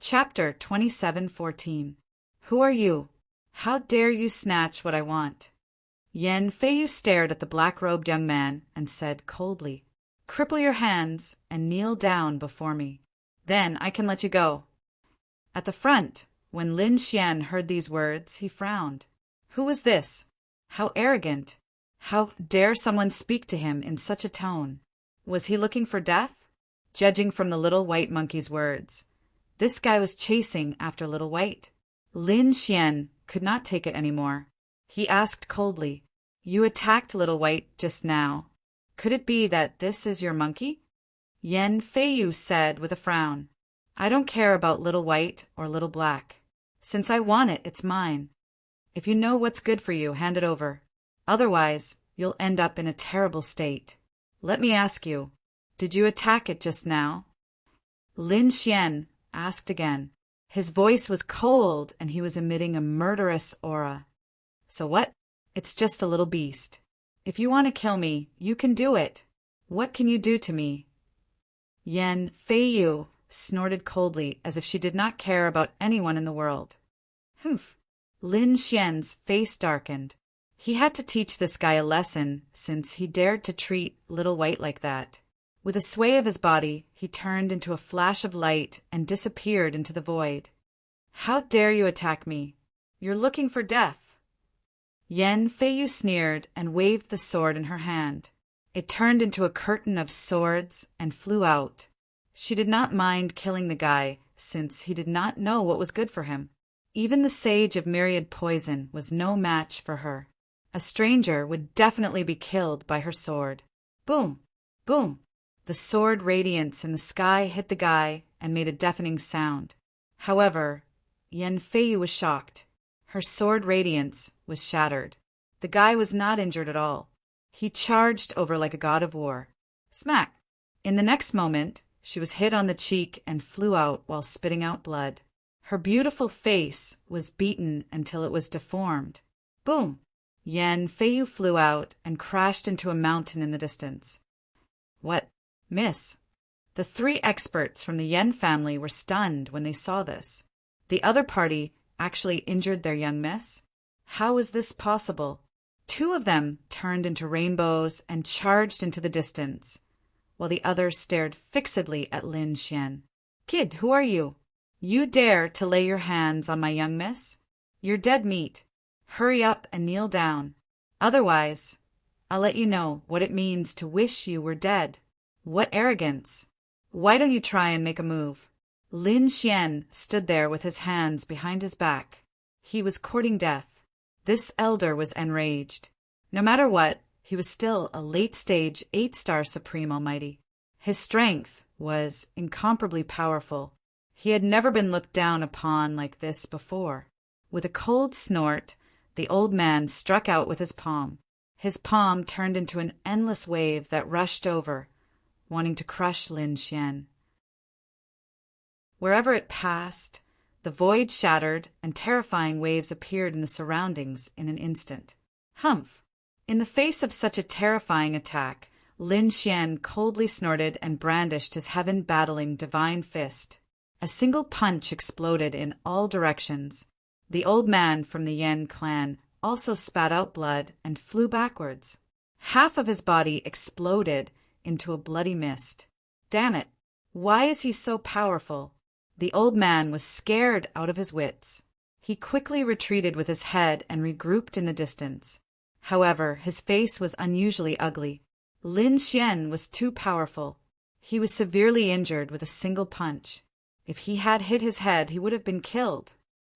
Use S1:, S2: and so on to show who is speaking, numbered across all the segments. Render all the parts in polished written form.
S1: Chapter 27:14. Who are you? How dare you snatch what I want? Yen Feiyu stared at the black-robed young man and said coldly, "Cripple your hands and kneel down before me. Then I can let you go." At the front, when Lin Xian heard these words, he frowned. Who was this? How arrogant! How dare someone speak to him in such a tone? Was he looking for death? Judging from the little white monkey's words, this guy was chasing after Little White. Lin Xian could not take it anymore. He asked coldly, "You attacked Little White just now. Could it be that this is your monkey?" Yen Feiyu said with a frown, "I don't care about Little White or Little Black. Since I want it, it's mine. If you know what's good for you, hand it over. Otherwise, you'll end up in a terrible state. Let me ask you, did you attack it just now?" Lin Xian asked again. His voice was cold and he was emitting a murderous aura. "So what? It's just a little beast. If you want to kill me, you can do it. What can you do to me?" Yen Feiyu snorted coldly as if she did not care about anyone in the world. Humph! Lin Xian's face darkened. He had to teach this guy a lesson since he dared to treat Little White like that. With a sway of his body, he turned into a flash of light and disappeared into the void. "How dare you attack me? You're looking for death." Yen Feiyu sneered and waved the sword in her hand. It turned into a curtain of swords and flew out. She did not mind killing the guy since he did not know what was good for him. Even the sage of myriad poison was no match for her. A stranger would definitely be killed by her sword. Boom! Boom! The sword radiance in the sky hit the guy and made a deafening sound. However, Yen Feiyu was shocked. Her sword radiance was shattered. The guy was not injured at all. He charged over like a god of war. Smack! In the next moment, she was hit on the cheek and flew out while spitting out blood. Her beautiful face was beaten until it was deformed. Boom! Yen Feiyu flew out and crashed into a mountain in the distance. What? Miss! The three experts from the Yen family were stunned when they saw this. The other party actually injured their young miss? How was this possible? Two of them turned into rainbows and charged into the distance, while the others stared fixedly at Lin Xian. "Kid, who are you? You dare to lay your hands on my young miss? You're dead meat. Hurry up and kneel down. Otherwise, I'll let you know what it means to wish you were dead." What arrogance! Why don't you try and make a move? Lin Xian stood there with his hands behind his back. He was courting death. This elder was enraged. No matter what, he was still a late-stage 8-star Supreme Almighty. His strength was incomparably powerful. He had never been looked down upon like this before. With a cold snort, the old man struck out with his palm. His palm turned into an endless wave that rushed over, wanting to crush Lin Xian. Wherever it passed, the void shattered and terrifying waves appeared in the surroundings in an instant. Humph! In the face of such a terrifying attack, Lin Xian coldly snorted and brandished his heaven-battling divine fist. A single punch exploded in all directions. The old man from the Yen clan also spat out blood and flew backwards. Half of his body exploded into a bloody mist. Damn it! Why is he so powerful? The old man was scared out of his wits. He quickly retreated with his head and regrouped in the distance. However, his face was unusually ugly. Lin Xian was too powerful. He was severely injured with a single punch. If he had hit his head, he would have been killed.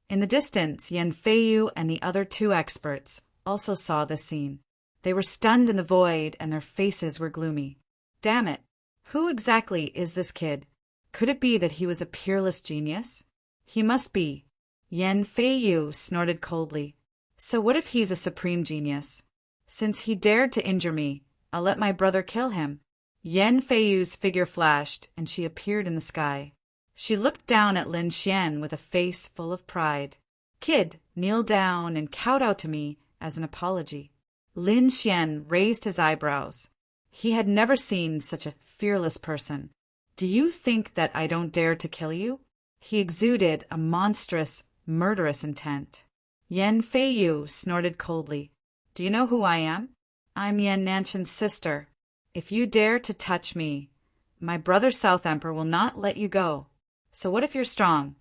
S1: In the distance, Yen Feiyu and the other two experts also saw this scene. They were stunned in the void and their faces were gloomy. Damn it! Who exactly is this kid? Could it be that he was a peerless genius? He must be. Yen Feiyu snorted coldly. So what if he's a supreme genius? Since he dared to injure me, I'll let my brother kill him. Yen Feiyu's figure flashed and she appeared in the sky. She looked down at Lin Xian with a face full of pride. "Kid, kneel down and kowtow to me as an apology." Lin Xian raised his eyebrows. He had never seen such a fearless person. "Do you think that I don't dare to kill you? He exuded a monstrous, murderous intent. Yan Feiyu snorted coldly. Do you know who I am? I'm Yan Nanshan's sister. If you dare to touch me, my brother South Emperor will not let you go. So what if you're strong?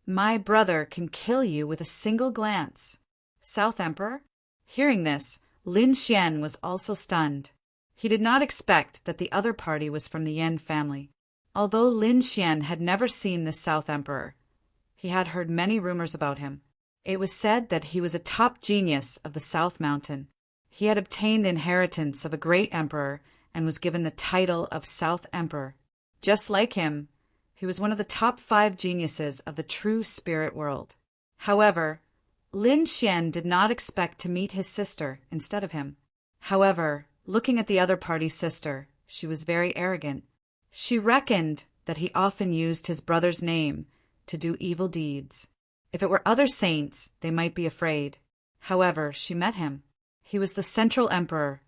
S1: My brother can kill you with a single glance. South Emperor? Hearing this, Lin Xian was also stunned. He did not expect that the other party was from the Yan family. Although Lin Xian had never seen the South Emperor, he had heard many rumors about him. It was said that he was a top genius of the South Mountain. He had obtained the inheritance of a great emperor and was given the title of South Emperor. Just like him, he was one of the top 5 geniuses of the true spirit world. However, Lin Xian did not expect to meet his sister instead of him. However, looking at the other party's sister, she was very arrogant. She reckoned that he often used his brother's name to do evil deeds. If it were other saints, they might be afraid. However, she met him. He was the Central Emperor,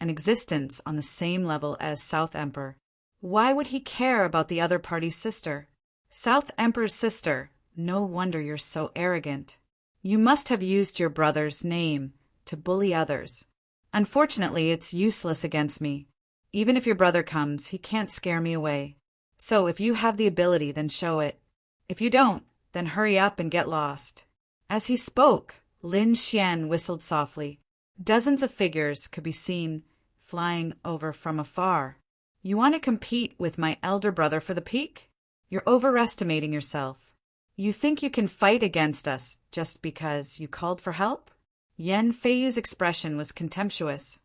S1: an existence on the same level as South Emperor. Why would he care about the other party's sister? South Emperor's sister, no wonder you're so arrogant. You must have used your brother's name to bully others. Unfortunately, it's useless against me. Even if your brother comes, he can't scare me away. So if you have the ability, then show it. If you don't, then hurry up and get lost. As he spoke, Lin Xian whistled softly. Dozens of figures could be seen flying over from afar. You want to compete with my elder brother for the peak? You're overestimating yourself. You think you can fight against us just because you called for help? Yan Feiyu's expression was contemptuous.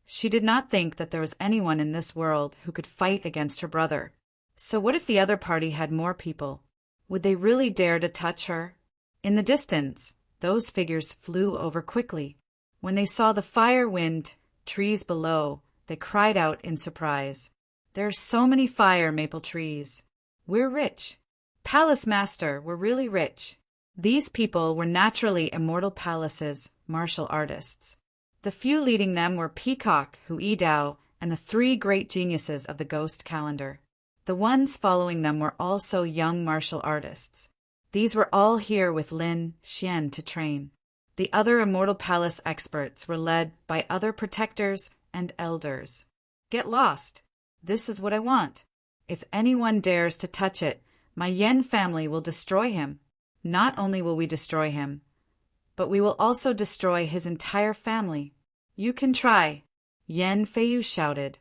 S1: She did not think that there was anyone in this world who could fight against her brother. So what if the other party had more people? Would they really dare to touch her? In the distance, those figures flew over quickly. When they saw the fire wind trees below, they cried out in surprise. There are so many fire maple trees. We're rich. Palace Master, we're really rich. These people were naturally immortal palaces, martial artists. The few leading them were Peacock, Hu Yidao, and the 3 great geniuses of the ghost calendar. The ones following them were also young martial artists. These were all here with Lin Xian to train. The other immortal palace experts were led by other protectors and elders. Get lost. This is what I want. If anyone dares to touch it, my Yan family will destroy him. Not only will we destroy him, but we will also destroy his entire family. You can try, Yan Feiyu shouted,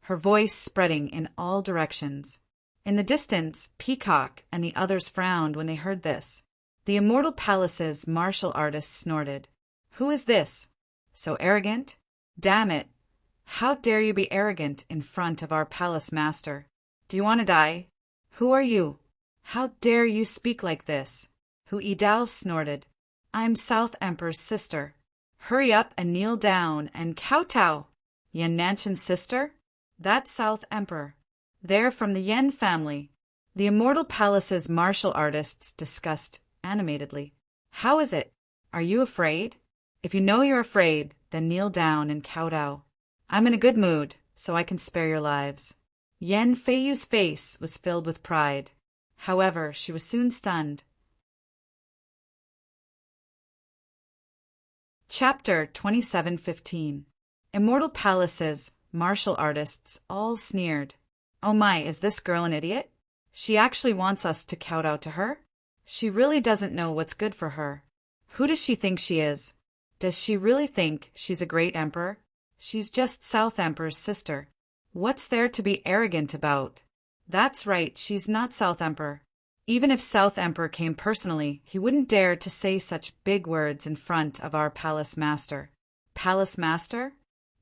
S1: her voice spreading in all directions. In the distance, Peacock and the others frowned when they heard this. The immortal palace's martial artists snorted. Who is this? So arrogant? Damn it! How dare you be arrogant in front of our palace master? Do you want to die? Who are you? How dare you speak like this? Hu Yidao snorted. I'm South Emperor's sister. Hurry up and kneel down and kowtow. Yan Nanshan's sister? That's South Emperor. They're from the Yan family. The immortal palace's martial artists discussed animatedly. How is it? Are you afraid? If you know you're afraid, then kneel down and kowtow. I'm in a good mood, so I can spare your lives. Yan Feiyu's face was filled with pride. However, she was soon stunned. Chapter 2715. Immortal palaces, martial artists, all sneered. Oh my, is this girl an idiot? She actually wants us to kowtow to her? She really doesn't know what's good for her. Who does she think she is? Does she really think she's a great emperor? She's just South Emperor's sister. What's there to be arrogant about? That's right, she's not South Emperor. Even if South Emperor came personally, he wouldn't dare to say such big words in front of our palace master. Palace master?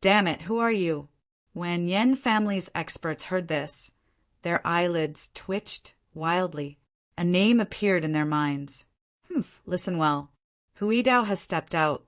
S1: Damn it, who are you? When Yan family's experts heard this, their eyelids twitched wildly. A name appeared in their minds. Listen well. Hu Yidao has stepped out.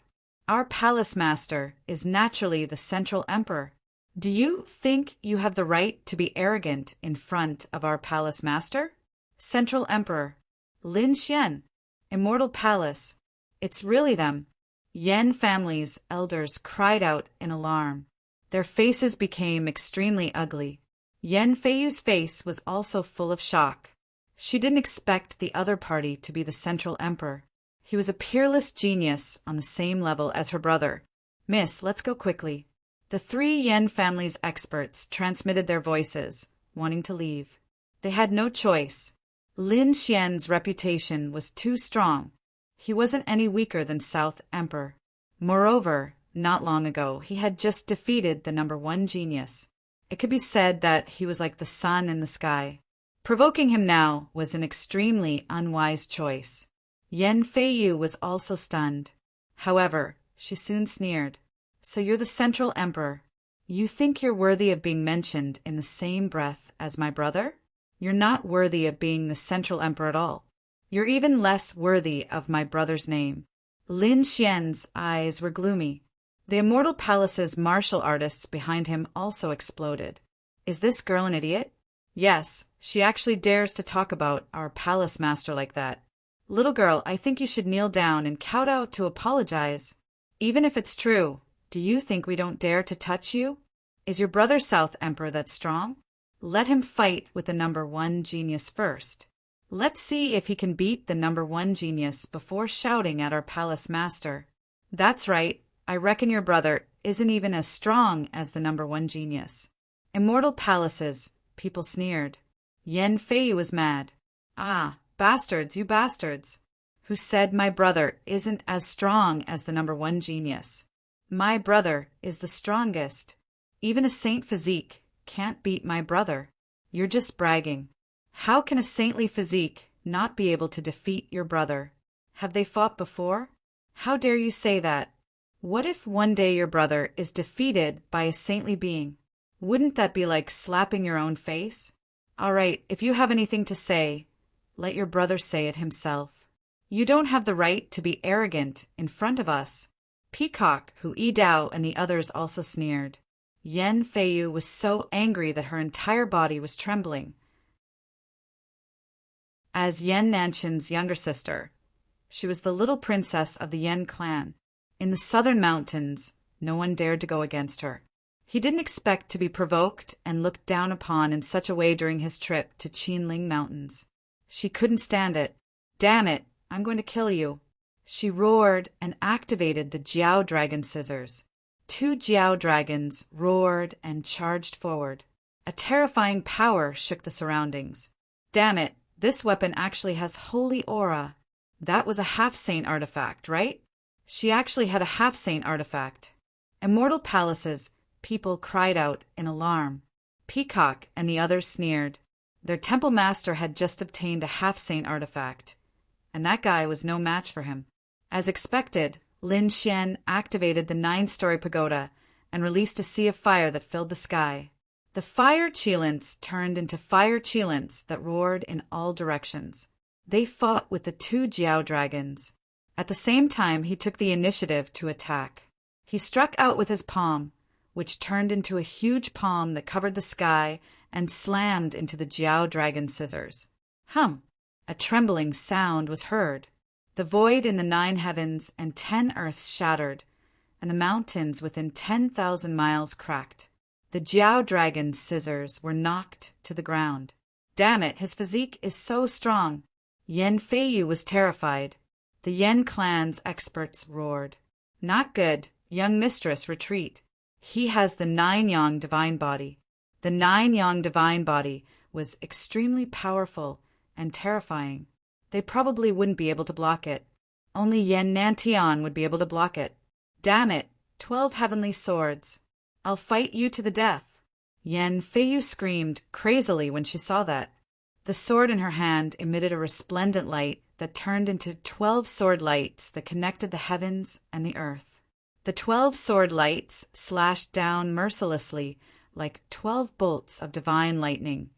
S1: Our palace master is naturally the Central Emperor. Do you think you have the right to be arrogant in front of our palace master? Central Emperor. Lin Xian. Immortal Palace. It's really them. Yan family's elders cried out in alarm. Their faces became extremely ugly. Yan Feiyu's face was also full of shock. She didn't expect the other party to be the Central Emperor. He was a peerless genius on the same level as her brother. Miss, let's go quickly. The three Yen family's experts transmitted their voices, wanting to leave. They had no choice. Lin Xian's reputation was too strong. He wasn't any weaker than South Emperor. Moreover, not long ago, he had just defeated the number one genius. It could be said that he was like the sun in the sky. Provoking him now was an extremely unwise choice. Yen Feiyu was also stunned. However, she soon sneered. So you're the Central Emperor. You think you're worthy of being mentioned in the same breath as my brother? You're not worthy of being the Central Emperor at all. You're even less worthy of my brother's name. Lin Xian's eyes were gloomy. The Immortal Palace's martial artists behind him also exploded. Is this girl an idiot? Yes, she actually dares to talk about our palace master like that. Little girl, I think you should kneel down and kowtow to apologize. Even if it's true, do you think we don't dare to touch you? Is your brother South Emperor that strong? Let him fight with the number one genius first. Let's see if he can beat the number one genius before shouting at our palace master. That's right, I reckon your brother isn't even as strong as the number one genius. Immortal Palaces, people sneered. Yen Fei was mad. Ah, bastards, you bastards. Who said my brother isn't as strong as the number one genius? My brother is the strongest. Even a saint physique can't beat my brother. You're just bragging. How can a saintly physique not be able to defeat your brother? Have they fought before? How dare you say that? What if one day your brother is defeated by a saintly being? Wouldn't that be like slapping your own face? All right, if you have anything to say, let your brother say it himself. You don't have the right to be arrogant in front of us. Peacock, Hu Yidao, and the others also sneered. Yen Feiyu was so angry that her entire body was trembling. As Yen Nanshan's younger sister, she was the little princess of the Yen clan. In the southern mountains, no one dared to go against her. He didn't expect to be provoked and looked down upon in such a way during his trip to Qinling Mountains. She couldn't stand it. Damn it, I'm going to kill you. She roared and activated the Jiao Dragon scissors. 2 Jiao dragons roared and charged forward. A terrifying power shook the surroundings. Damn it, this weapon actually has holy aura. That was a half-saint artifact, right? She actually had a half-saint artifact. Immortal Palaces, people cried out in alarm. Peacock and the others sneered. Their temple master had just obtained a half-saint artifact, and that guy was no match for him. As expected, Lin Xian activated the 9-story pagoda and released a sea of fire that filled the sky. The fire cheelants turned into fire cheelants that roared in all directions. They fought with the 2 Jiao dragons. At the same time, he took the initiative to attack. He struck out with his palm, which turned into a huge palm that covered the sky and slammed into the Jiao dragon scissors. Hum! A trembling sound was heard. The void in the 9 heavens and 10 earths shattered, and the mountains within 10,000 miles cracked. The Jiao dragon's scissors were knocked to the ground. Damn it, his physique is so strong. Yen Feiyu was terrified. The Yen clan's experts roared. Not good, young mistress, retreat. He has the 9-yang divine body. The 9-yang divine body was extremely powerful and terrifying. They probably wouldn't be able to block it. Only Yen Nantian would be able to block it. Damn it, 12 heavenly swords. I'll fight you to the death. Yen Feiyu screamed crazily when she saw that. The sword in her hand emitted a resplendent light that turned into 12 sword lights that connected the heavens and the earth. The 12 sword lights slashed down mercilessly like 12 bolts of divine lightning,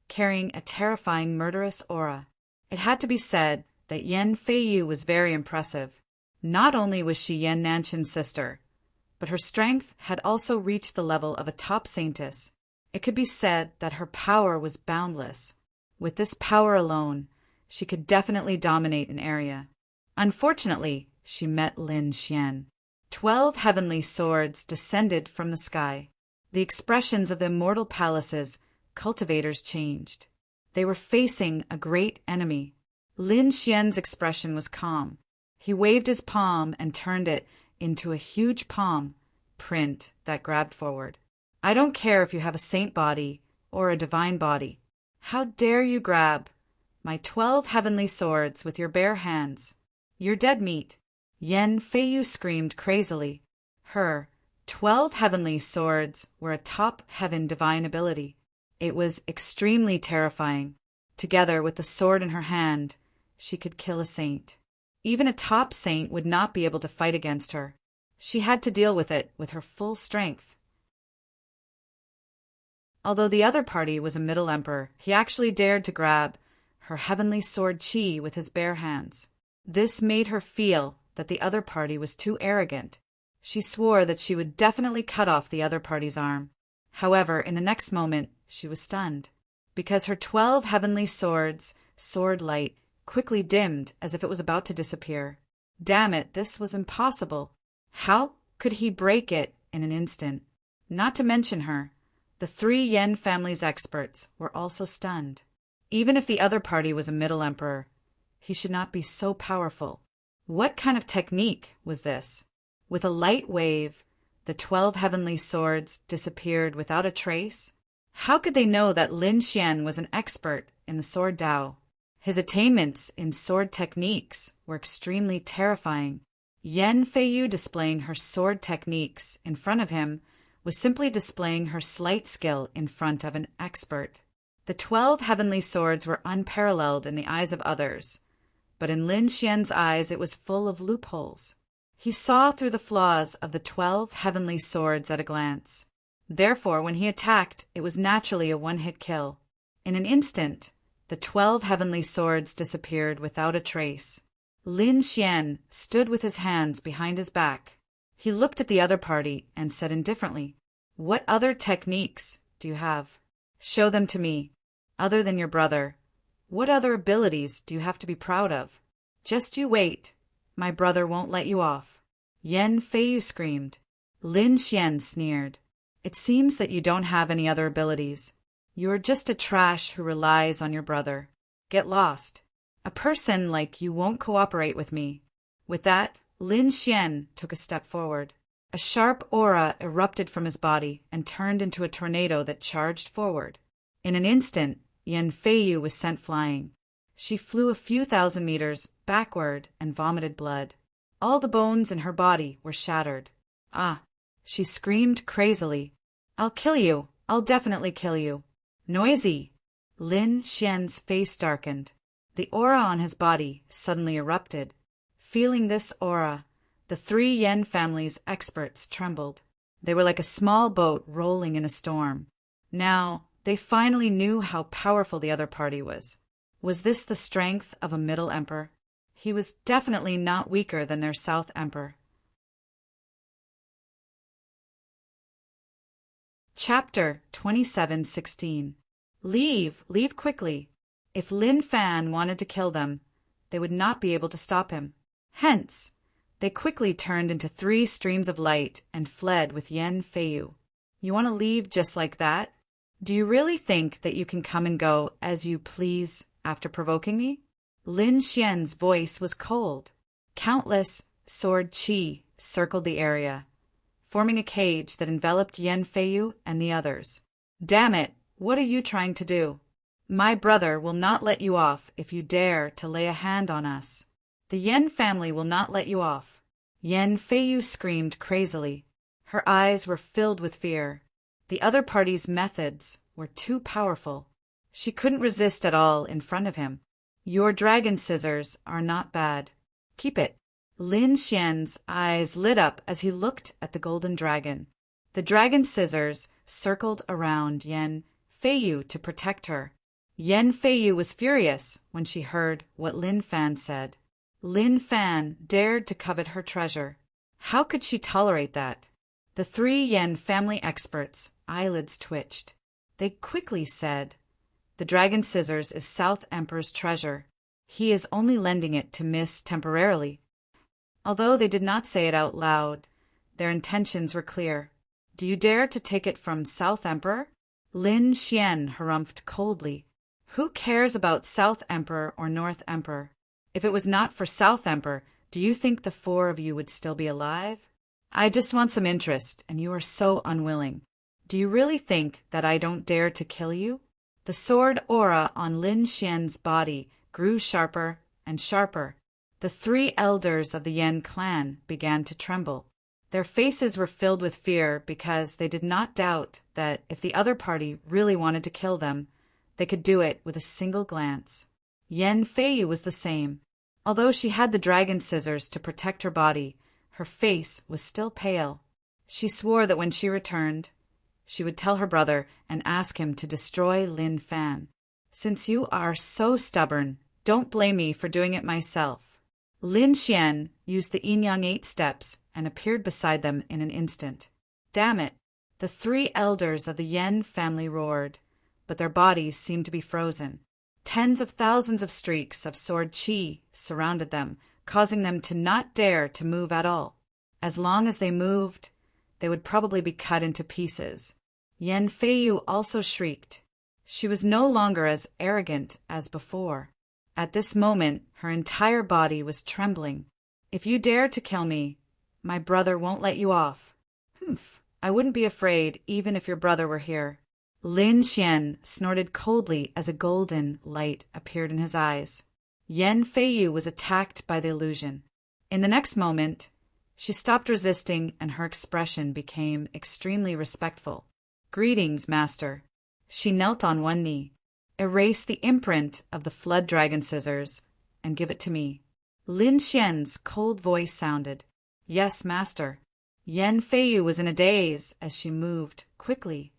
S1: carrying a terrifying murderous aura. It had to be said that Yen Feiyu was very impressive. Not only was she Yen Nanshan's sister, but her strength had also reached the level of a top saintess. It could be said that her power was boundless. With this power alone, she could definitely dominate an area. Unfortunately, she met Lin Xian. 12 heavenly swords descended from the sky. The expressions of the immortal palaces cultivators changed. They were facing a great enemy. Lin Xian's expression was calm. He waved his palm and turned it into a huge palm print that grabbed forward. I don't care if you have a saint body or a divine body. How dare you grab my 12 heavenly swords with your bare hands? You're dead meat. Yan Feiyu screamed crazily. Her 12 heavenly swords were a top heaven divine ability. It was extremely terrifying. Together with the sword in her hand, she could kill a saint. Even a top saint would not be able to fight against her. She had to deal with it with her full strength. Although the other party was a middle emperor, he actually dared to grab her heavenly sword Qi with his bare hands. This made her feel that the other party was too arrogant. She swore that she would definitely cut off the other party's arm. However, in the next moment, she was stunned, because her 12 heavenly swords' sword light quickly dimmed as if it was about to disappear. Damn it, this was impossible. How could he break it in an instant? Not to mention her, the 3 Yen family's experts were also stunned. Even if the other party was a middle emperor, he should not be so powerful. What kind of technique was this? With a light wave, the 12 heavenly swords disappeared without a trace. How could they know that Lin Xian was an expert in the sword Dao? His attainments in sword techniques were extremely terrifying. Yan Feiyu displaying her sword techniques in front of him was simply displaying her slight skill in front of an expert. The 12 heavenly swords were unparalleled in the eyes of others, but in Lin Xian's eyes it was full of loopholes. He saw through the flaws of the 12 heavenly swords at a glance. Therefore, when he attacked, it was naturally a one-hit kill. In an instant, the 12 heavenly swords disappeared without a trace. Lin Xian stood with his hands behind his back. He looked at the other party and said indifferently, "What other techniques do you have? Show them to me. Other than your brother, what other abilities do you have to be proud of? Just you wait. My brother won't let you off." Yan Feiyu screamed. Lin Xian sneered. "It seems that you don't have any other abilities. You're just a trash who relies on your brother. Get lost. A person like you won't cooperate with me." With that, Lin Xian took a step forward. A sharp aura erupted from his body and turned into a tornado that charged forward. In an instant, Yan Feiyu was sent flying. She flew a few thousand meters backward and vomited blood. All the bones in her body were shattered. "Ah!" she screamed crazily. "I'll kill you. I'll definitely kill you." "Noisy!" Lin Xian's face darkened. The aura on his body suddenly erupted. Feeling this aura, the 3 Yen family's experts trembled. They were like a small boat rolling in a storm. Now, they finally knew how powerful the other party was. Was this the strength of a middle emperor? He was definitely not weaker than their south emperor. Chapter 27:16. Leave quickly. If Lin Fan wanted to kill them, they would not be able to stop him. Hence, they quickly turned into 3 streams of light and fled with Yan Feiyu. "You want to leave just like that? Do you really think that you can come and go as you please after provoking me?" Lin Xian's voice was cold. Countless sword qi circled the area, forming a cage that enveloped Yan Feiyu and the others. "Damn it, what are you trying to do? My brother will not let you off if you dare to lay a hand on us. The Yen family will not let you off." Yan Feiyu screamed crazily. Her eyes were filled with fear. The other party's methods were too powerful. She couldn't resist at all in front of him. "Your dragon scissors are not bad. Keep it." Lin Xian's eyes lit up as he looked at the golden dragon. The dragon scissors circled around Yan Feiyu to protect her. Yan Feiyu was furious when she heard what Lin Fan said. Lin Fan dared to covet her treasure. How could she tolerate that? The 3 Yen family experts' eyelids twitched. They quickly said, "The dragon scissors is South Emperor's treasure. He is only lending it to Miss temporarily." Although they did not say it out loud, their intentions were clear. "Do you dare to take it from South Emperor?" Lin Xian harumphed coldly. Who cares about South Emperor or North Emperor? If it was not for South Emperor, do you think the four of you would still be alive? I just want some interest, and you are so unwilling. Do you really think that I don't dare to kill you? The sword aura on Lin Xian's body grew sharper and sharper. The three elders of the Yan clan began to tremble. Their faces were filled with fear because they did not doubt that if the other party really wanted to kill them, they could do it with a single glance. Yan Feiyu was the same. Although she had the dragon scissors to protect her body, her face was still pale. She swore that when she returned, she would tell her brother and ask him to destroy Lin Fan. Since you are so stubborn, don't blame me for doing it myself. Lin Xian used the Yin-Yang 8 steps and appeared beside them in an instant. Damn it! The three elders of the Yen family roared, but their bodies seemed to be frozen. Tens of thousands of streaks of sword qi surrounded them, causing them to not dare to move at all. As long as they moved, they would probably be cut into pieces. Yan Feiyu also shrieked. She was no longer as arrogant as before. At this moment, her entire body was trembling. If you dare to kill me, my brother won't let you off. Humph, I wouldn't be afraid even if your brother were here. Lin Xian snorted coldly as a golden light appeared in his eyes. Yan Feiyu was attacked by the illusion. In the next moment, she stopped resisting and her expression became extremely respectful. Greetings, master. She knelt on one knee. Erase the imprint of the flood dragon scissors and give it to me. Lin Xian's cold voice sounded. Yes, master. Yan Feiyu was in a daze as she moved quickly.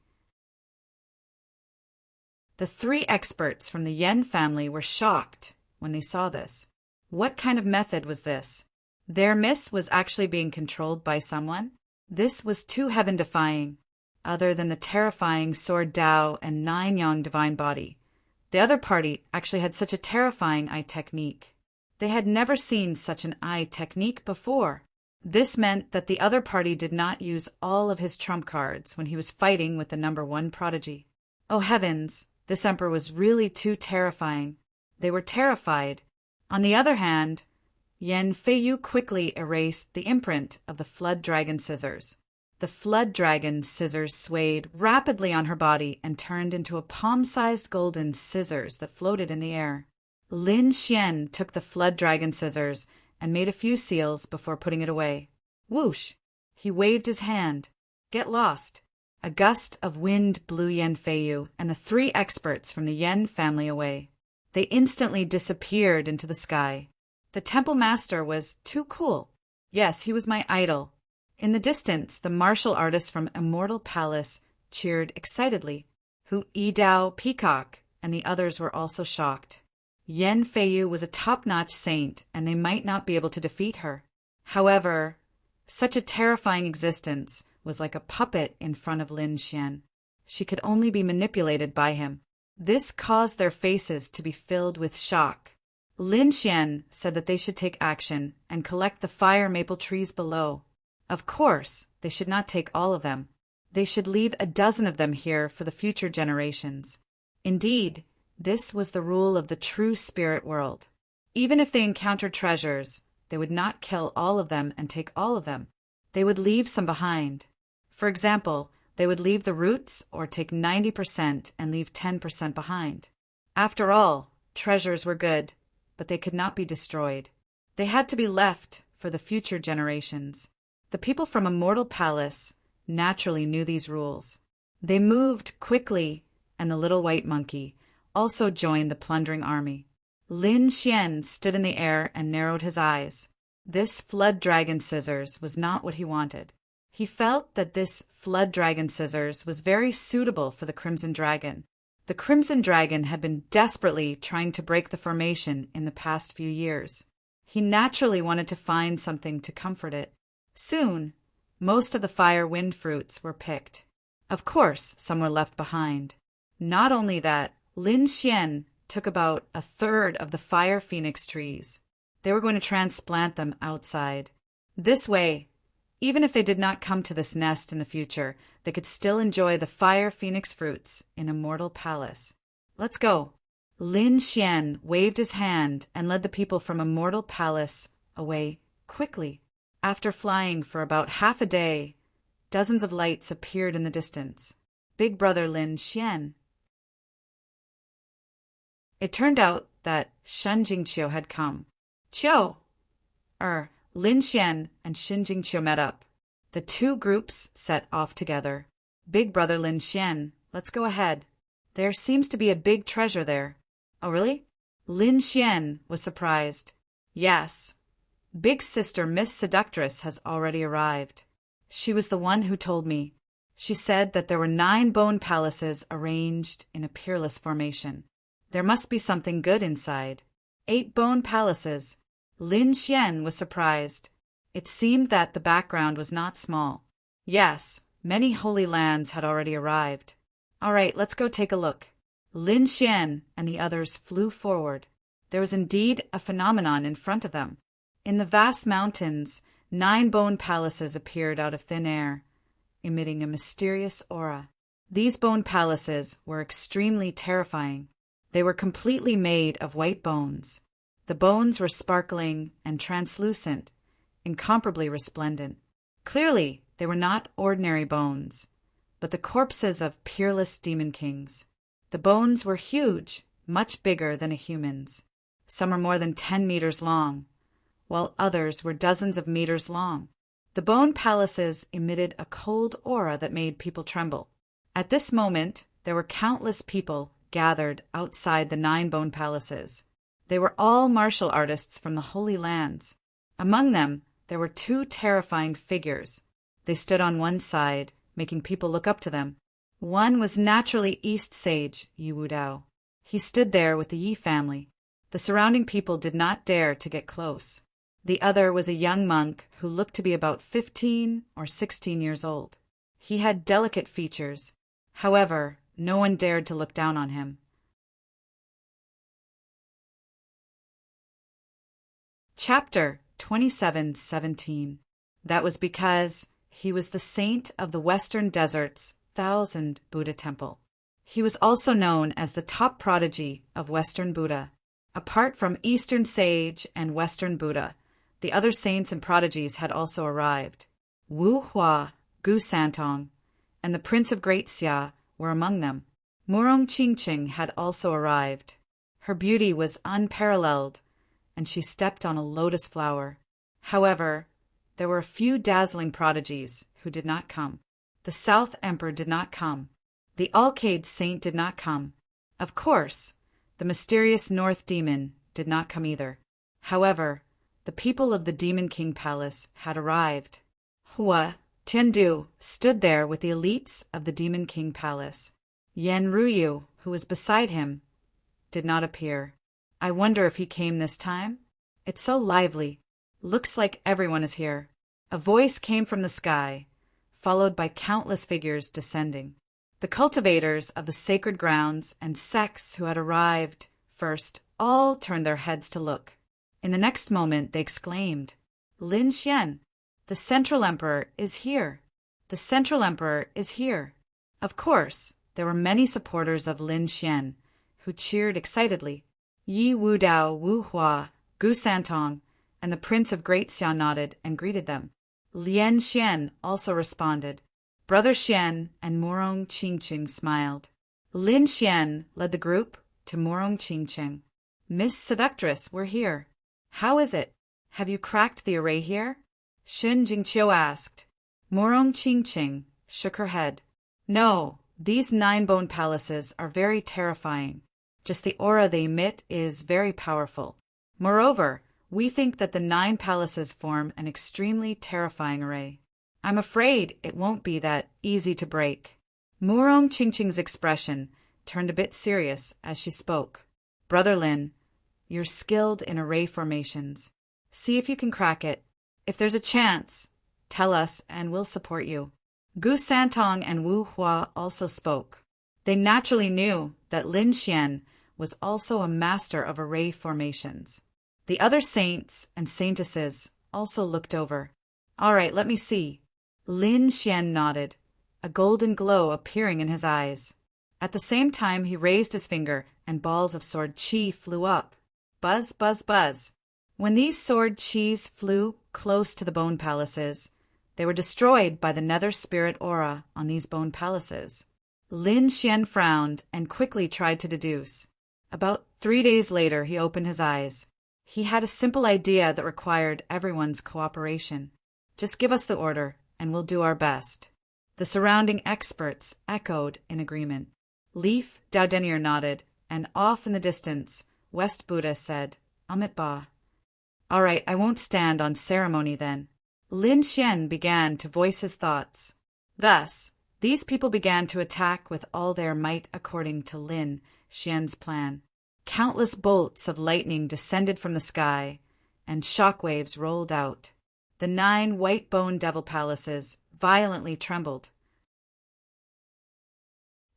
S1: The three experts from the Yen family were shocked when they saw this. What kind of method was this? Their miss was actually being controlled by someone? This was too heaven-defying. Other than the terrifying Sword Dao and Nine-Yang divine body, the other party actually had such a terrifying eye technique. They had never seen such an eye technique before. This meant that the other party did not use all of his trump cards when he was fighting with the number one prodigy. Oh heavens! This emperor was really too terrifying. They were terrified. On the other hand, Yan Feiyu quickly erased the imprint of the flood dragon scissors. The flood dragon scissors swayed rapidly on her body and turned into a palm-sized golden scissors that floated in the air. Lin Xian took the flood dragon scissors and made a few seals before putting it away. Whoosh! He waved his hand. Get lost! A gust of wind blew Yan Feiyu and the three experts from the Yen family away. They instantly disappeared into the sky. The temple master was too cool. Yes, he was my idol. In the distance, the martial artists from Immortal Palace cheered excitedly. Hu Yidao, Peacock, and the others were also shocked. Yan Feiyu was a top-notch saint, and they might not be able to defeat her. However, such a terrifying existence was like a puppet in front of Lin Xian. She could only be manipulated by him. This caused their faces to be filled with shock. Lin Xian said that they should take action and collect the fire maple trees below. Of course, they should not take all of them. They should leave a dozen of them here for the future generations. Indeed, this was the rule of the true spirit world. Even if they encountered treasures, they would not kill all of them and take all of them. They would leave some behind. For example, they would leave the roots or take 90% and leave 10% behind. After all, treasures were good, but they could not be destroyed. They had to be left for the future generations. The people from Immortal Palace naturally knew these rules. They moved quickly, and the little white monkey also joined the plundering army. Lin Xian stood in the air and narrowed his eyes. This flood dragon scissors was not what he wanted. He felt that this flood dragon scissors was very suitable for the Crimson Dragon. The Crimson Dragon had been desperately trying to break the formation in the past few years. He naturally wanted to find something to comfort it. Soon, most of the fire wind fruits were picked. Of course, some were left behind. Not only that, Lin Xian took about a third of the fire phoenix trees. They were going to transplant them outside. This way, even if they did not come to this nest in the future, they could still enjoy the fire phoenix fruits in Immortal Palace. Let's go. Lin Xian waved his hand and led the people from Immortal Palace away quickly. After flying for about half a day, dozens of lights appeared in the distance. Big Brother Lin Xian. It turned out that Shen Jingqiu had come. Lin Xian and Shen Jingqiu met up. The two groups set off together. Big Brother Lin Xian, let's go ahead. There seems to be a big treasure there. Oh, really? Lin Xian was surprised. Yes. Big Sister Miss Seductress has already arrived. She was the one who told me. She said that there were 9 bone palaces arranged in a peerless formation. There must be something good inside. 8 bone palaces. Lin Xian was surprised. It seemed that the background was not small. Yes, many holy lands had already arrived. All right, let's go take a look. Lin Xian and the others flew forward. There was indeed a phenomenon in front of them. In the vast mountains, 9 bone palaces appeared out of thin air, emitting a mysterious aura. These bone palaces were extremely terrifying. They were completely made of white bones. The bones were sparkling and translucent, incomparably resplendent. Clearly, they were not ordinary bones, but the corpses of peerless demon kings. The bones were huge, much bigger than a human's. Some were more than 10 meters long, while others were dozens of meters long. The bone palaces emitted a cold aura that made people tremble. At this moment, there were countless people gathered outside the 9 bone palaces. They were all martial artists from the Holy Lands. Among them, there were 2 terrifying figures. They stood on one side, making people look up to them. One was naturally East Sage Yi Wudao. He stood there with the Yi family. The surrounding people did not dare to get close. The other was a young monk who looked to be about 15 or 16 years old. He had delicate features. However, no one dared to look down on him. Chapter 27:17. That was because he was the saint of the Western Desert's 1000 Buddha temple. He was also known as the top prodigy of Western Buddha. Apart from Eastern Sage and Western Buddha, the other saints and prodigies had also arrived. Wu Hua, Gu Santong, and the Prince of Great Xia were among them. Murong Qingqing had also arrived. Her beauty was unparalleled, and she stepped on a lotus flower. However, there were a few dazzling prodigies who did not come. The South Emperor did not come. The Alcade Saint did not come. Of course, the mysterious North Demon did not come either. However, the people of the Demon King Palace had arrived. Hua Tiandu stood there with the elites of the Demon King Palace. Yan Ruyu, who was beside him, did not appear. I wonder if he came this time? It's so lively. Looks like everyone is here. A voice came from the sky, followed by countless figures descending. The cultivators of the sacred grounds and sects who had arrived first all turned their heads to look. In the next moment they exclaimed, "Lin Xian, the Central Emperor is here! The Central Emperor is here!" Of course, there were many supporters of Lin Xian who cheered excitedly. Yi Wudao, Wu Hua, Gu Santong, and the Prince of Great Xia nodded and greeted them. Lien Xian also responded. Brother Xian and Murong Qingqing smiled. Lin Xian led the group to Murong Qingqing. "Miss Seductress, we're here. How is it? Have you cracked the array here?" Shen Jingqiu asked. Murong Qingqing shook her head. "No, these 9 bone palaces are very terrifying. Just the aura they emit is very powerful. Moreover, we think that the 9 palaces form an extremely terrifying array. I'm afraid it won't be that easy to break." Murong Qingqing's expression turned a bit serious as she spoke. "Brother Lin, you're skilled in array formations. See if you can crack it. If there's a chance, tell us and we'll support you." Gu Santong and Wu Hua also spoke. They naturally knew that Lin Xian was also a master of array formations. The other saints and saintesses also looked over. "All right, let me see." Lin Xian nodded, a golden glow appearing in his eyes. At the same time, he raised his finger and balls of sword chi flew up. Buzz, buzz, buzz. When these sword chis flew close to the bone palaces, they were destroyed by the nether spirit aura on these bone palaces. Lin Xian frowned and quickly tried to deduce. About 3 days later, he opened his eyes. He had a simple idea that required everyone's cooperation. Just give us the order, and we'll do our best. The surrounding experts echoed in agreement. Leaf Daodenier nodded, and off in the distance, West Buddha said, Amit Ba. All right, I won't stand on ceremony then. Lin Xian began to voice his thoughts. Thus, these people began to attack with all their might according to Lin Xian's plan. Countless bolts of lightning descended from the sky, and shockwaves rolled out. The 9 white bone devil palaces violently trembled.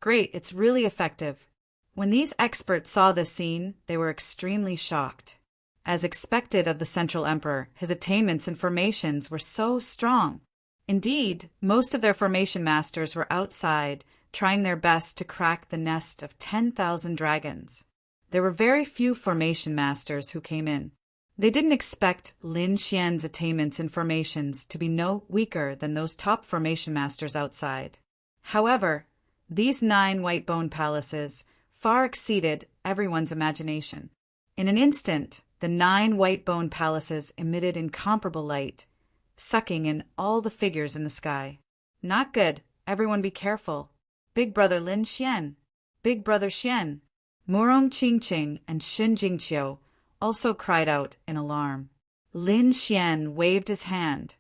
S1: Great, it's really effective. When these experts saw this scene, they were extremely shocked. As expected of the Central Emperor, his attainments and formations were so strong. Indeed, most of their formation masters were outside, trying their best to crack the nest of 10,000 dragons. There were very few formation masters who came in. They didn't expect Lin Xian's attainments and formations to be no weaker than those top formation masters outside. However, these 9 white bone palaces far exceeded everyone's imagination. In an instant, the 9 white bone palaces emitted incomparable light, sucking in all the figures in the sky. Not good. Everyone be careful. Big brother Lin Xian. Big brother Xian. Murong Qingqing and Xin Jingqiu also cried out in alarm. Lin Xian waved his hand,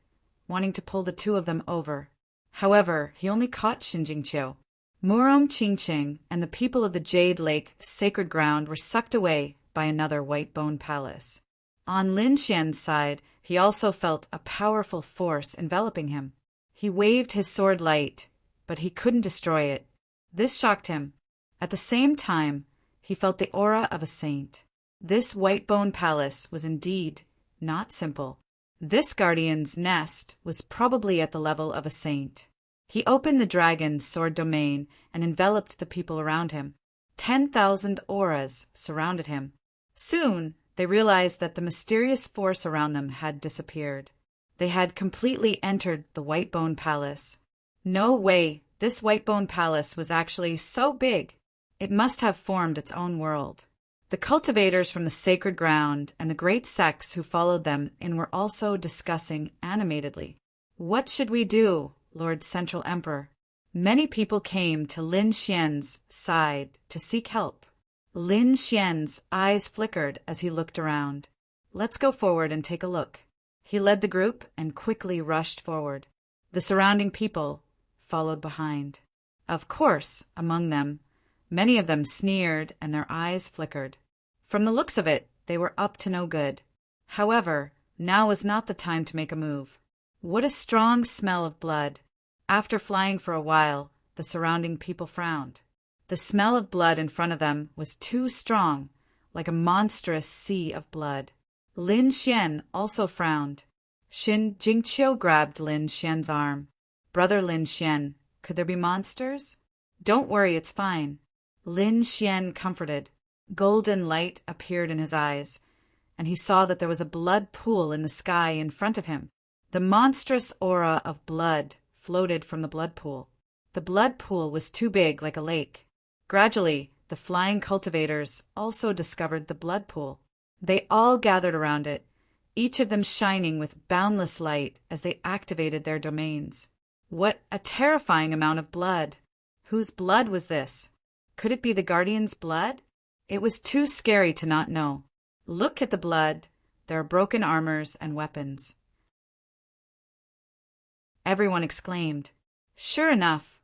S1: wanting to pull the 2 of them over. However, he only caught Xin Jingqiu. Murong Qingqing and the people of the Jade Lake sacred ground were sucked away by another white bone palace. On Lin Xian's side, he also felt a powerful force enveloping him. He waved his sword light, but he couldn't destroy it. This shocked him. At the same time, he felt the aura of a saint. This white bone palace was indeed not simple. This guardian's nest was probably at the level of a saint. He opened the dragon's sword domain and enveloped the people around him. 10,000 auras surrounded him. Soon, they realized that the mysterious force around them had disappeared. They had completely entered the white bone palace. No way, this white bone palace was actually so big. It must have formed its own world. The cultivators from the sacred ground and the great sects who followed them in were also discussing animatedly. What should we do, Lord Central Emperor? Many people came to Lin Xian's side to seek help. Lin Xian's eyes flickered as he looked around. Let's go forward and take a look. He led the group and quickly rushed forward. The surrounding people followed behind. Of course, among them, many of them sneered and their eyes flickered. From the looks of it, they were up to no good. However, now was not the time to make a move. What a strong smell of blood! After flying for a while, the surrounding people frowned. The smell of blood in front of them was too strong, like a monstrous sea of blood. Lin Xian also frowned. Xin Jingqiu grabbed Lin Xian's arm. Brother Lin Xian, could there be monsters? Don't worry, it's fine. Lin Xian comforted. Golden light appeared in his eyes, and he saw that there was a blood pool in the sky in front of him. The monstrous aura of blood floated from the blood pool. The blood pool was too big, like a lake. Gradually, the flying cultivators also discovered the blood pool. They all gathered around it, each of them shining with boundless light as they activated their domains. What a terrifying amount of blood! Whose blood was this? Could it be the Guardian's blood? It was too scary to not know. Look at the blood. There are broken armors and weapons. Everyone exclaimed. Sure enough,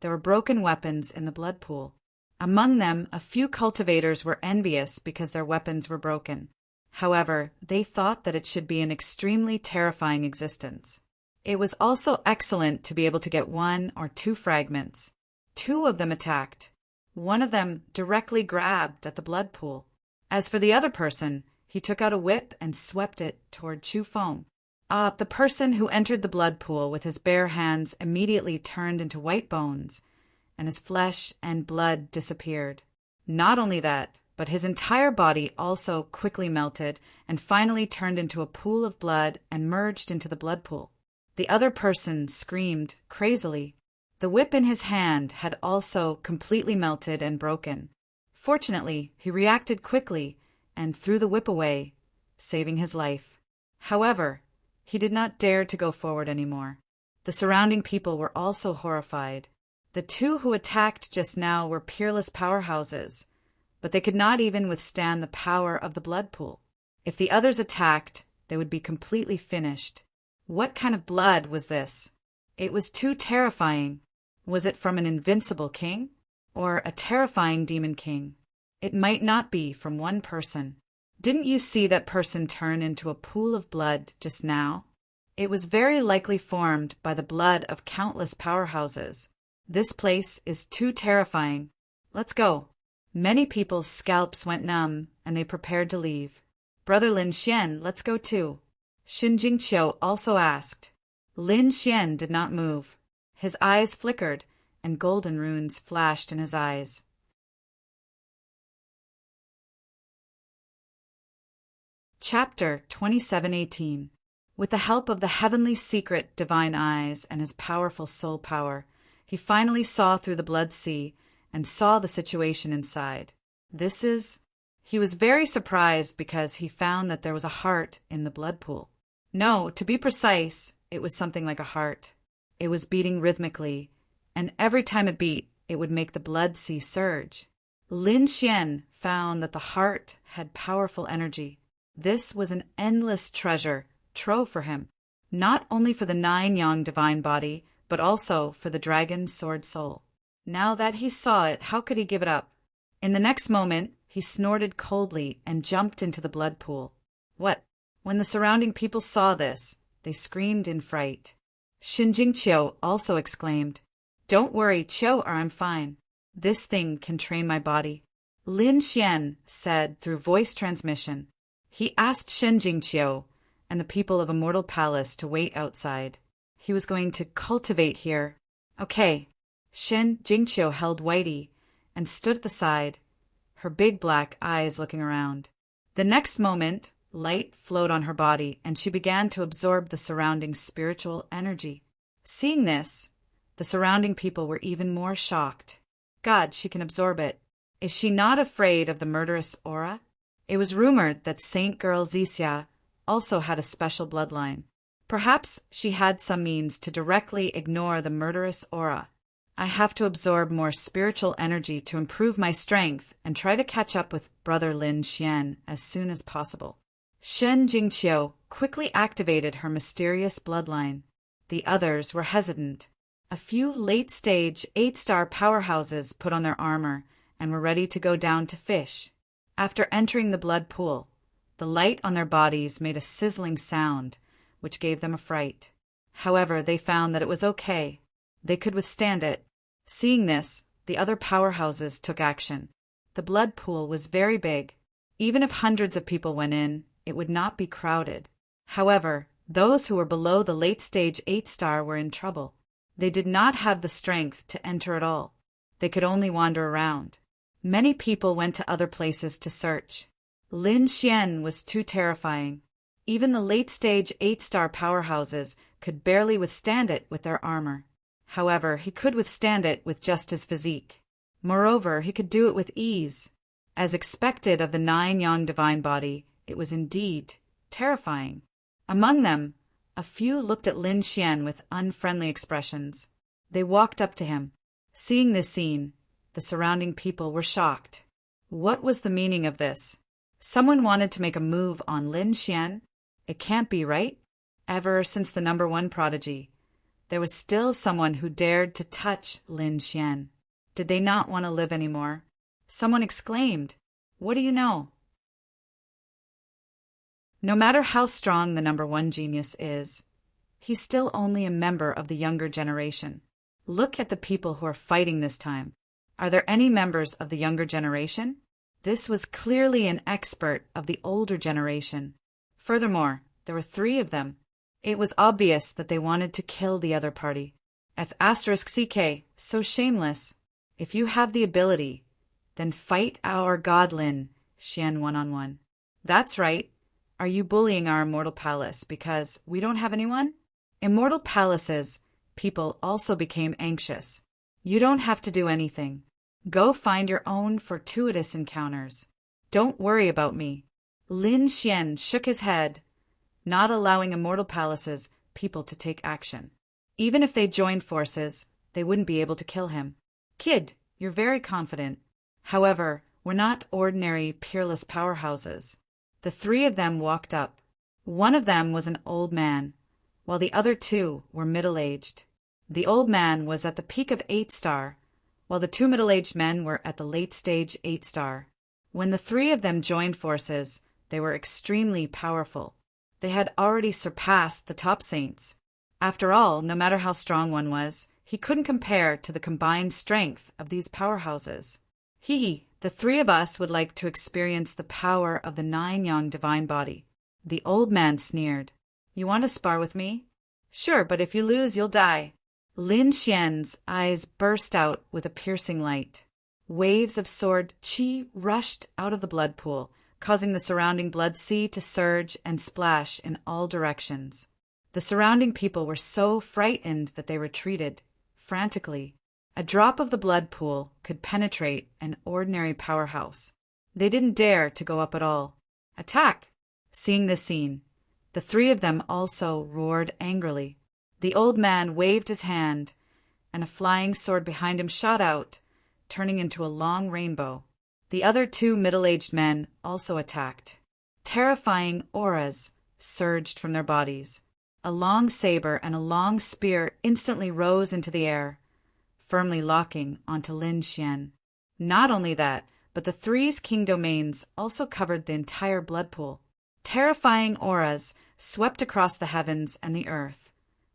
S1: there were broken weapons in the blood pool. Among them, a few cultivators were envious because their weapons were broken. However, they thought that it should be an extremely terrifying existence. It was also excellent to be able to get 1 or 2 fragments. 2 of them attacked. One of them directly grabbed at the blood pool. As for the other person, he took out a whip and swept it toward Chu Feng. The person who entered the blood pool with his bare hands immediately turned into white bones, and his flesh and blood disappeared. Not only that, but his entire body also quickly melted and finally turned into a pool of blood and merged into the blood pool. The other person screamed crazily. The whip in his hand had also completely melted and broken. Fortunately, he reacted quickly and threw the whip away, saving his life. However, he did not dare to go forward anymore. The surrounding people were also horrified. The two who attacked just now were peerless powerhouses, but they could not even withstand the power of the blood pool. If the others attacked, they would be completely finished. What kind of blood was this? It was too terrifying. Was it from an invincible king? Or a terrifying demon king? It might not be from one person. Didn't you see that person turn into a pool of blood just now? It was very likely formed by the blood of countless powerhouses. This place is too terrifying. Let's go. Many people's scalps went numb, and they prepared to leave. Brother Lin Xian, let's go too. Xin Jingqiu also asked. Lin Xian did not move. His eyes flickered, and golden runes flashed in his eyes. Chapter 27:18. With the help of the heavenly secret divine eyes and his powerful soul power, he finally saw through the blood sea and saw the situation inside. He was very surprised because he found that there was a heart in the blood pool. No, to be precise, it was something like a heart. It was beating rhythmically, and every time it beat, it would make the blood sea surge. Lin Xian found that the heart had powerful energy. This was an endless treasure trove for him, not only for the 9 yang divine body, but also for the dragon's sword soul. Now that he saw it, how could he give it up? In the next moment, he snorted coldly and jumped into the blood pool. What? When the surrounding people saw this, they screamed in fright. Xin Jingqiu also exclaimed, "Don't worry, Qiu, or I'm fine. This thing can train my body." Lin Xian said through voice transmission. He asked Xin Jingqiu and the people of Immortal Palace to wait outside. He was going to cultivate here. Okay. Xin Jingqiu held Whitey and stood at the side, her big black eyes looking around. The next moment, light flowed on her body, and she began to absorb the surrounding spiritual energy. Seeing this, the surrounding people were even more shocked. God, she can absorb it. Is she not afraid of the murderous aura? It was rumored that Saint Girl Zixia also had a special bloodline. Perhaps she had some means to directly ignore the murderous aura. I have to absorb more spiritual energy to improve my strength and try to catch up with Brother Lin Xian as soon as possible. Shen Jingqiu quickly activated her mysterious bloodline. The others were hesitant. A few late-stage 8-star powerhouses put on their armor and were ready to go down to fish. After entering the blood pool, the light on their bodies made a sizzling sound, which gave them a fright. However, they found that it was okay. They could withstand it. Seeing this, the other powerhouses took action. The blood pool was very big. Even if hundreds of people went in, it would not be crowded. However, those who were below the late-stage 8-star were in trouble. They did not have the strength to enter at all. They could only wander around. Many people went to other places to search. Lin Xian was too terrifying. Even the late-stage 8-star powerhouses could barely withstand it with their armor. However, he could withstand it with just his physique. Moreover, he could do it with ease. As expected of the 9 yang divine body, it was indeed terrifying. Among them, a few looked at Lin Xian with unfriendly expressions. They walked up to him. Seeing this scene, the surrounding people were shocked. What was the meaning of this? Someone wanted to make a move on Lin Xian? It can't be, right? Ever since the #1 prodigy, there was still someone who dared to touch Lin Xian. Did they not want to live anymore? Someone exclaimed, "What do you know?" No matter how strong the #1 genius is, he's still only a member of the younger generation. Look at the people who are fighting this time. Are there any members of the younger generation? This was clearly an expert of the older generation. Furthermore, there were 3 of them. It was obvious that they wanted to kill the other party. F*CK, so shameless. If you have the ability, Then fight our god Lin, Xian one-on-one. That's right. Are you bullying our immortal palace because we don't have anyone? Immortal palaces, people also became anxious. You don't have to do anything. Go find your own fortuitous encounters. Don't worry about me. Lin Xian shook his head, not allowing immortal palaces people to take action. Even if they joined forces, they wouldn't be able to kill him. Kid, you're very confident. However, we're not ordinary, peerless powerhouses. The three of them walked up. One of them was an old man, while the other two were middle-aged. The old man was at the peak of 8-star, while the two middle-aged men were at the late stage 8-star. When the three of them joined forces, they were extremely powerful. They had already surpassed the top saints. After all, no matter how strong one was, he couldn't compare to the combined strength of these powerhouses. The three of us would like to experience the power of the 9-yang divine body. The old man sneered. You want to spar with me? Sure, but if you lose, you'll die. Lin Xian's eyes burst out with a piercing light. Waves of sword qi rushed out of the blood pool, causing the surrounding blood sea to surge and splash in all directions. The surrounding people were so frightened that they retreated, frantically. A drop of the blood pool could penetrate an ordinary powerhouse. They didn't dare to go up at all. Attack! Seeing this scene, the three of them also roared angrily. The old man waved his hand, and a flying sword behind him shot out, turning into a long rainbow. The other two middle-aged men also attacked. Terrifying auras surged from their bodies. A long saber and a long spear instantly rose into the air, firmly locking onto Lin Xian. Not only that, but the three's king domains also covered the entire blood pool. Terrifying auras swept across the heavens and the earth,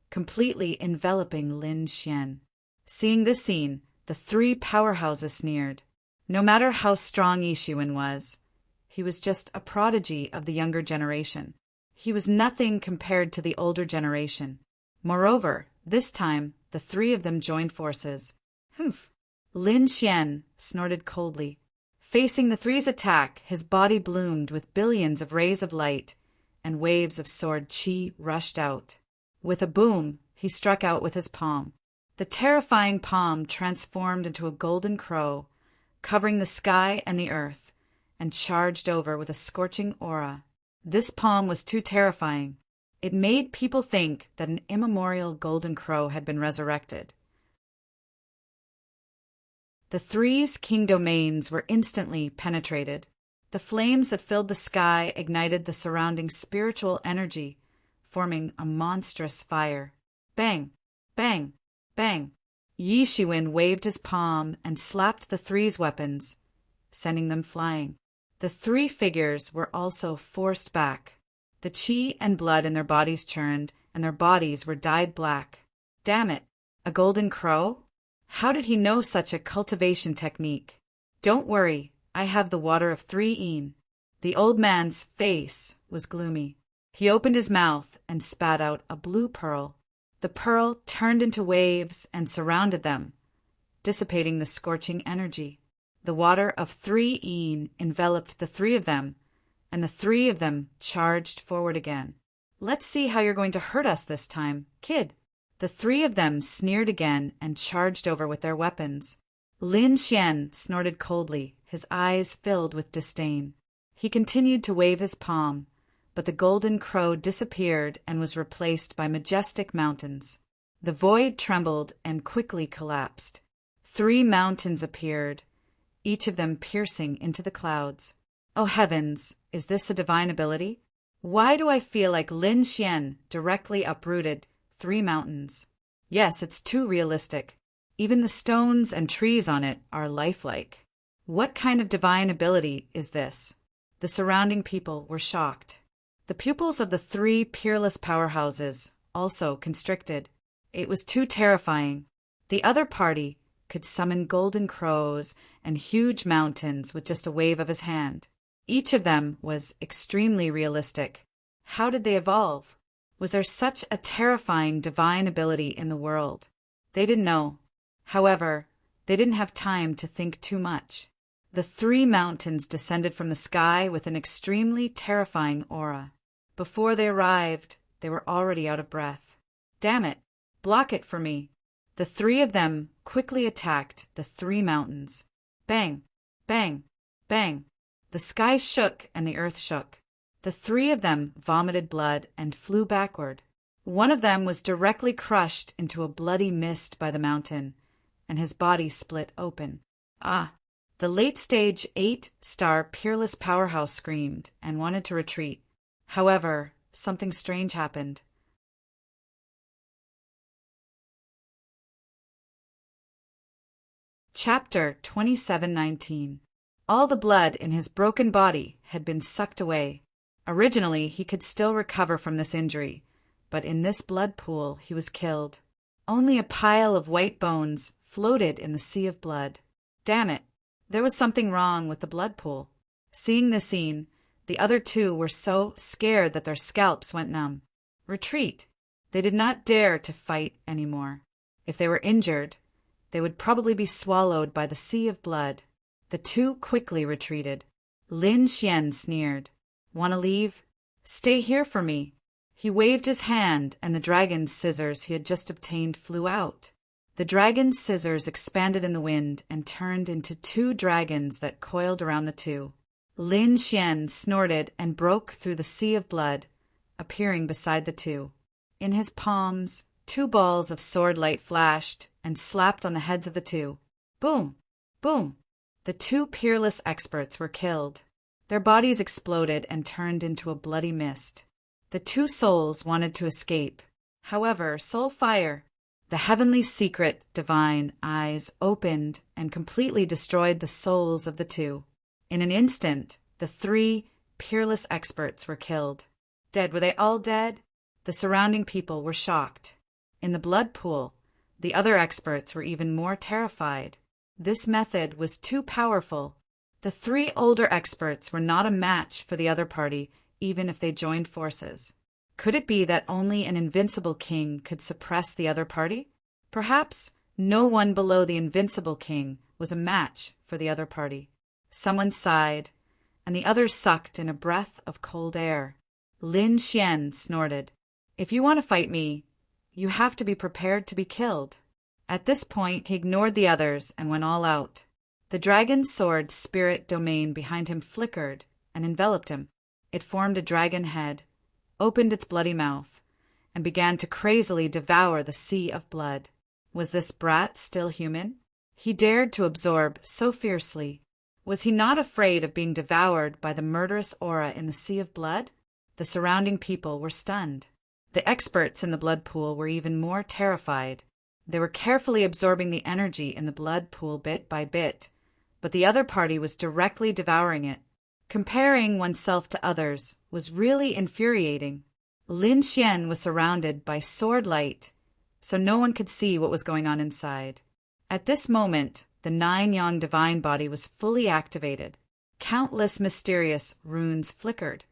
S1: completely enveloping Lin Xian. Seeing this scene, the three powerhouses sneered. No matter how strong Yishuan was, he was just a prodigy of the younger generation. He was nothing compared to the older generation. Moreover, this time, the three of them joined forces. Humph! Lin Xian snorted coldly. Facing the three's attack, his body bloomed with billions of rays of light, and waves of sword qi rushed out. With a boom, he struck out with his palm. The terrifying palm transformed into a golden crow, covering the sky and the earth, and charged over with a scorching aura. This palm was too terrifying. It made people think that an immemorial golden crow had been resurrected. The three's king domains were instantly penetrated. The flames that filled the sky ignited the surrounding spiritual energy, forming a monstrous fire. Bang! Bang! Bang! Yishuan waved his palm and slapped the three's weapons, sending them flying. The three figures were also forced back. The qi and blood in their bodies churned, and their bodies were dyed black. Damn it! A golden crow? How did he know such a cultivation technique? Don't worry, I have the water of 3-een. The old man's face was gloomy. He opened his mouth and spat out a blue pearl. The pearl turned into waves and surrounded them, dissipating the scorching energy. The water of 3-een enveloped the three of them, and the three of them charged forward again. Let's see how you're going to hurt us this time, kid. The three of them sneered again and charged over with their weapons. Lin Xian snorted coldly, his eyes filled with disdain. He continued to wave his palm, but the golden crow disappeared and was replaced by majestic mountains. The void trembled and quickly collapsed. 3 mountains appeared, each of them piercing into the clouds. Oh heavens, is this a divine ability? Why do I feel like Lin Xian directly uprooted 3 mountains? Yes, it's too realistic. Even the stones and trees on it are lifelike. What kind of divine ability is this? The surrounding people were shocked. The pupils of the 3 peerless powerhouses also constricted. It was too terrifying. The other party could summon golden crows and huge mountains with just a wave of his hand. Each of them was extremely realistic. How did they evolve? Was there such a terrifying divine ability in the world? They didn't know. However, they didn't have time to think too much. The 3 mountains descended from the sky with an extremely terrifying aura. Before they arrived, they were already out of breath. Damn it! Block it for me! The 3 of them quickly attacked the 3 mountains. Bang! Bang! Bang! The sky shook and the earth shook. The 3 of them vomited blood and flew backward. One of them was directly crushed into a bloody mist by the mountain, and his body split open. Ah! The late-stage 8-star peerless powerhouse screamed and wanted to retreat. However, something strange happened. Chapter 2719. All the blood in his broken body had been sucked away. Originally, he could still recover from this injury, but in this blood pool he was killed. Only a pile of white bones floated in the sea of blood. Damn it! There was something wrong with the blood pool. Seeing the scene, the other 2 were so scared that their scalps went numb. Retreat! They did not dare to fight anymore. If they were injured, they would probably be swallowed by the sea of blood. The 2 quickly retreated. Lin Xian sneered. "Want to leave? Stay here for me." He waved his hand, and the dragon's scissors he had just obtained flew out. The dragon's scissors expanded in the wind and turned into 2 dragons that coiled around the 2. Lin Xian snorted and broke through the sea of blood, appearing beside the 2. In his palms, 2 balls of sword light flashed and slapped on the heads of the 2. Boom! Boom! The 2 peerless experts were killed. Their bodies exploded and turned into a bloody mist. The 2 souls wanted to escape. However, Soul Fire, the heavenly secret divine eyes, opened and completely destroyed the souls of the 2. In an instant, the 3 peerless experts were killed. Dead. Were they all dead? The surrounding people were shocked. In the blood pool, the other experts were even more terrified. This method was too powerful. The 3 older experts were not a match for the other party, even if they joined forces. Could it be that only an invincible king could suppress the other party? Perhaps no one below the invincible king was a match for the other party. Someone sighed, and the others sucked in a breath of cold air. Lin Xian snorted. "If you want to fight me, you have to be prepared to be killed." At this point, he ignored the others and went all out. The dragon's sword spirit domain behind him flickered and enveloped him. It formed a dragon head, opened its bloody mouth, and began to crazily devour the sea of blood. Was this brat still human? He dared to absorb so fiercely. Was he not afraid of being devoured by the murderous aura in the sea of blood? The surrounding people were stunned. The experts in the blood pool were even more terrified. They were carefully absorbing the energy in the blood pool bit by bit, but the other party was directly devouring it. Comparing oneself to others was really infuriating. Lin Xian was surrounded by sword light, so no one could see what was going on inside. At this moment, the 9-yang divine body was fully activated. Countless mysterious runes flickered,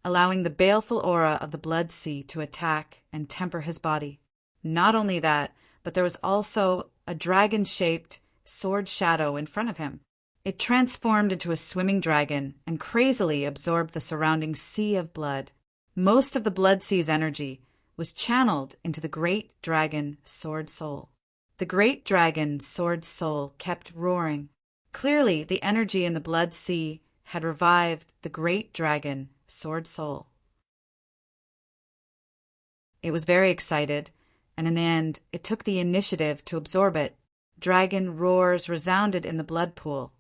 S1: allowing the baleful aura of the blood sea to attack and temper his body. Not only that, but there was also a dragon-shaped sword shadow in front of him. It transformed into a swimming dragon and crazily absorbed the surrounding sea of blood. Most of the blood sea's energy was channeled into the great dragon sword soul. The great dragon sword soul kept roaring. Clearly, the energy in the blood sea had revived the great dragon sword soul. It was very excited, and in the end, it took the initiative to absorb it. Dragon roars resounded in the blood pool,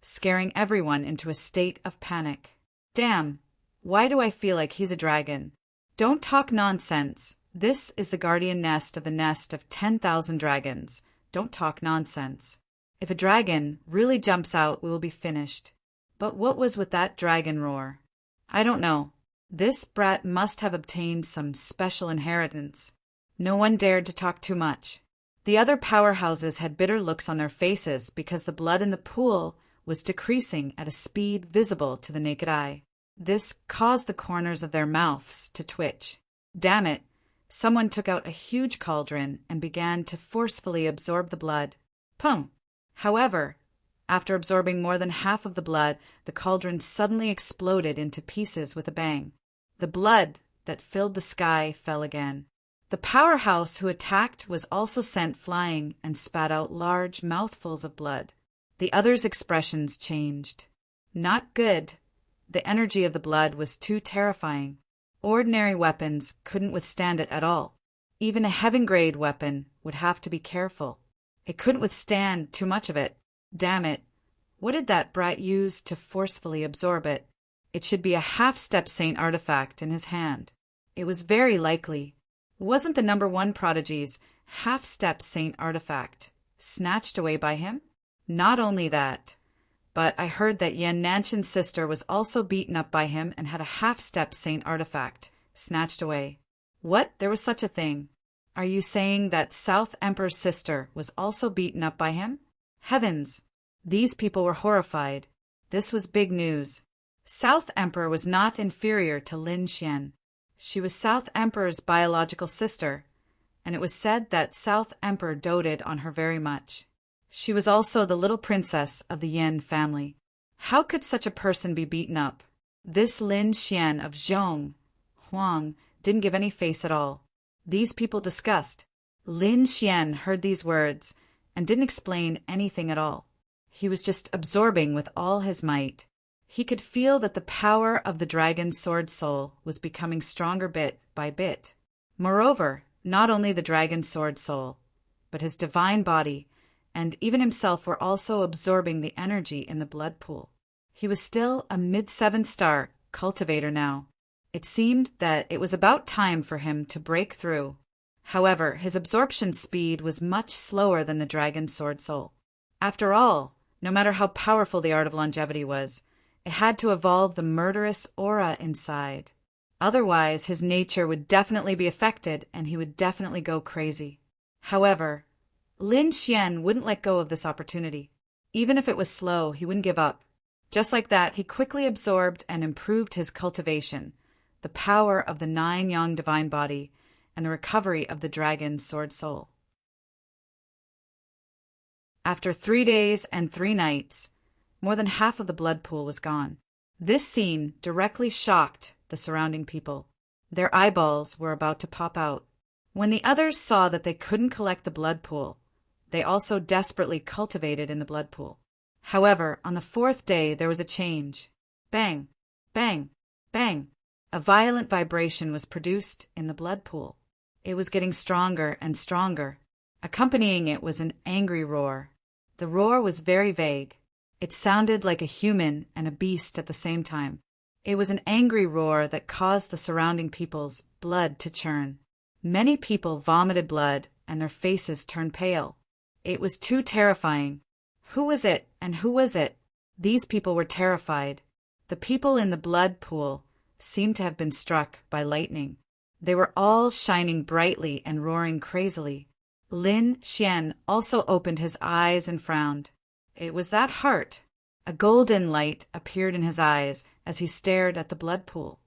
S1: scaring everyone into a state of panic. Damn, why do I feel like he's a dragon? Don't talk nonsense. This is the guardian nest of the nest of 10,000 dragons. Don't talk nonsense. If a dragon really jumps out, we will be finished. But what was with that dragon roar? I don't know. This brat must have obtained some special inheritance. No one dared to talk too much. The other powerhouses had bitter looks on their faces because the blood in the pool was decreasing at a speed visible to the naked eye. This caused the corners of their mouths to twitch. Damn it! Someone took out a huge cauldron and began to forcefully absorb the blood. Pum! However, After absorbing more than half of the blood, the cauldron suddenly exploded into pieces with a bang. The blood that filled the sky fell again. The powerhouse who attacked was also sent flying and spat out large mouthfuls of blood. The others' expressions changed. Not good. The energy of the blood was too terrifying. Ordinary weapons couldn't withstand it at all. Even a heaven-grade weapon would have to be careful. It couldn't withstand too much of it. Damn it. What did that brat use to forcefully absorb it? It should be a half-step saint artifact in his hand. It was very likely. Wasn't the number 1 prodigy's half-step saint artifact snatched away by him? Not only that, but I heard that Yen Nanshan's sister was also beaten up by him and had a half-step saint artifact snatched away. What? There was such a thing. Are you saying that South Emperor's sister was also beaten up by him? Heavens! These people were horrified. This was big news. South Emperor was not inferior to Lin Xian. She was South Emperor's biological sister, and it was said that South Emperor doted on her very much. She was also the little princess of the Yin family. How could such a person be beaten up? This Lin Xian of Zhong Huang didn't give any face at all. These people discussed. Lin Xian heard these words and didn't explain anything at all. He was just absorbing with all his might. He could feel that the power of the dragon's sword soul was becoming stronger bit by bit. Moreover, not only the dragon's sword soul, but his divine body and even himself were also absorbing the energy in the blood pool. He was still a mid-7-star cultivator now. It seemed that it was about time for him to break through. However, his absorption speed was much slower than the dragon's sword soul. After all, no matter how powerful the art of longevity was, it had to evolve the murderous aura inside. Otherwise, his nature would definitely be affected and he would definitely go crazy. However, Lin Xian wouldn't let go of this opportunity. Even if it was slow, he wouldn't give up. Just like that, he quickly absorbed and improved his cultivation, the power of the 9-yang divine body, and the recovery of the dragon's sword soul. After 3 days and 3 nights, more than half of the blood pool was gone. This scene directly shocked the surrounding people. Their eyeballs were about to pop out. When the others saw that they couldn't collect the blood pool, they also desperately cultivated in the blood pool. However, on the 4th day there was a change. Bang, bang, bang. A violent vibration was produced in the blood pool. It was getting stronger and stronger. Accompanying it was an angry roar. The roar was very vague. It sounded like a human and a beast at the same time. It was an angry roar that caused the surrounding people's blood to churn. Many people vomited blood and their faces turned pale. It was too terrifying. Who was it and who was it? These people were terrified. The people in the blood pool seemed to have been struck by lightning. They were all shining brightly and roaring crazily. Lin Xian also opened his eyes and frowned. It was that heart. A golden light appeared in his eyes as he stared at the blood pool.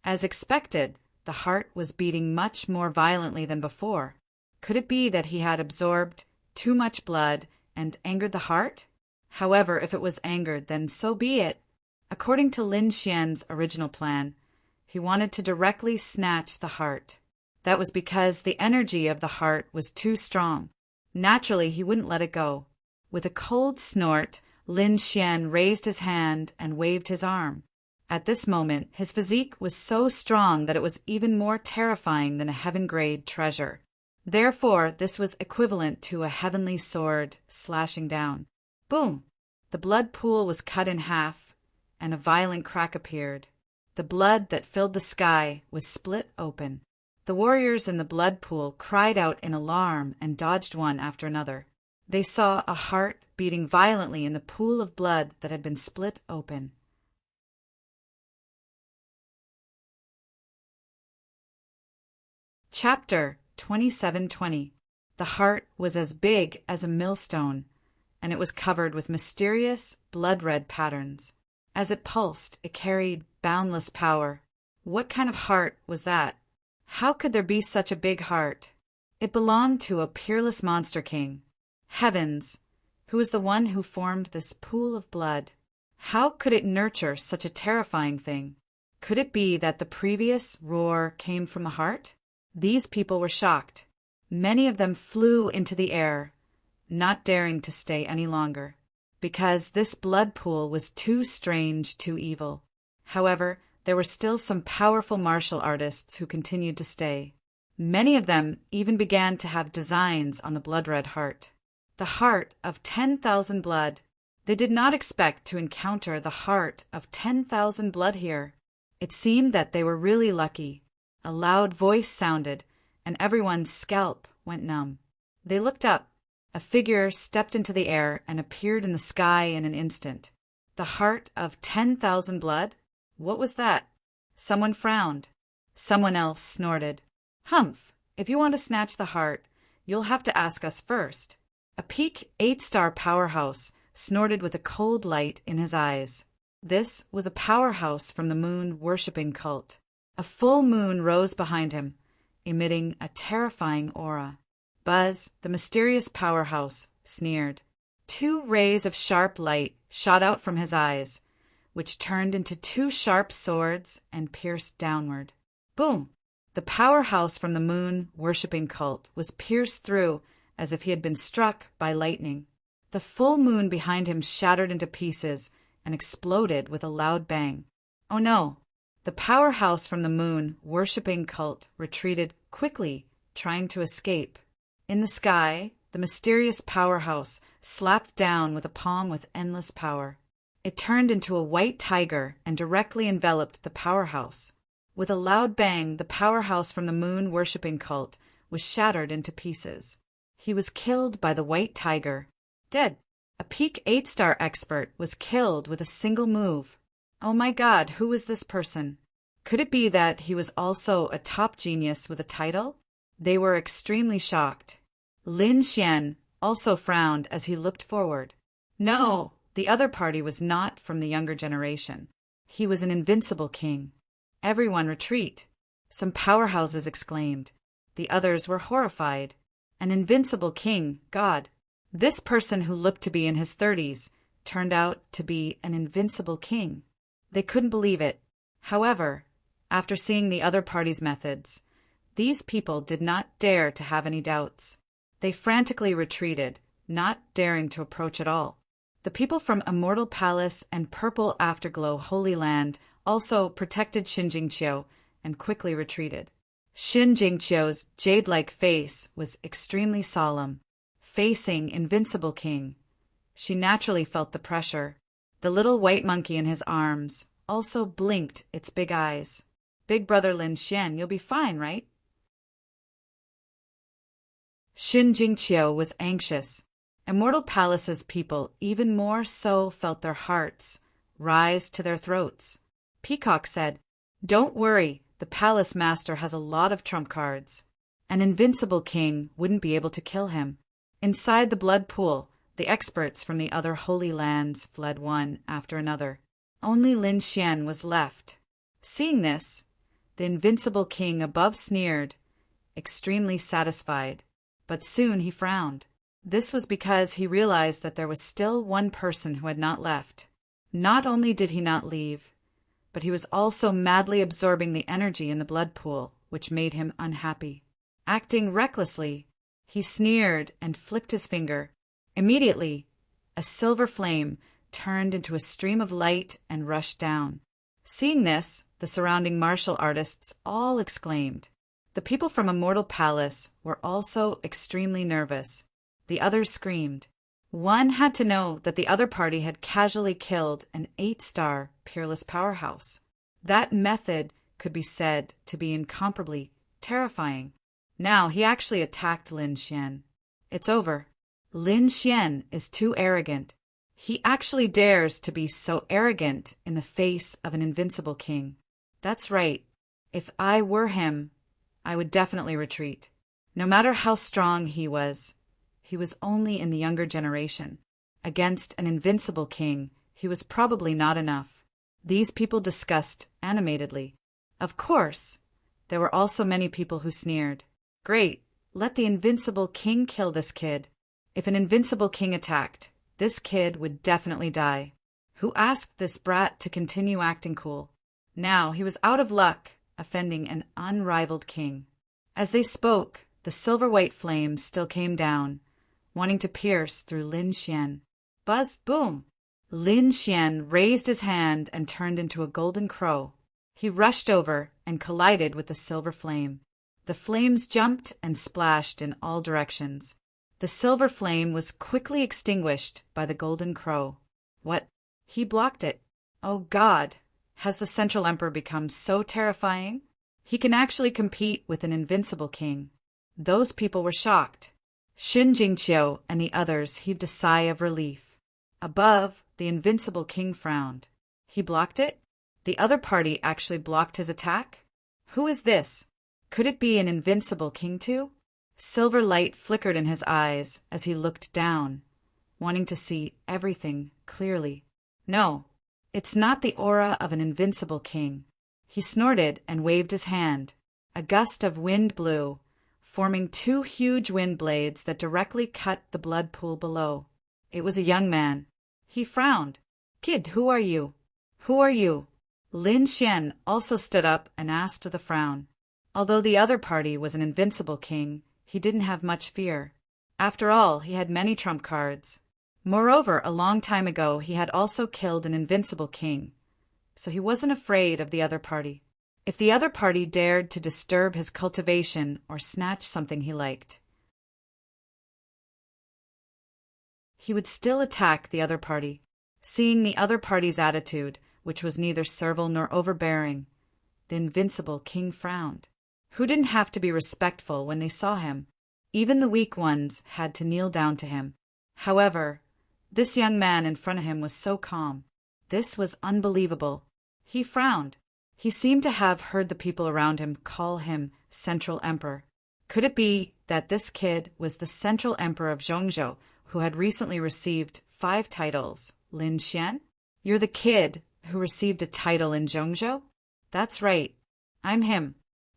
S1: As expected, the heart was beating much more violently than before. Could it be that he had absorbed too much blood and angered the heart? However, if it was angered, then so be it. According to Lin Xian's original plan, he wanted to directly snatch the heart. That was because the energy of the heart was too strong. Naturally, he wouldn't let it go. With a cold snort, Lin Xian raised his hand and waved his arm. At this moment, his physique was so strong that it was even more terrifying than a heaven-grade treasure. Therefore, this was equivalent to a heavenly sword slashing down. Boom! The blood pool was cut in half, and a violent crack appeared. The blood that filled the sky was split open. The warriors in the blood pool cried out in alarm and dodged one after another. They saw a heart beating violently in the pool of blood that had been split open. Chapter 2720. The heart was as big as a millstone, and it was covered with mysterious blood-red patterns. As it pulsed, it carried boundless power. What kind of heart was that? How could there be such a big heart? It belonged to a peerless monster king. Heavens! Who was the one who formed this pool of blood? How could it nurture such a terrifying thing? Could it be that the previous roar came from the heart? These people were shocked. Many of them flew into the air, not daring to stay any longer, because this blood pool was too strange, too evil. However, there were still some powerful martial artists who continued to stay. Many of them even began to have designs on the blood-red heart. The heart of 10,000 blood. They did not expect to encounter the heart of 10,000 blood here. It seemed that they were really lucky. A loud voice sounded, and everyone's scalp went numb. They looked up. A figure stepped into the air and appeared in the sky in an instant. The heart of 10,000 blood? What was that? Someone frowned. Someone else snorted. Humph, if you want to snatch the heart, you'll have to ask us first. A peak 8-star powerhouse snorted with a cold light in his eyes. This was a powerhouse from the moon-worshipping cult. A full moon rose behind him, emitting a terrifying aura. Buzz, the mysterious powerhouse, sneered. 2 rays of sharp light shot out from his eyes, which turned into 2 sharp swords and pierced downward. Boom! The powerhouse from the moon-worshipping cult was pierced through as if he had been struck by lightning. The full moon behind him shattered into pieces and exploded with a loud bang. Oh no! The powerhouse from the moon-worshipping cult retreated quickly, trying to escape. In the sky, the mysterious powerhouse slapped down with a palm with endless power. It turned into a white tiger and directly enveloped the powerhouse. With a loud bang, the powerhouse from the moon-worshipping cult was shattered into pieces. He was killed by the white tiger. Dead. A peak 8-star expert was killed with a single move. Oh my God, who was this person? Could it be that he was also a top genius with a title? They were extremely shocked. Lin Xian also frowned as he looked forward. No, the other party was not from the younger generation. He was an invincible king. Everyone retreat. Some powerhouses exclaimed. The others were horrified. An invincible king, God. This person who looked to be in his 30s turned out to be an invincible king. They couldn't believe it. However, after seeing the other party's methods, these people did not dare to have any doubts. They frantically retreated, not daring to approach at all. The people from Immortal Palace and Purple Afterglow Holy Land also protected Xin Jingqiu and quickly retreated. Xin Jingqiu's jade-like face was extremely solemn, facing Invincible King. She naturally felt the pressure. The little white monkey in his arms also blinked its big eyes. Big brother Lin Xian, you'll be fine, right? Xin Jingqiu was anxious. Immortal Palace's people even more so felt their hearts rise to their throats. Peacock said, "Don't worry, the palace master has a lot of trump cards. An invincible king wouldn't be able to kill him." Inside the blood pool, the experts from the other holy lands fled one after another. Only Lin Xian was left. Seeing this, the invincible king above sneered, extremely satisfied, but soon he frowned. This was because he realized that there was still one person who had not left. Not only did he not leave, but he was also madly absorbing the energy in the blood pool, which made him unhappy. Acting recklessly, he sneered and flicked his finger. Immediately, a silver flame turned into a stream of light and rushed down. Seeing this, the surrounding martial artists all exclaimed. The people from Immortal Palace were also extremely nervous. The others screamed. One had to know that the other party had casually killed an 8-star peerless powerhouse. That method could be said to be incomparably terrifying. Now he actually attacked Lin Xian. It's over. Lin Xian is too arrogant. He actually dares to be so arrogant in the face of an invincible king. That's right. If I were him, I would definitely retreat. No matter how strong he was only in the younger generation. Against an invincible king, he was probably not enough. These people discussed animatedly. Of course, there were also many people who sneered. Great, let the invincible king kill this kid. If an invincible king attacked, This kid would definitely die. Who asked this brat to continue acting cool? Now he was out of luck, offending an unrivaled king. As they spoke, the silver-white flames still came down, wanting to pierce through Lin Xian. Buzz, boom! Lin Xian raised his hand and turned into a golden crow. He rushed over and collided with the silver flame. The flames jumped and splashed in all directions. The silver flame was quickly extinguished by the golden crow. What? He blocked it. Oh God! Has the Central Emperor become so terrifying? He can actually compete with an invincible king. Those people were shocked. Xin Jingqiu and the others heaved a sigh of relief. Above, the invincible king frowned. He blocked it? The other party actually blocked his attack? Who is this? Could it be an invincible king too? Silver light flickered in his eyes as he looked down, wanting to see everything clearly. No, it's not the aura of an invincible king. He snorted and waved his hand. A gust of wind blew, forming two huge wind blades that directly cut the blood pool below. It was a young man. He frowned. Kid, who are you? Who are you? Lin Xian also stood up and asked with a frown. Although the other party was an invincible king, he didn't have much fear. After all, he had many trump cards. Moreover, a long time ago he had also killed an invincible king, so he wasn't afraid of the other party. If the other party dared to disturb his cultivation or snatch something he liked, he would still attack the other party. Seeing the other party's attitude, which was neither servile nor overbearing, the invincible king frowned. Who didn't have to be respectful when they saw him? Even the weak ones had to kneel down to him. However, this young man in front of him was so calm. This was unbelievable. He frowned. He seemed to have heard the people around him call him Central Emperor. Could it be that this kid was the Central Emperor of Zhongzhou, who had recently received 5 titles? Lin Xian? You're the kid who received a title in Zhongzhou? That's right. I'm him.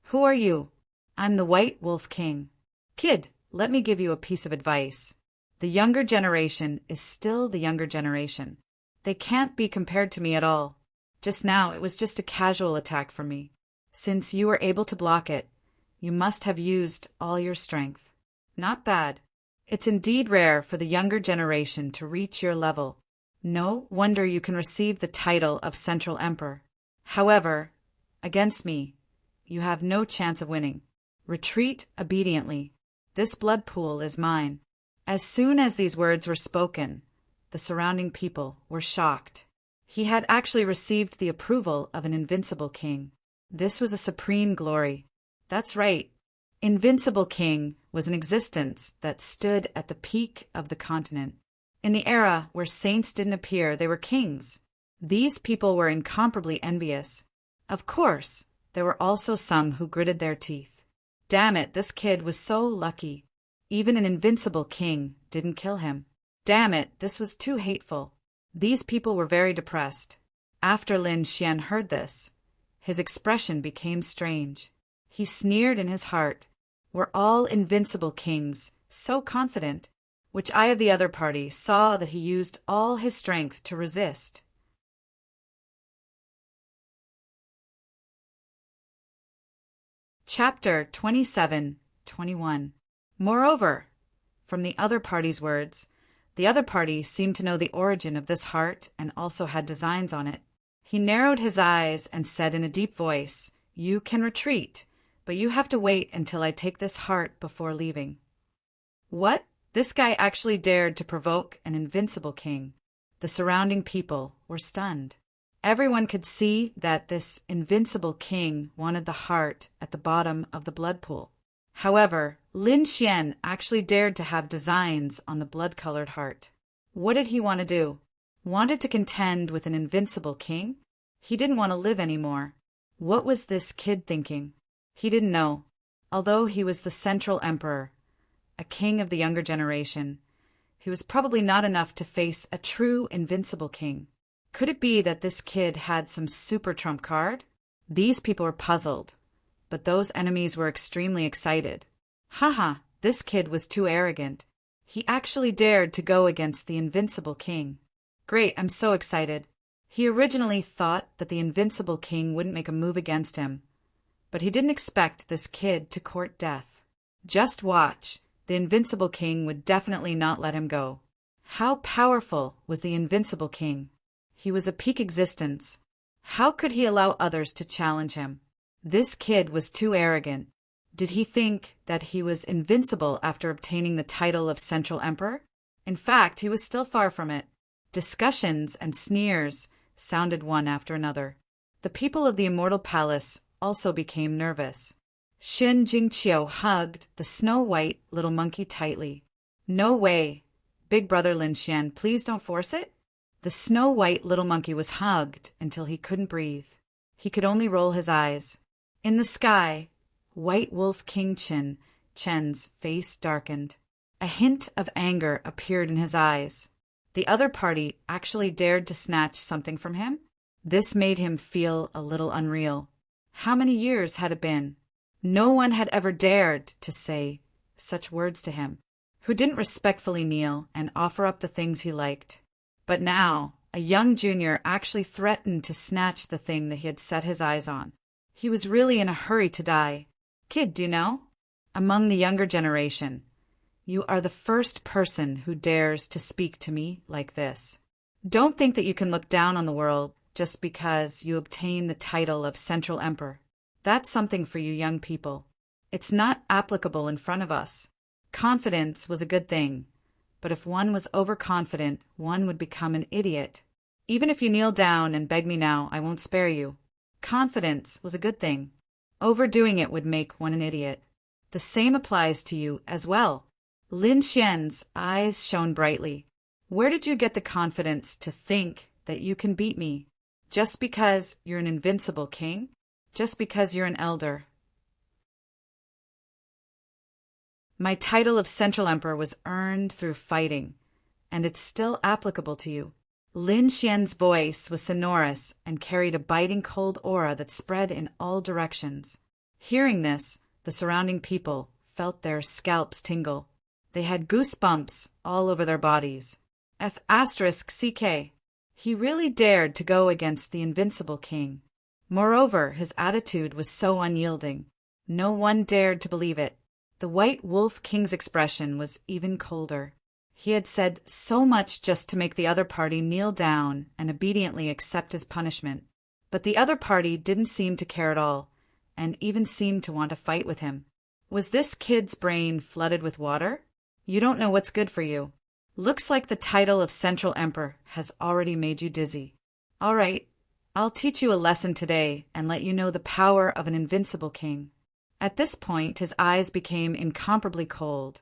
S1: Who are you? I'm the White Wolf King. Kid, let me give you a piece of advice. The younger generation is still the younger generation. They can't be compared to me at all. Just now, it was just a casual attack from me. Since you were able to block it, you must have used all your strength. Not bad. It's indeed rare for the younger generation to reach your level. No wonder you can receive the title of Central Emperor. However, against me, you have no chance of winning. Retreat obediently. This blood pool is mine. As soon as these words were spoken, the surrounding people were shocked. He had actually received the approval of an invincible king. This was a supreme glory. That's right. Invincible King was an existence that stood at the peak of the continent. In the era where saints didn't appear, they were kings. These people were incomparably envious. Of course, there were also some who gritted their teeth. Damn it, this kid was so lucky. Even an invincible king didn't kill him. Damn it, this was too hateful. These people were very depressed. After Lin Xian heard this, his expression became strange. He sneered in his heart. Were all invincible kings so confident? Which eye of the other party saw that he used all his strength to resist. Chapter 27-21. Moreover, from the other party's words, the other party seemed to know the origin of this heart and also had designs on it. He narrowed his eyes and said in a deep voice, "You can retreat, but you have to wait until I take this heart before leaving." What? This guy actually dared to provoke an invincible king. The surrounding people were stunned. Everyone could see that this invincible king wanted the heart at the bottom of the blood pool. However, Lin Xian actually dared to have designs on the blood-colored heart. What did he want to do? Wanted to contend with an invincible king? He didn't want to live anymore. What was this kid thinking? He didn't know. Although he was the Central Emperor, a king of the younger generation, he was probably not enough to face a true invincible king. Could it be that this kid had some super trump card? These people were puzzled, but those enemies were extremely excited. Haha, this kid was too arrogant. He actually dared to go against the invincible king. Great, I'm so excited. He originally thought that the invincible king wouldn't make a move against him, but he didn't expect this kid to court death. Just watch, the invincible king would definitely not let him go. How powerful was the invincible king? He was a peak existence. How could he allow others to challenge him? This kid was too arrogant. Did he think that he was invincible after obtaining the title of Central Emperor? In fact, he was still far from it. Discussions and sneers sounded one after another. The people of the Immortal Palace also became nervous. Xin Jingqiu hugged the snow-white little monkey tightly. No way. Big brother Lin Xian, please don't force it. The snow-white little monkey was hugged until he couldn't breathe. He could only roll his eyes. In the sky, White Wolf King Chen's face darkened. A hint of anger appeared in his eyes. The other party actually dared to snatch something from him? This made him feel a little unreal. How many years had it been? No one had ever dared to say such words to him, who didn't respectfully kneel and offer up the things he liked. But now, a young junior actually threatened to snatch the thing that he had set his eyes on. He was really in a hurry to die. Kid, do you know? Among the younger generation, you are the first person who dares to speak to me like this. Don't think that you can look down on the world just because you obtain the title of Central Emperor. That's something for you young people. It's not applicable in front of us. Confidence was a good thing, but if one was overconfident, one would become an idiot. Even if you kneel down and beg me now, I won't spare you. Confidence was a good thing. Overdoing it would make one an idiot. The same applies to you as well. Lin Xian's eyes shone brightly. Where did you get the confidence to think that you can beat me? Just because you're an invincible king? Just because you're an elder? My title of Central Emperor was earned through fighting, and it's still applicable to you. Lin Xian's voice was sonorous and carried a biting cold aura that spread in all directions. Hearing this, the surrounding people felt their scalps tingle. They had goosebumps all over their bodies. F***CK. He really dared to go against the invincible king. Moreover, his attitude was so unyielding. No one dared to believe it. The White Wolf King's expression was even colder. He had said so much just to make the other party kneel down and obediently accept his punishment. But the other party didn't seem to care at all, and even seemed to want to fight with him. Was this kid's brain flooded with water? You don't know what's good for you. Looks like the title of Central Emperor has already made you dizzy. All right, I'll teach you a lesson today and let you know the power of an invincible king. At this point, his eyes became incomparably cold,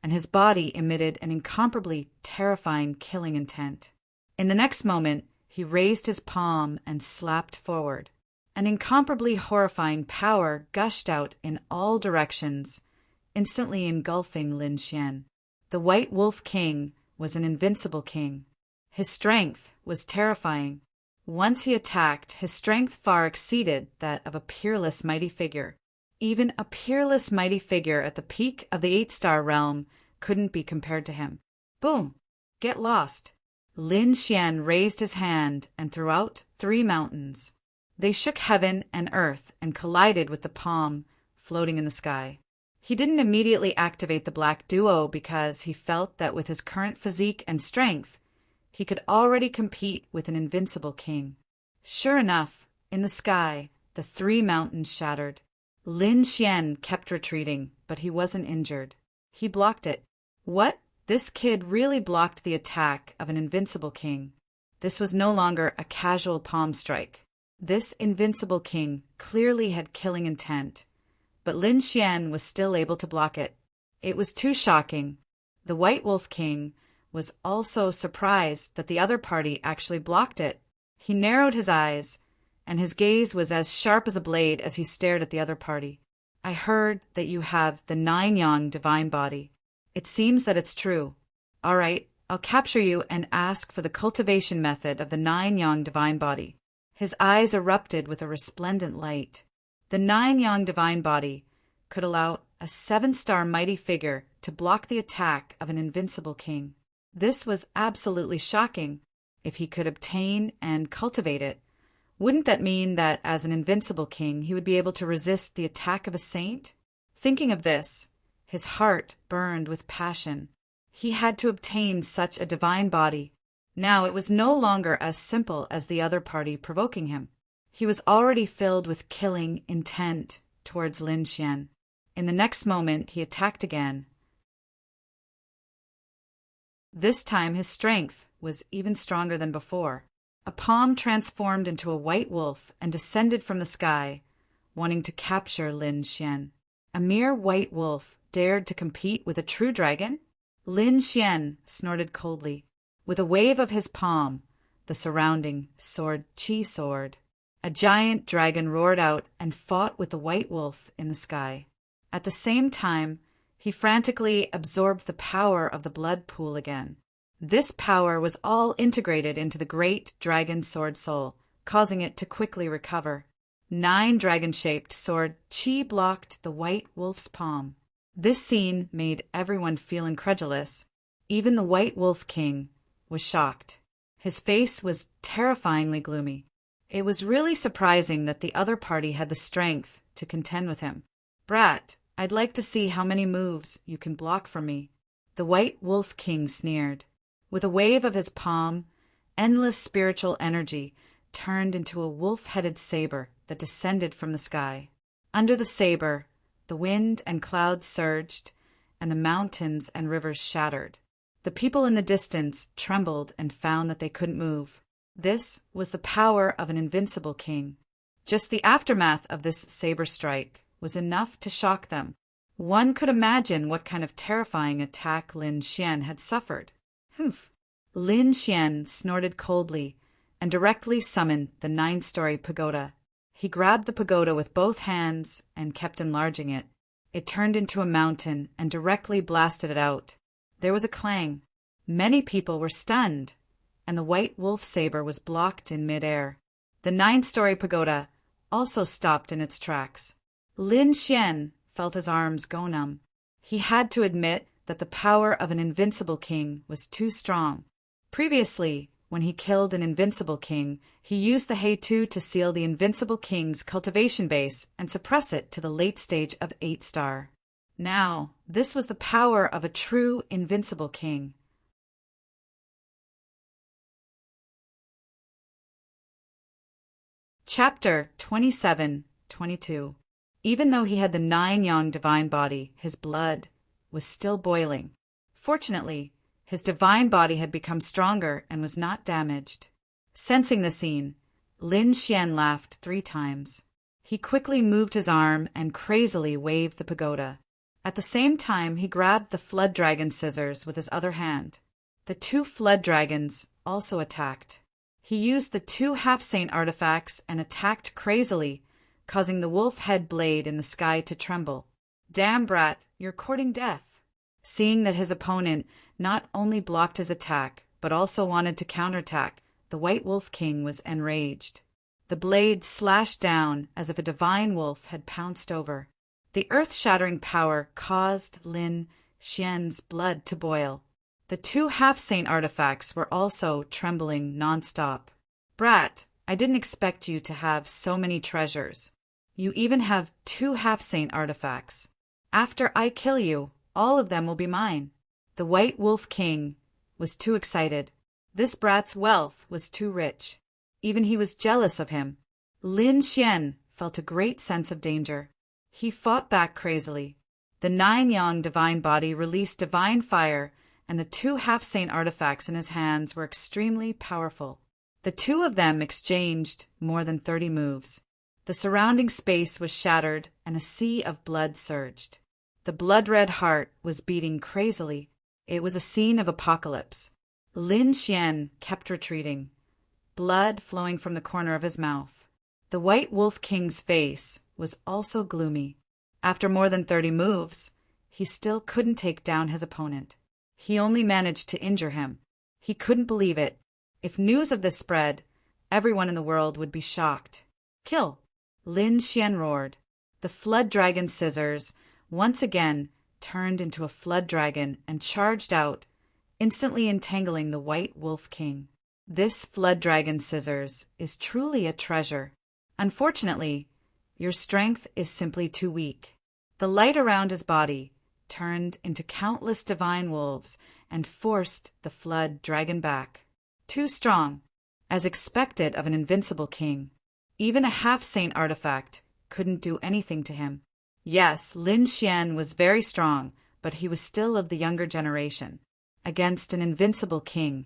S1: and his body emitted an incomparably terrifying killing intent. In the next moment, he raised his palm and slapped forward. An incomparably horrifying power gushed out in all directions, instantly engulfing Lin Xian. The White Wolf King was an invincible king. His strength was terrifying. Once he attacked, his strength far exceeded that of a peerless mighty figure. Even a peerless mighty figure at the peak of the 8-star realm couldn't be compared to him. Boom! Get lost! Lin Xian raised his hand and threw out 3 mountains. They shook heaven and earth and collided with the palm floating in the sky. He didn't immediately activate the Black Duo because he felt that with his current physique and strength, he could already compete with an invincible king. Sure enough, in the sky, the 3 mountains shattered. Lin Xian kept retreating, but he wasn't injured. He blocked it. What? This kid really blocked the attack of an invincible king. This was no longer a casual palm strike. This invincible king clearly had killing intent, but Lin Xian was still able to block it. It was too shocking. The White Wolf King was also surprised that the other party actually blocked it. He narrowed his eyes, and his gaze was as sharp as a blade as he stared at the other party. I heard that you have the 9-yang divine body. It seems that it's true. All right, I'll capture you and ask for the cultivation method of the 9-yang divine body. His eyes erupted with a resplendent light. The 9-yang divine body could allow a 7-star mighty figure to block the attack of an invincible king. This was absolutely shocking. If he could obtain and cultivate it, wouldn't that mean that as an invincible king he would be able to resist the attack of a saint? Thinking of this, his heart burned with passion. He had to obtain such a divine body. Now it was no longer as simple as the other party provoking him. He was already filled with killing intent towards Lin Xian. In the next moment he attacked again. This time his strength was even stronger than before. A palm transformed into a white wolf and descended from the sky, wanting to capture Lin Xian. A mere white wolf dared to compete with a true dragon? Lin Xian snorted coldly. With a wave of his palm, the surrounding Qi sword, a giant dragon roared out and fought with the white wolf in the sky. At the same time, he frantically absorbed the power of the blood pool again. This power was all integrated into the great dragon sword soul, causing it to quickly recover. 9 dragon-shaped sword Qi blocked the white wolf's palm. This scene made everyone feel incredulous. Even the White Wolf King was shocked. His face was terrifyingly gloomy. It was really surprising that the other party had the strength to contend with him. "Brat, I'd like to see how many moves you can block for me," the White Wolf King sneered. With a wave of his palm, endless spiritual energy turned into a wolf-headed saber that descended from the sky. Under the saber, the wind and clouds surged, and the mountains and rivers shattered. The people in the distance trembled and found that they couldn't move. This was the power of an invincible king. Just the aftermath of this saber strike was enough to shock them. One could imagine what kind of terrifying attack Lin Xian had suffered. Humph! Lin Xian snorted coldly and directly summoned the 9-story pagoda. He grabbed the pagoda with both hands and kept enlarging it. It turned into a mountain and directly blasted it out. There was a clang. Many people were stunned, and the white wolf saber was blocked in midair. The 9-story pagoda also stopped in its tracks. Lin Xian felt his arms go numb. He had to admit that the power of an invincible king was too strong. Previously, when he killed an invincible king, he used the Heitu to seal the invincible king's cultivation base and suppress it to the late stage of 8-star. Now, this was the power of a true invincible king. Chapter 27-22. Even though he had the 9-yang divine body, his blood was still boiling. Fortunately, his divine body had become stronger and was not damaged. Sensing the scene, Lin Xian laughed 3 times. He quickly moved his arm and crazily waved the pagoda. At the same time, he grabbed the flood dragon scissors with his other hand. The 2 flood dragons also attacked. He used the 2 half-saint artifacts and attacked crazily, causing the wolf head blade in the sky to tremble. "Damn, brat, you're courting death." Seeing that his opponent not only blocked his attack, but also wanted to counterattack, the White Wolf King was enraged. The blade slashed down as if a divine wolf had pounced over. The earth-shattering power caused Lin Xian's blood to boil. The 2 half-saint artifacts were also trembling non-stop. "Brat, I didn't expect you to have so many treasures. You even have 2 half-saint artifacts. After I kill you, all of them will be mine." The White Wolf King was too excited. This brat's wealth was too rich. Even he was jealous of him. Lin Xian felt a great sense of danger. He fought back crazily. The 9-yang divine body released divine fire, and the 2 half-saint artifacts in his hands were extremely powerful. The 2 of them exchanged more than 30 moves. The surrounding space was shattered, and a sea of blood surged. The blood-red heart was beating crazily. It was a scene of apocalypse. Lin Xian kept retreating, blood flowing from the corner of his mouth. The White Wolf King's face was also gloomy. After more than 30 moves, he still couldn't take down his opponent. He only managed to injure him. He couldn't believe it. If news of this spread, everyone in the world would be shocked. "Kill!" Lin Xian roared. The flood dragon scissors once again turned into a flood dragon and charged out, instantly entangling the White Wolf King. This flood dragon scissors is truly a treasure. Unfortunately, your strength is simply too weak. The light around his body turned into countless divine wolves and forced the flood dragon back. Too strong, as expected of an invincible king. Even a half-saint artifact couldn't do anything to him. Yes, Lin Xian was very strong, but he was still of the younger generation. Against an invincible king,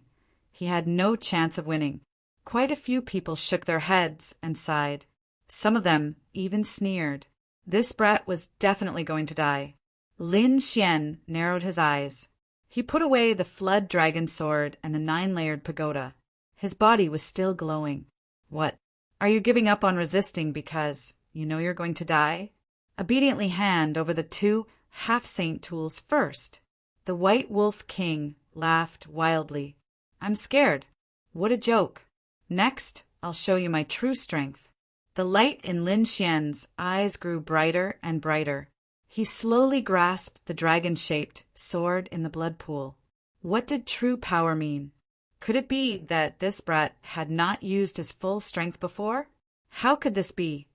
S1: he had no chance of winning. Quite a few people shook their heads and sighed. Some of them even sneered. This brat was definitely going to die. Lin Xian narrowed his eyes. He put away the flood dragon sword and the 9-layered pagoda. His body was still glowing. What? Are you giving up on resisting because you know you're going to die? Obediently hand over the 2 half-saint tools first. The White Wolf King laughed wildly. I'm scared. What a joke. Next, I'll show you my true strength. The light in Lin Xian's eyes grew brighter and brighter. He slowly grasped the dragon-shaped sword in the blood pool. What did true power mean? Could it be that this brat had not used his full strength before? How could this be?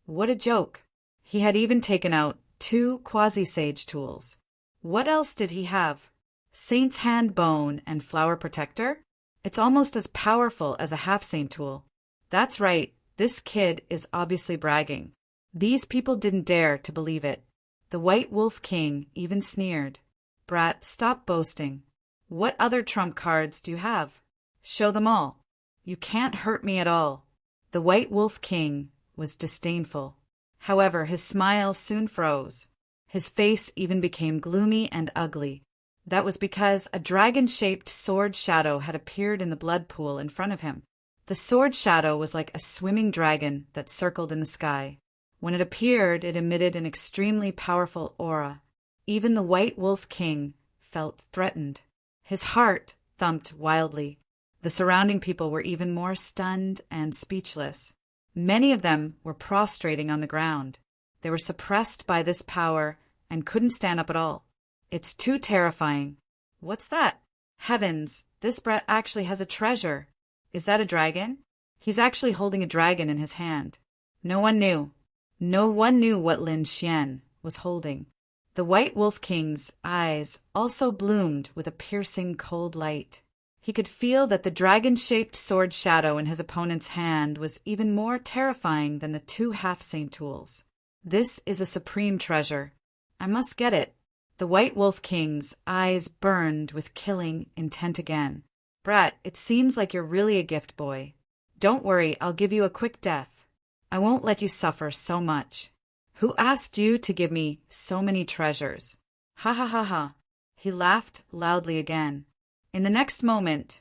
S1: What a joke. He had even taken out 2 quasi-sage tools. What else did he have? Saint's Hand Bone and Flower Protector? It's almost as powerful as a half-saint tool. That's right, this kid is obviously bragging. These people didn't dare to believe it. The White Wolf King even sneered. Brat, stop boasting. What other trump cards do you have? Show them all. You can't hurt me at all. The White Wolf King was disdainful. However, his smile soon froze. His face even became gloomy and ugly. That was because a dragon-shaped sword shadow had appeared in the blood pool in front of him. The sword shadow was like a swimming dragon that circled in the sky. When it appeared, it emitted an extremely powerful aura. Even the White Wolf King felt threatened. His heart thumped wildly. The surrounding people were even more stunned and speechless. Many of them were prostrating on the ground. They were suppressed by this power and couldn't stand up at all. It's too terrifying. What's that? Heavens, this brat actually has a treasure. Is that a dragon? He's actually holding a dragon in his hand. No one knew. No one knew what Lin Xian was holding. The White Wolf King's eyes also bloomed with a piercing cold light. He could feel that the dragon-shaped sword shadow in his opponent's hand was even more terrifying than the 2 half-saint tools. This is a supreme treasure. I must get it. The White Wolf King's eyes burned with killing intent again. Brat, it seems like you're really a gift boy. Don't worry, I'll give you a quick death. I won't let you suffer so much. Who asked you to give me so many treasures? Ha ha ha ha. He laughed loudly again. In the next moment,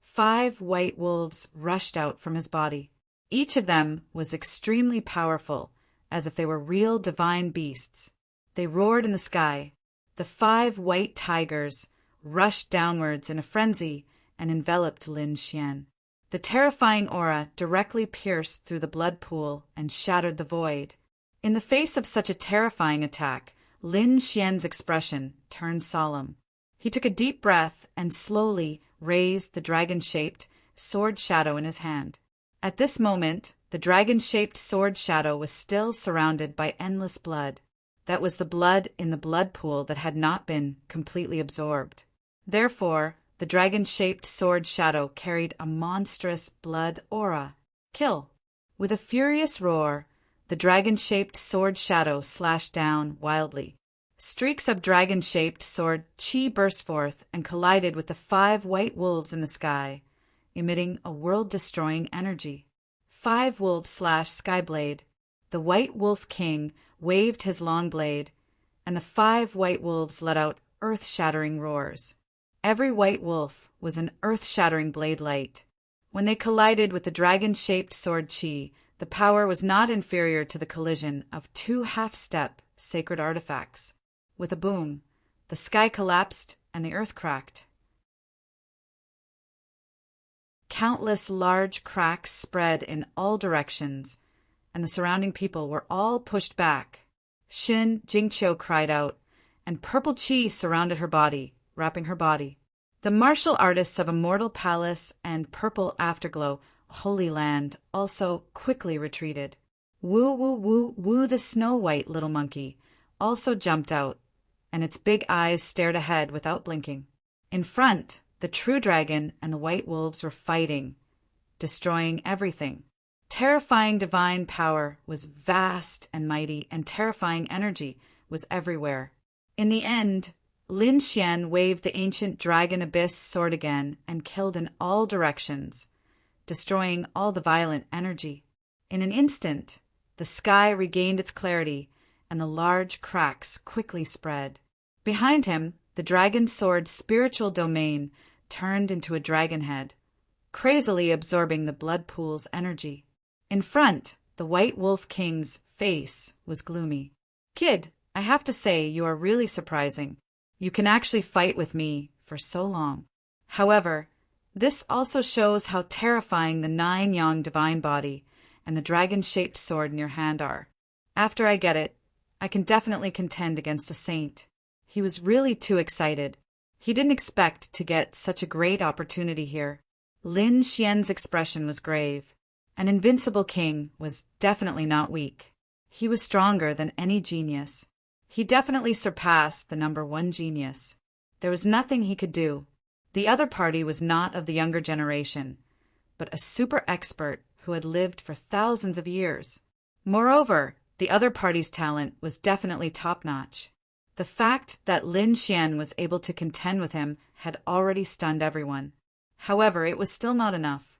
S1: 5 white wolves rushed out from his body. Each of them was extremely powerful, as if they were real divine beasts. They roared in the sky. The 5 white tigers rushed downwards in a frenzy and enveloped Lin Xian. The terrifying aura directly pierced through the blood pool and shattered the void. In the face of such a terrifying attack, Lin Xian's expression turned solemn. He took a deep breath and slowly raised the dragon-shaped sword shadow in his hand. At this moment, the dragon-shaped sword shadow was still surrounded by endless blood. That was the blood in the blood pool that had not been completely absorbed. Therefore, the dragon-shaped sword shadow carried a monstrous blood aura. Kill! With a furious roar, the dragon-shaped sword shadow slashed down wildly. Streaks of dragon-shaped sword chi burst forth and collided with the 5 white wolves in the sky, emitting a world-destroying energy. 5 wolves slashed Skyblade. The White Wolf King waved his long blade, and the 5 white wolves let out earth-shattering roars. Every white wolf was an earth-shattering blade light. When they collided with the dragon-shaped sword chi, the power was not inferior to the collision of 2 half-step sacred artifacts. With a boom, the sky collapsed and the earth cracked. Countless large cracks spread in all directions, and the surrounding people were all pushed back. Xin Jingqiu cried out, and purple qi surrounded her body, wrapping her body. The martial artists of Immortal Palace and Purple Afterglow, Holy Land, also quickly retreated. Woo, woo, woo, woo, the snow-white little monkey also jumped out, and its big eyes stared ahead without blinking. In front, the true dragon and the white wolves were fighting, destroying everything. Terrifying divine power was vast and mighty, and terrifying energy was everywhere. In the end, Lin Xian waved the ancient dragon abyss sword again and killed in all directions, destroying all the violent energy. In an instant, the sky regained its clarity, and the large cracks quickly spread. Behind him, the dragon sword's spiritual domain turned into a dragon head, crazily absorbing the blood pool's energy. In front, the White Wolf King's face was gloomy. "Kid, I have to say you are really surprising. You can actually fight with me for so long. However, this also shows how terrifying the 9-yang divine body and the dragon-shaped sword in your hand are. After I get it, I can definitely contend against a saint." He was really too excited. He didn't expect to get such a great opportunity here. Lin Xian's expression was grave. An invincible king was definitely not weak. He was stronger than any genius. He definitely surpassed the number 1 genius. There was nothing he could do. The other party was not of the younger generation, but a super expert who had lived for thousands of years. Moreover, the other party's talent was definitely top-notch. The fact that Lin Xian was able to contend with him had already stunned everyone. However, it was still not enough.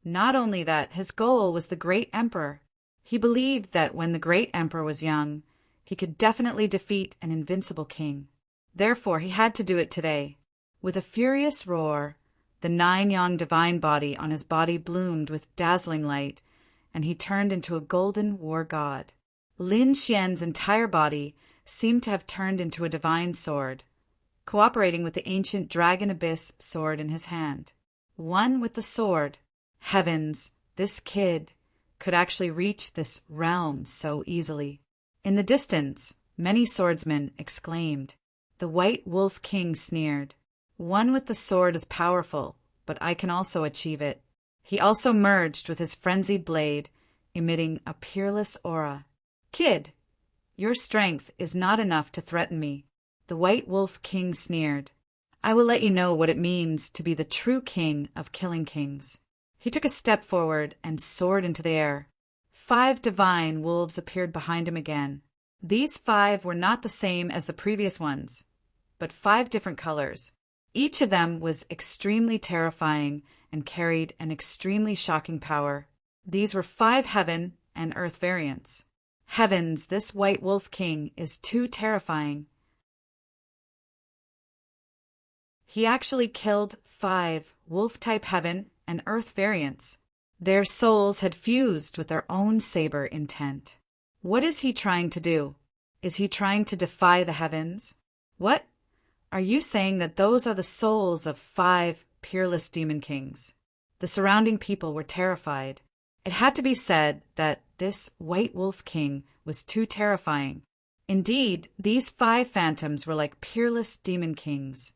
S1: Not only that, his goal was the great emperor. He believed that when the great emperor was young, he could definitely defeat an invincible king. Therefore, he had to do it today. With a furious roar, the 9-yang divine body on his body bloomed with dazzling light, and he turned into a golden war god. Lin Xian's entire body seemed to have turned into a divine sword, cooperating with the ancient dragon abyss sword in his hand. One with the sword. Heavens, this kid could actually reach this realm so easily. In the distance, many swordsmen exclaimed. The White Wolf King sneered. One with the sword is powerful, but I can also achieve it. He also merged with his frenzied blade, emitting a peerless aura. Kid, your strength is not enough to threaten me. The White Wolf King sneered. I will let you know what it means to be the true king of killing kings. He took a step forward and soared into the air. 5 divine wolves appeared behind him again. These 5 were not the same as the previous ones, but 5 different colors. Each of them was extremely terrifying and carried an extremely shocking power. These were 5 heaven and earth variants. Heavens, this White Wolf King is too terrifying. He actually killed 5 wolf-type heaven and earth variants. Their souls had fused with their own saber intent. What is he trying to do? Is he trying to defy the heavens? What? Are you saying that those are the souls of 5 peerless demon kings? The surrounding people were terrified. It had to be said that this White Wolf King was too terrifying. Indeed, these 5 phantoms were like peerless demon kings,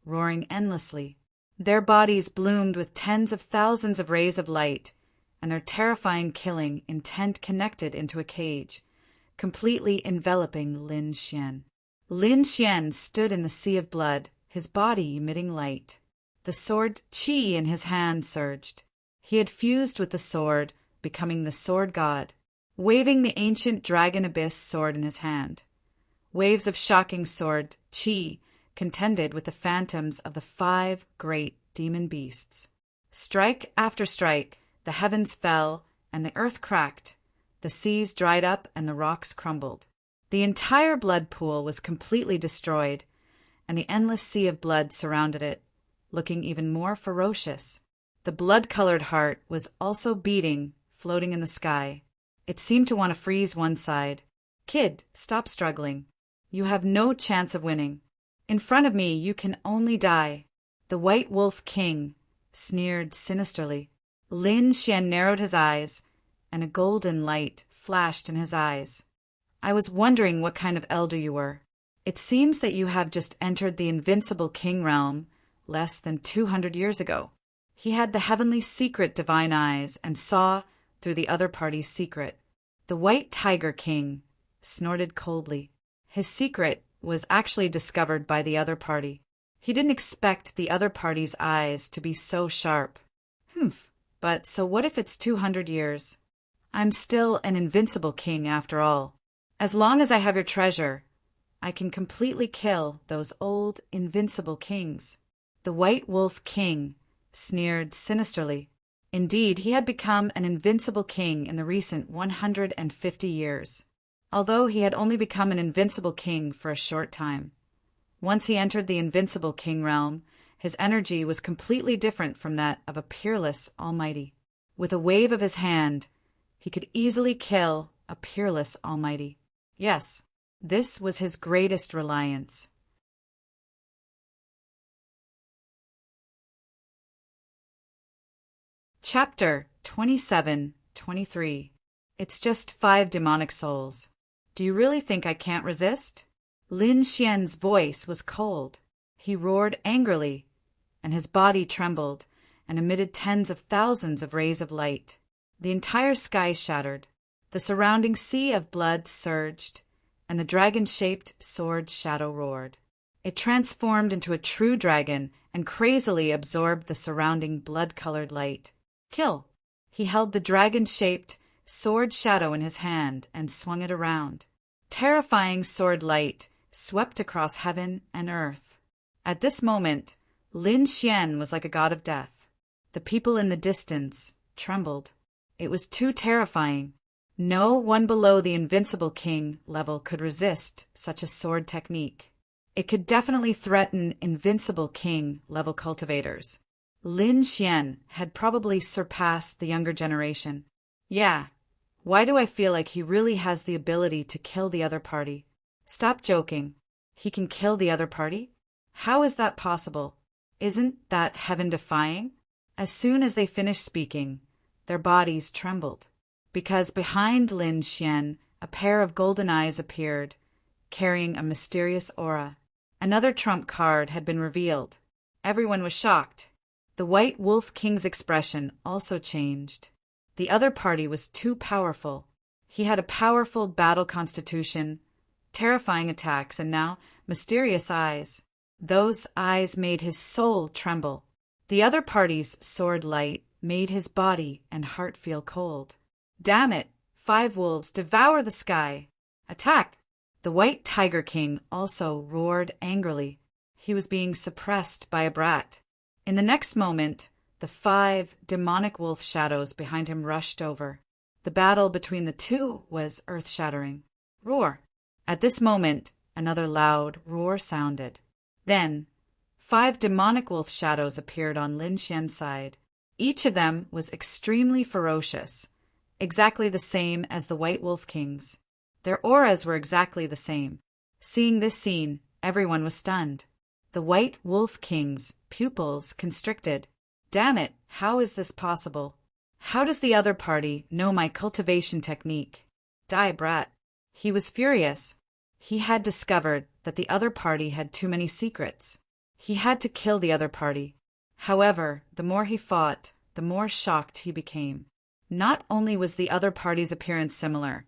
S1: roaring endlessly. Their bodies bloomed with tens of thousands of rays of light, and their terrifying killing intent connected into a cage, completely enveloping Lin Xian. Lin Xian stood in the sea of blood, his body emitting light. The sword qi in his hand surged. He had fused with the sword, becoming the sword god, waving the ancient dragon abyss sword in his hand. Waves of shocking sword qi contended with the phantoms of the 5 great demon beasts. Strike after strike, the heavens fell, and the earth cracked. The seas dried up, and the rocks crumbled. The entire blood pool was completely destroyed, and the endless sea of blood surrounded it, looking even more ferocious. The blood-colored heart was also beating, floating in the sky. It seemed to want to freeze one side. Kid, stop struggling. You have no chance of winning. In front of me, you can only die. The White Wolf King sneered sinisterly. Lin Xian narrowed his eyes, and a golden light flashed in his eyes. I was wondering what kind of elder you were. It seems that you have just entered the invincible king realm less than 200 years ago. He had the heavenly secret divine eyes and saw through the other party's secret. The white tiger king snorted coldly. His secret was actually discovered by the other party. He didn't expect the other party's eyes to be so sharp. Humph, but so what if it's 200 years? I'm still an invincible king after all. As long as I have your treasure, I can completely kill those old invincible kings. The White Wolf King sneered sinisterly. Indeed, he had become an invincible king in the recent 150 years, although he had only become an invincible king for a short time. Once he entered the invincible king realm, his energy was completely different from that of a peerless almighty. With a wave of his hand, he could easily kill a peerless almighty. Yes, this was his greatest reliance. Chapter 27-23. It's just 5 demonic souls. Do you really think I can't resist? Lin Xian's voice was cold. He roared angrily, and his body trembled and emitted tens of thousands of rays of light. The entire sky shattered. The surrounding sea of blood surged, and the dragon-shaped sword shadow roared. It transformed into a true dragon and crazily absorbed the surrounding blood-colored light. Kill! He held the dragon-shaped sword shadow in his hand and swung it around. Terrifying sword light swept across heaven and earth. At this moment, Lin Xian was like a god of death. The people in the distance trembled. It was too terrifying. No one below the invincible king level could resist such a sword technique. It could definitely threaten invincible king level cultivators. Lin Xian had probably surpassed the younger generation. Yeah, why do I feel like he really has the ability to kill the other party? Stop joking. He can kill the other party? How is that possible? Isn't that heaven-defying? As soon as they finished speaking, their bodies trembled, because behind Lin Xian a pair of golden eyes appeared, carrying a mysterious aura. Another trump card had been revealed. Everyone was shocked. The White Wolf King's expression also changed. The other party was too powerful. He had a powerful battle constitution, terrifying attacks, and now mysterious eyes. Those eyes made his soul tremble. The other party's sword light made his body and heart feel cold. Damn it! 5 wolves, devour the sky! Attack! The White Tiger King also roared angrily. He was being suppressed by a brat. In the next moment, the 5 demonic wolf shadows behind him rushed over. The battle between the two was earth-shattering. Roar! At this moment, another loud roar sounded. Then, 5 demonic wolf shadows appeared on Lin Xian's side. Each of them was extremely ferocious, exactly the same as the White Wolf Kings. Their auras were exactly the same. Seeing this scene, everyone was stunned. The White Wolf King's pupils constricted. Damn it, how is this possible? How does the other party know my cultivation technique? Die, brat. He was furious. He had discovered that the other party had too many secrets. He had to kill the other party. However, the more he fought, the more shocked he became. Not only was the other party's appearance similar,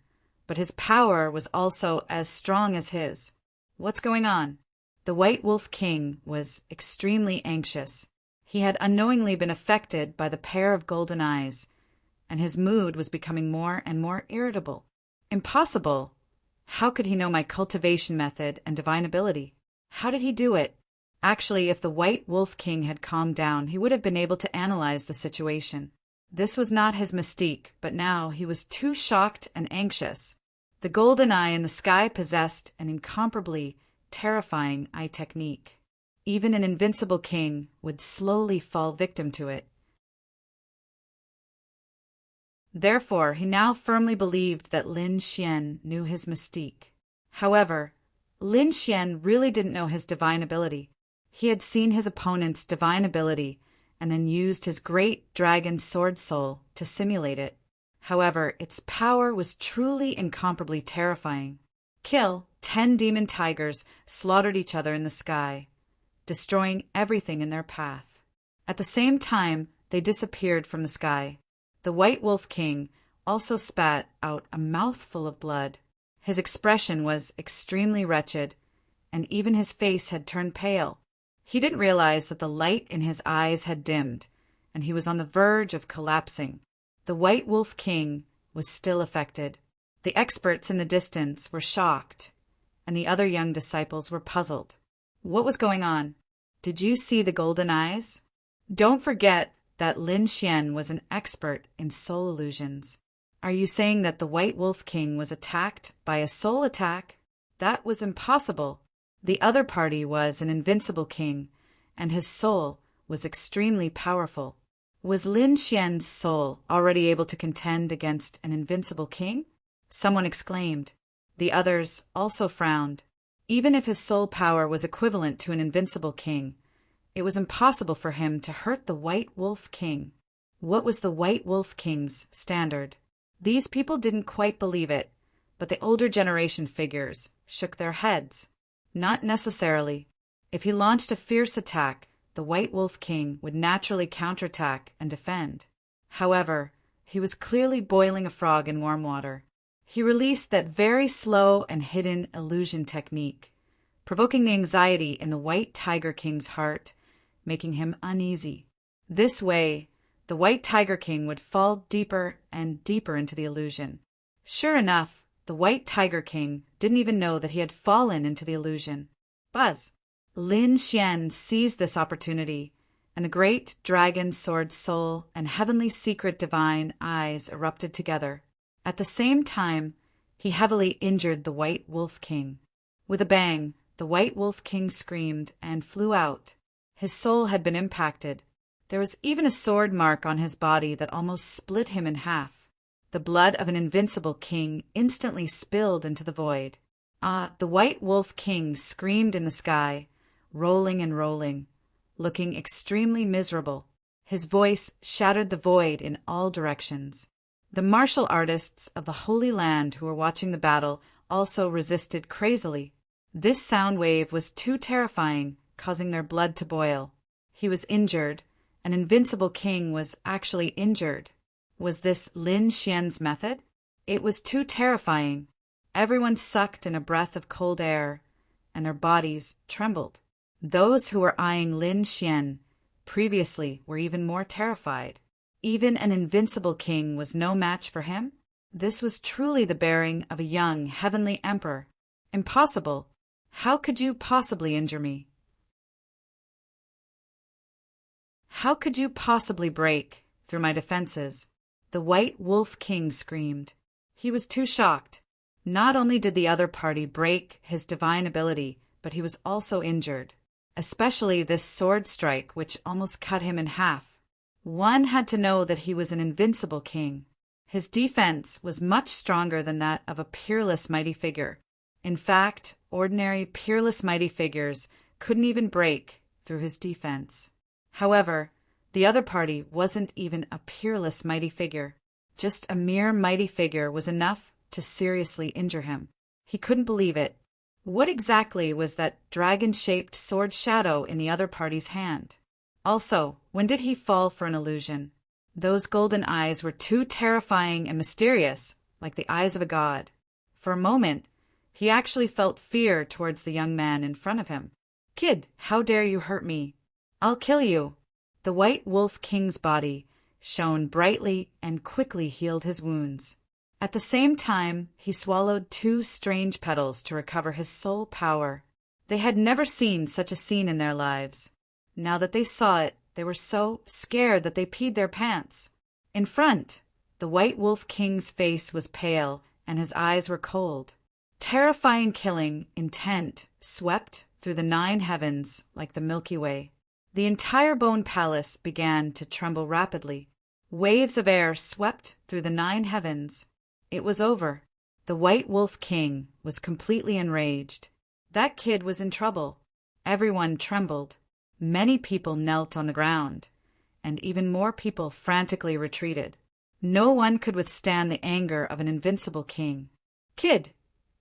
S1: but his power was also as strong as his. What's going on? The White Wolf King was extremely anxious. He had unknowingly been affected by the pair of golden eyes, and his mood was becoming more and more irritable. Impossible! How could he know my cultivation method and divine ability? How did he do it? Actually, if the White Wolf King had calmed down, he would have been able to analyze the situation. This was not his mystique, but now he was too shocked and anxious. The golden eye in the sky possessed an incomparably terrifying eye technique. Even an invincible king would slowly fall victim to it. Therefore, he now firmly believed that Lin Xian knew his mystique. However, Lin Xian really didn't know his divine ability. He had seen his opponent's divine ability and then used his great dragon sword soul to simulate it. However, its power was truly incomparably terrifying. Kill 10 demon tigers slaughtered each other in the sky, destroying everything in their path. At the same time, they disappeared from the sky. The White Wolf King also spat out a mouthful of blood. His expression was extremely wretched, and even his face had turned pale. He didn't realize that the light in his eyes had dimmed, and he was on the verge of collapsing. The White Wolf King was still affected. The experts in the distance were shocked, and the other young disciples were puzzled. What was going on? Did you see the golden eyes? Don't forget that Lin Xian was an expert in soul illusions. Are you saying that the White Wolf King was attacked by a soul attack? That was impossible. The other party was an invincible king, and his soul was extremely powerful. Was Lin Xian's soul already able to contend against an invincible king? Someone exclaimed. The others also frowned. Even if his soul power was equivalent to an invincible king, it was impossible for him to hurt the White Wolf King. What was the White Wolf King's standard? These people didn't quite believe it, but the older generation figures shook their heads. Not necessarily. If he launched a fierce attack, the White Wolf King would naturally counterattack and defend. However, he was clearly boiling a frog in warm water. He released that very slow and hidden illusion technique, provoking the anxiety in the White Tiger King's heart, making him uneasy. This way, the White Tiger King would fall deeper and deeper into the illusion. Sure enough, the White Tiger King didn't even know that he had fallen into the illusion. Buzz! Lin Xian seized this opportunity, and the great dragon sword soul and heavenly secret divine eyes erupted together. At the same time, he heavily injured the White Wolf King. With a bang, the White Wolf King screamed and flew out. His soul had been impacted. There was even a sword mark on his body that almost split him in half. The blood of an invincible king instantly spilled into the void. The White Wolf King screamed in the sky, rolling and rolling, looking extremely miserable. His voice shattered the void in all directions. The martial artists of the Holy Land who were watching the battle also resisted crazily. This sound wave was too terrifying, causing their blood to boil. He was injured. An invincible king was actually injured. Was this Lin Xian's method? It was too terrifying. Everyone sucked in a breath of cold air, and their bodies trembled. Those who were eyeing Lin Xian previously were even more terrified. Even an invincible king was no match for him? This was truly the bearing of a young heavenly emperor. Impossible. How could you possibly injure me? How could you possibly break through my defenses? The White Wolf King screamed. He was too shocked. Not only did the other party break his divine ability, but he was also injured, especially this sword strike which almost cut him in half. One had to know that he was an invincible king. His defense was much stronger than that of a peerless mighty figure. In fact, ordinary peerless mighty figures couldn't even break through his defense. However, the other party wasn't even a peerless mighty figure. Just a mere mighty figure was enough to seriously injure him. He couldn't believe it. What exactly was that dragon-shaped sword shadow in the other party's hand? Also, when did he fall for an illusion? Those golden eyes were too terrifying and mysterious, like the eyes of a god. For a moment, he actually felt fear towards the young man in front of him. "Kid, how dare you hurt me? I'll kill you." The White Wolf King's body shone brightly and quickly healed his wounds. At the same time, he swallowed 2 strange petals to recover his soul power. They had never seen such a scene in their lives. Now that they saw it, they were so scared that they peed their pants. In front, the White Wolf King's face was pale and his eyes were cold. Terrifying killing intent swept through the 9 heavens like the Milky Way. The entire bone palace began to tremble rapidly. Waves of air swept through the 9 heavens. It was over. The White Wolf King was completely enraged. That kid was in trouble. Everyone trembled. Many people knelt on the ground, and even more people frantically retreated. No one could withstand the anger of an invincible king. Kid,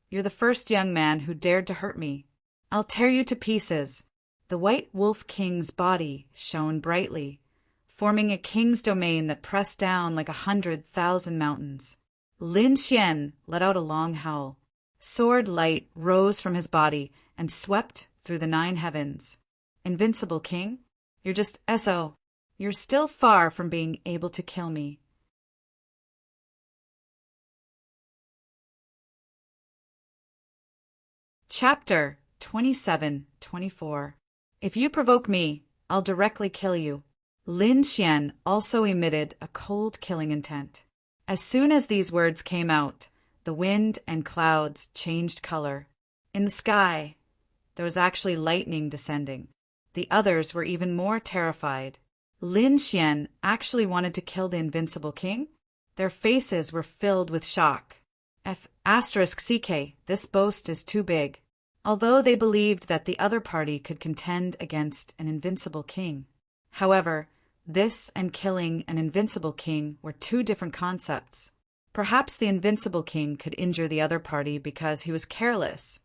S1: you're the first young man who dared to hurt me. I'll tear you to pieces. The White Wolf King's body shone brightly, forming a king's domain that pressed down like 100,000 mountains. Lin Xian let out a long howl. Sword light rose from his body and swept through the 9 heavens. Invincible King, you're just SO. You're still far from being able to kill me. Chapter 27-24. If you provoke me, I'll directly kill you. Lin Xian also emitted a cold killing intent. As soon as these words came out, the wind and clouds changed color. In the sky, there was actually lightning descending. The others were even more terrified. Lin Xian actually wanted to kill the invincible king? Their faces were filled with shock. *CK, this boast is too big. Although they believed that the other party could contend against an invincible king. However, this and killing an invincible king were 2 different concepts. Perhaps the invincible king could injure the other party because he was careless.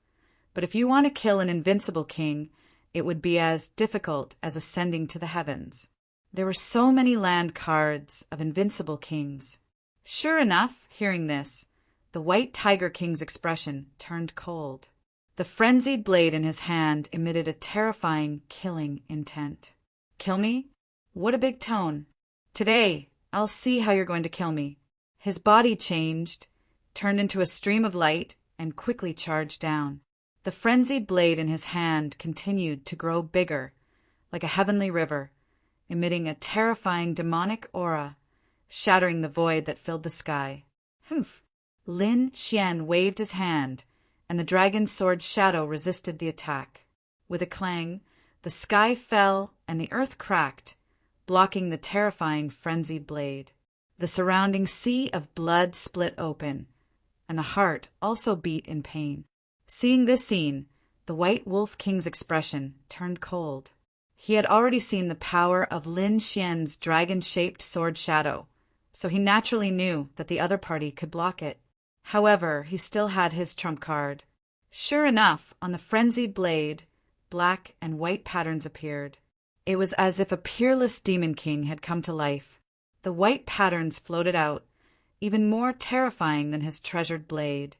S1: But if you want to kill an invincible king, it would be as difficult as ascending to the heavens. There were so many land cards of invincible kings. Sure enough, hearing this, the White Tiger King's expression turned cold. The frenzied blade in his hand emitted a terrifying, killing intent. Kill me? What a big tone. Today, I'll see how you're going to kill me. His body changed, turned into a stream of light, and quickly charged down. The frenzied blade in his hand continued to grow bigger, like a heavenly river, emitting a terrifying demonic aura, shattering the void that filled the sky. Humph! Lin Xian waved his hand, and the dragon's sword shadow resisted the attack. With a clang, the sky fell and the earth cracked, blocking the terrifying frenzied blade. The surrounding sea of blood split open, and the heart also beat in pain. Seeing this scene, the White Wolf King's expression turned cold. He had already seen the power of Lin Xian's dragon-shaped sword shadow, so he naturally knew that the other party could block it. However, he still had his trump card. Sure enough, on the frenzied blade, black and white patterns appeared. It was as if a peerless demon king had come to life. The white patterns floated out, even more terrifying than his treasured blade,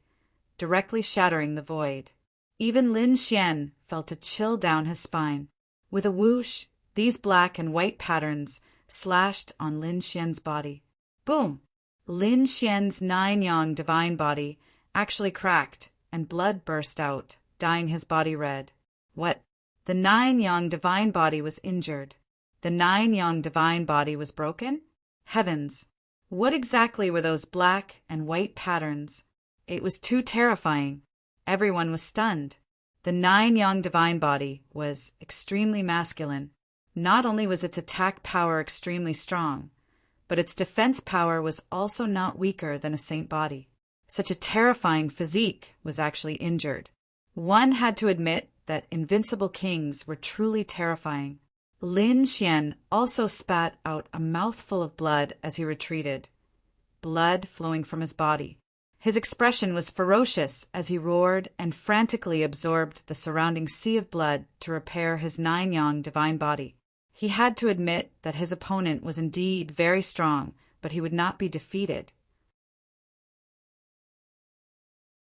S1: directly shattering the void. Even Lin Xian felt a chill down his spine. With a whoosh, these black and white patterns slashed on Lin Xian's body. Boom! Lin Xian's 9-yang divine body actually cracked, and blood burst out, dyeing his body red. What? The 9-yang divine body was injured. The 9-yang divine body was broken? Heavens! What exactly were those black and white patterns? It was too terrifying. Everyone was stunned. The 9-yang divine body was extremely masculine. Not only was its attack power extremely strong, but its defense power was also not weaker than a saint body. Such a terrifying physique was actually injured. One had to admit that invincible kings were truly terrifying. Lin Xian also spat out a mouthful of blood as he retreated, blood flowing from his body. His expression was ferocious as he roared and frantically absorbed the surrounding sea of blood to repair his 9-yang divine body. He had to admit that his opponent was indeed very strong, but he would not be defeated.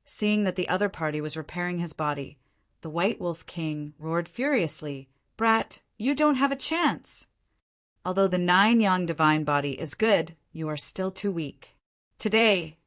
S1: Seeing that the other party was repairing his body, the White Wolf King roared furiously, "Brat, you don't have a chance! Although the 9-yang divine body is good, you are still too weak. Today,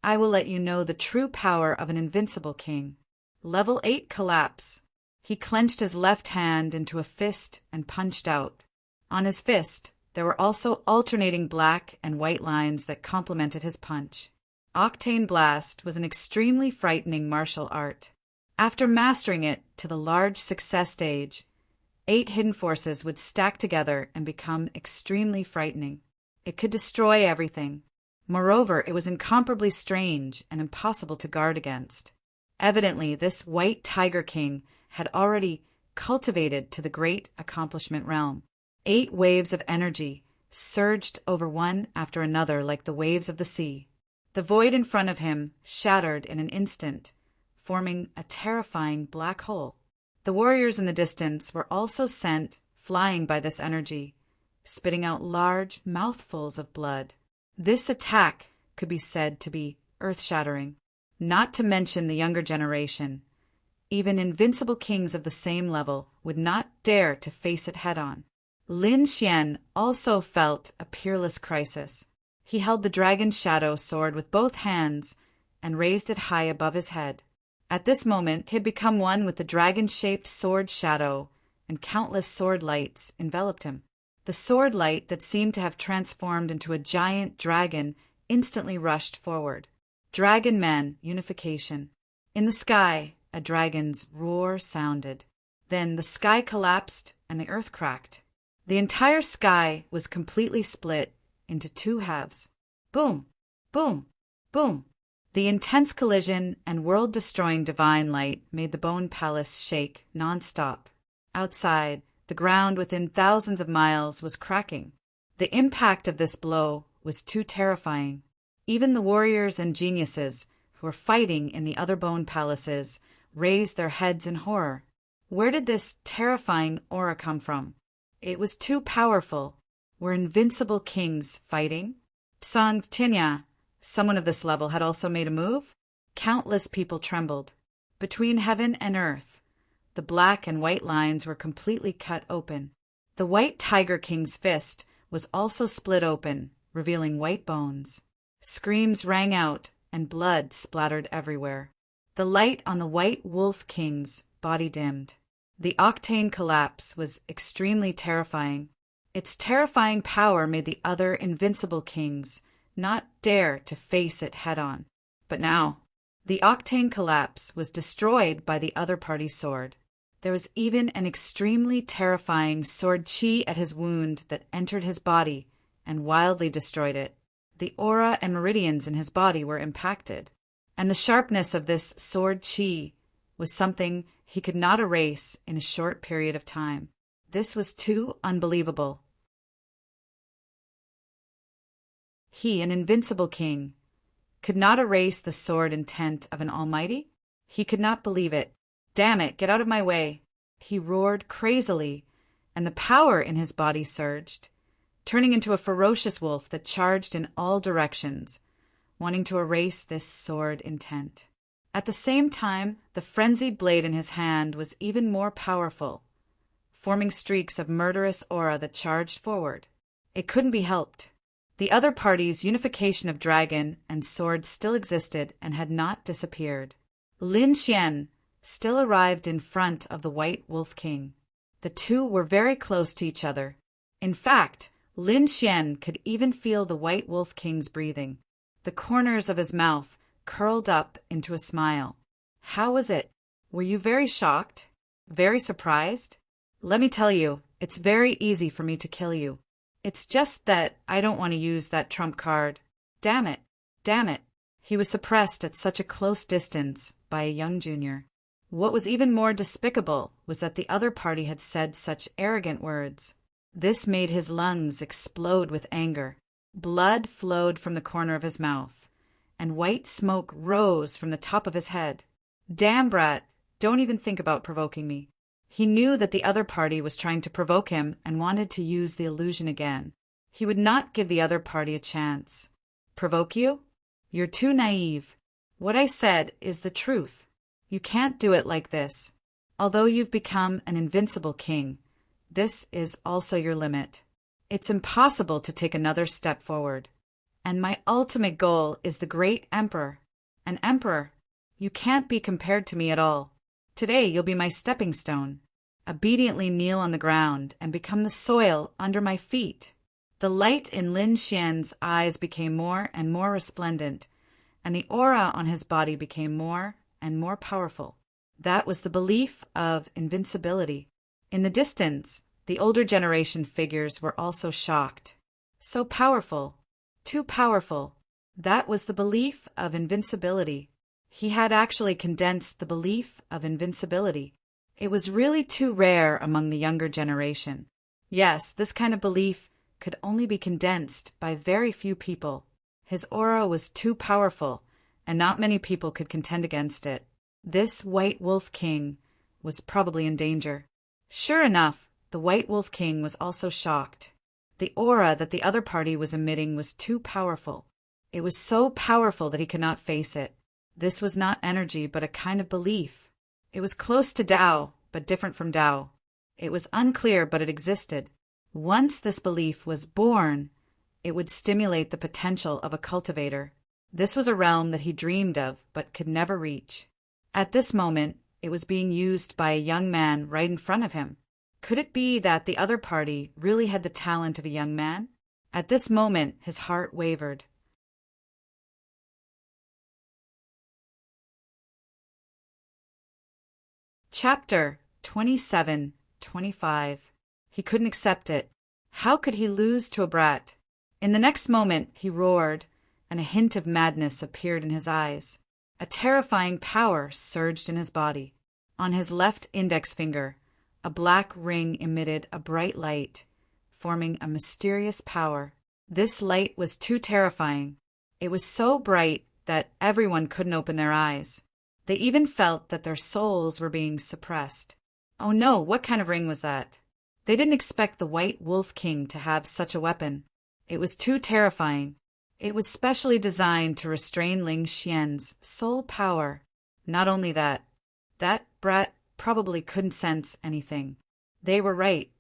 S1: I will let you know the true power of an invincible king." Level 8 collapse. He clenched his left hand into a fist and punched out. On his fist, there were also alternating black and white lines that complemented his punch. Octane Blast was an extremely frightening martial art. After mastering it to the large success stage, 8 hidden forces would stack together and become extremely frightening. It could destroy everything. Moreover, it was incomparably strange and impossible to guard against. Evidently, this White Tiger King had already cultivated to the great accomplishment realm. 8 waves of energy surged over one after another like the waves of the sea. The void in front of him shattered in an instant, forming a terrifying black hole. The warriors in the distance were also sent flying by this energy, spitting out large mouthfuls of blood. This attack could be said to be earth-shattering, not to mention the younger generation. Even invincible kings of the same level would not dare to face it head-on. Lin Xian also felt a peerless crisis. He held the dragon shadow sword with both hands and raised it high above his head. At this moment, he had become one with the dragon-shaped sword shadow, and countless sword lights enveloped him. The sword light that seemed to have transformed into a giant dragon instantly rushed forward. Dragon Man unification. In the sky, a dragon's roar sounded. Then the sky collapsed and the earth cracked. The entire sky was completely split into two halves. Boom, boom, boom. The intense collision and world-destroying divine light made the Bone Palace shake non-stop. Outside, the ground within thousands of miles was cracking. The impact of this blow was too terrifying. Even the warriors and geniuses who were fighting in the other bone palaces raised their heads in horror. Where did this terrifying aura come from? It was too powerful. Were invincible kings fighting? Psang Tinya, someone of this level, had also made a move? Countless people trembled. Between heaven and earth, the black and white lines were completely cut open. The White Tiger King's fist was also split open, revealing white bones. Screams rang out, and blood splattered everywhere. The light on the White Wolf King's body dimmed. The octane collapse was extremely terrifying. Its terrifying power made the other invincible kings not dare to face it head-on. But now, the octane collapse was destroyed by the other party's sword. There was even an extremely terrifying sword chi at his wound that entered his body and wildly destroyed it. The aura and meridians in his body were impacted, and the sharpness of this sword chi was something he could not erase in a short period of time. This was too unbelievable. He, an invincible king, could not erase the sword intent of an almighty? He could not believe it. Damn it, get out of my way! He roared crazily, and the power in his body surged, turning into a ferocious wolf that charged in all directions, wanting to erase this sword intent. At the same time, the frenzied blade in his hand was even more powerful, forming streaks of murderous aura that charged forward. It couldn't be helped. The other party's unification of dragon and sword still existed and had not disappeared. Lin Xian still arrived in front of the White Wolf King. The two were very close to each other. In fact, Lin Xian could even feel the White Wolf King's breathing. The corners of his mouth curled up into a smile. How was it? Were you very shocked? Very surprised? Let me tell you, it's very easy for me to kill you. It's just that I don't want to use that trump card. Damn it. Damn it. He was suppressed at such a close distance by a young junior. What was even more despicable was that the other party had said such arrogant words. This made his lungs explode with anger. Blood flowed from the corner of his mouth, and white smoke rose from the top of his head. Damn, brat, don't even think about provoking me. He knew that the other party was trying to provoke him and wanted to use the illusion again. He would not give the other party a chance. Provoke you? You're too naive. What I said is the truth. You can't do it like this. Although you've become an invincible king, this is also your limit. It's impossible to take another step forward. And my ultimate goal is the great emperor. An emperor. You can't be compared to me at all. Today you'll be my stepping stone. Obediently kneel on the ground and become the soil under my feet. The light in Lin Xian's eyes became more and more resplendent, and the aura on his body became more and more powerful. That was the belief of invincibility. In the distance, the older generation figures were also shocked. So powerful. Too powerful. That was the belief of invincibility. He had actually condensed the belief of invincibility. It was really too rare among the younger generation. Yes, this kind of belief could only be condensed by very few people. His aura was too powerful, and not many people could contend against it. This White Wolf King was probably in danger. Sure enough, the White Wolf King was also shocked. The aura that the other party was emitting was too powerful. It was so powerful that he could not face it. This was not energy, but a kind of belief. It was close to Tao, but different from Tao. It was unclear, but it existed. Once this belief was born, it would stimulate the potential of a cultivator. This was a realm that he dreamed of, but could never reach. At this moment, it was being used by a young man right in front of him. Could it be that the other party really had the talent of a young man? At this moment, his heart wavered. Chapter 27-25. He couldn't accept it. How could he lose to a brat? In the next moment, he roared, and a hint of madness appeared in his eyes. A terrifying power surged in his body. On his left index finger, a black ring emitted a bright light, forming a mysterious power. This light was too terrifying. It was so bright that everyone couldn't open their eyes. They even felt that their souls were being suppressed. Oh no, what kind of ring was that? They didn't expect the White Wolf King to have such a weapon. It was too terrifying. It was specially designed to restrain Ling Xian's soul power. Not only that brat probably couldn't sense anything. They were right.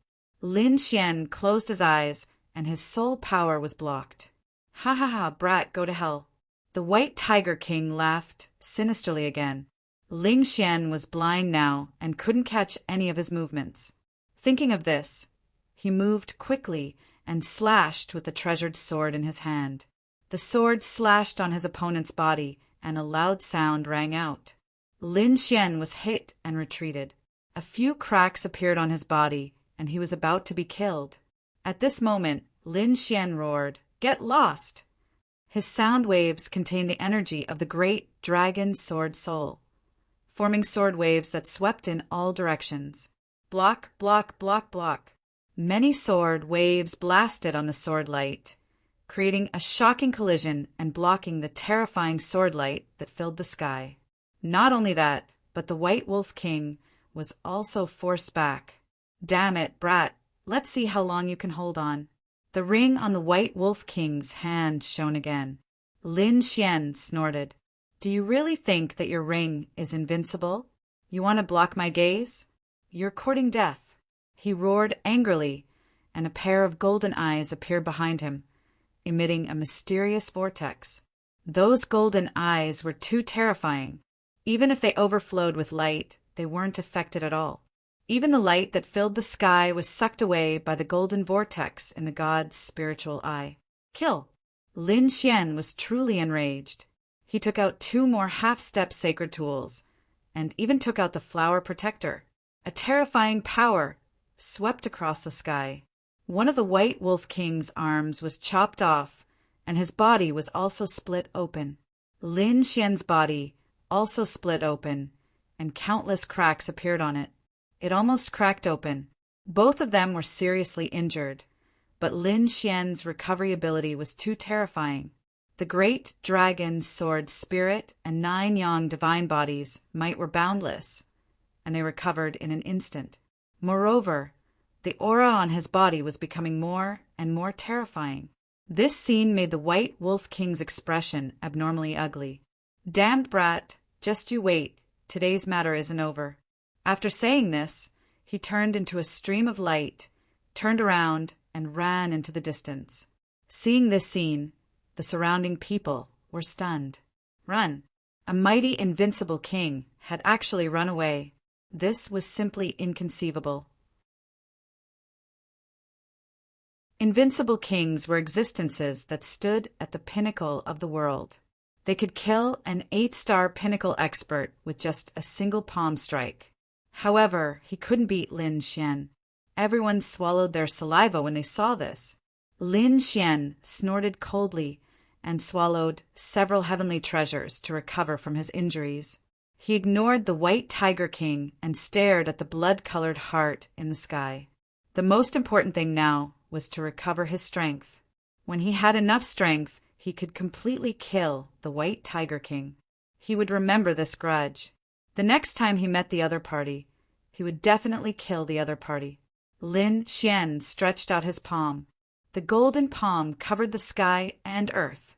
S1: Lin Xian closed his eyes, and his soul power was blocked. Ha ha ha, brat, go to hell. The White Tiger King laughed sinisterly again. Ling Xian was blind now and couldn't catch any of his movements. Thinking of this, he moved quickly and slashed with the treasured sword in his hand. The sword slashed on his opponent's body, and a loud sound rang out. Lin Xian was hit and retreated. A few cracks appeared on his body, and he was about to be killed. At this moment, Lin Xian roared, "Get lost!" His sound waves contained the energy of the great dragon sword soul, forming sword waves that swept in all directions. Block, block, block, block. Many sword waves blasted on the sword light, creating a shocking collision and blocking the terrifying sword light that filled the sky. Not only that, but the White Wolf King was also forced back. Damn it, brat, let's see how long you can hold on. The ring on the White Wolf King's hand shone again. Lin Xian snorted. Do you really think that your ring is invincible? You want to block my gaze? You're courting death. He roared angrily, and a pair of golden eyes appeared behind him, emitting a mysterious vortex. Those golden eyes were too terrifying. Even if they overflowed with light, they weren't affected at all. Even the light that filled the sky was sucked away by the golden vortex in the god's spiritual eye. Kill! Lin Xian was truly enraged. He took out 2 more half-step sacred tools, and even took out the flower protector. A terrifying power swept across the sky. One of the White Wolf King's arms was chopped off, and his body was also split open. Lin Xian's body also split open, and countless cracks appeared on it. It almost cracked open. Both of them were seriously injured, but Lin Xian's recovery ability was too terrifying. The great dragon sword spirit and 9 yang divine bodies might were boundless, and they recovered in an instant. Moreover, the aura on his body was becoming more and more terrifying. This scene made the White Wolf King's expression abnormally ugly. Damned brat, just you wait, today's matter isn't over. After saying this, he turned into a stream of light, turned around, and ran into the distance. Seeing this scene, the surrounding people were stunned. Run! A mighty invincible king had actually run away. This was simply inconceivable. Invincible kings were existences that stood at the pinnacle of the world. They could kill an 8-star pinnacle expert with just a single palm strike. However, he couldn't beat Lin Xian. Everyone swallowed their saliva when they saw this. Lin Xian snorted coldly and swallowed several heavenly treasures to recover from his injuries. He ignored the White Tiger King and stared at the blood-colored heart in the sky. The most important thing now was to recover his strength. When he had enough strength, he could completely kill the White Tiger King. He would remember this grudge. The next time he met the other party, he would definitely kill the other party. Lin Xian stretched out his palm. The golden palm covered the sky and earth,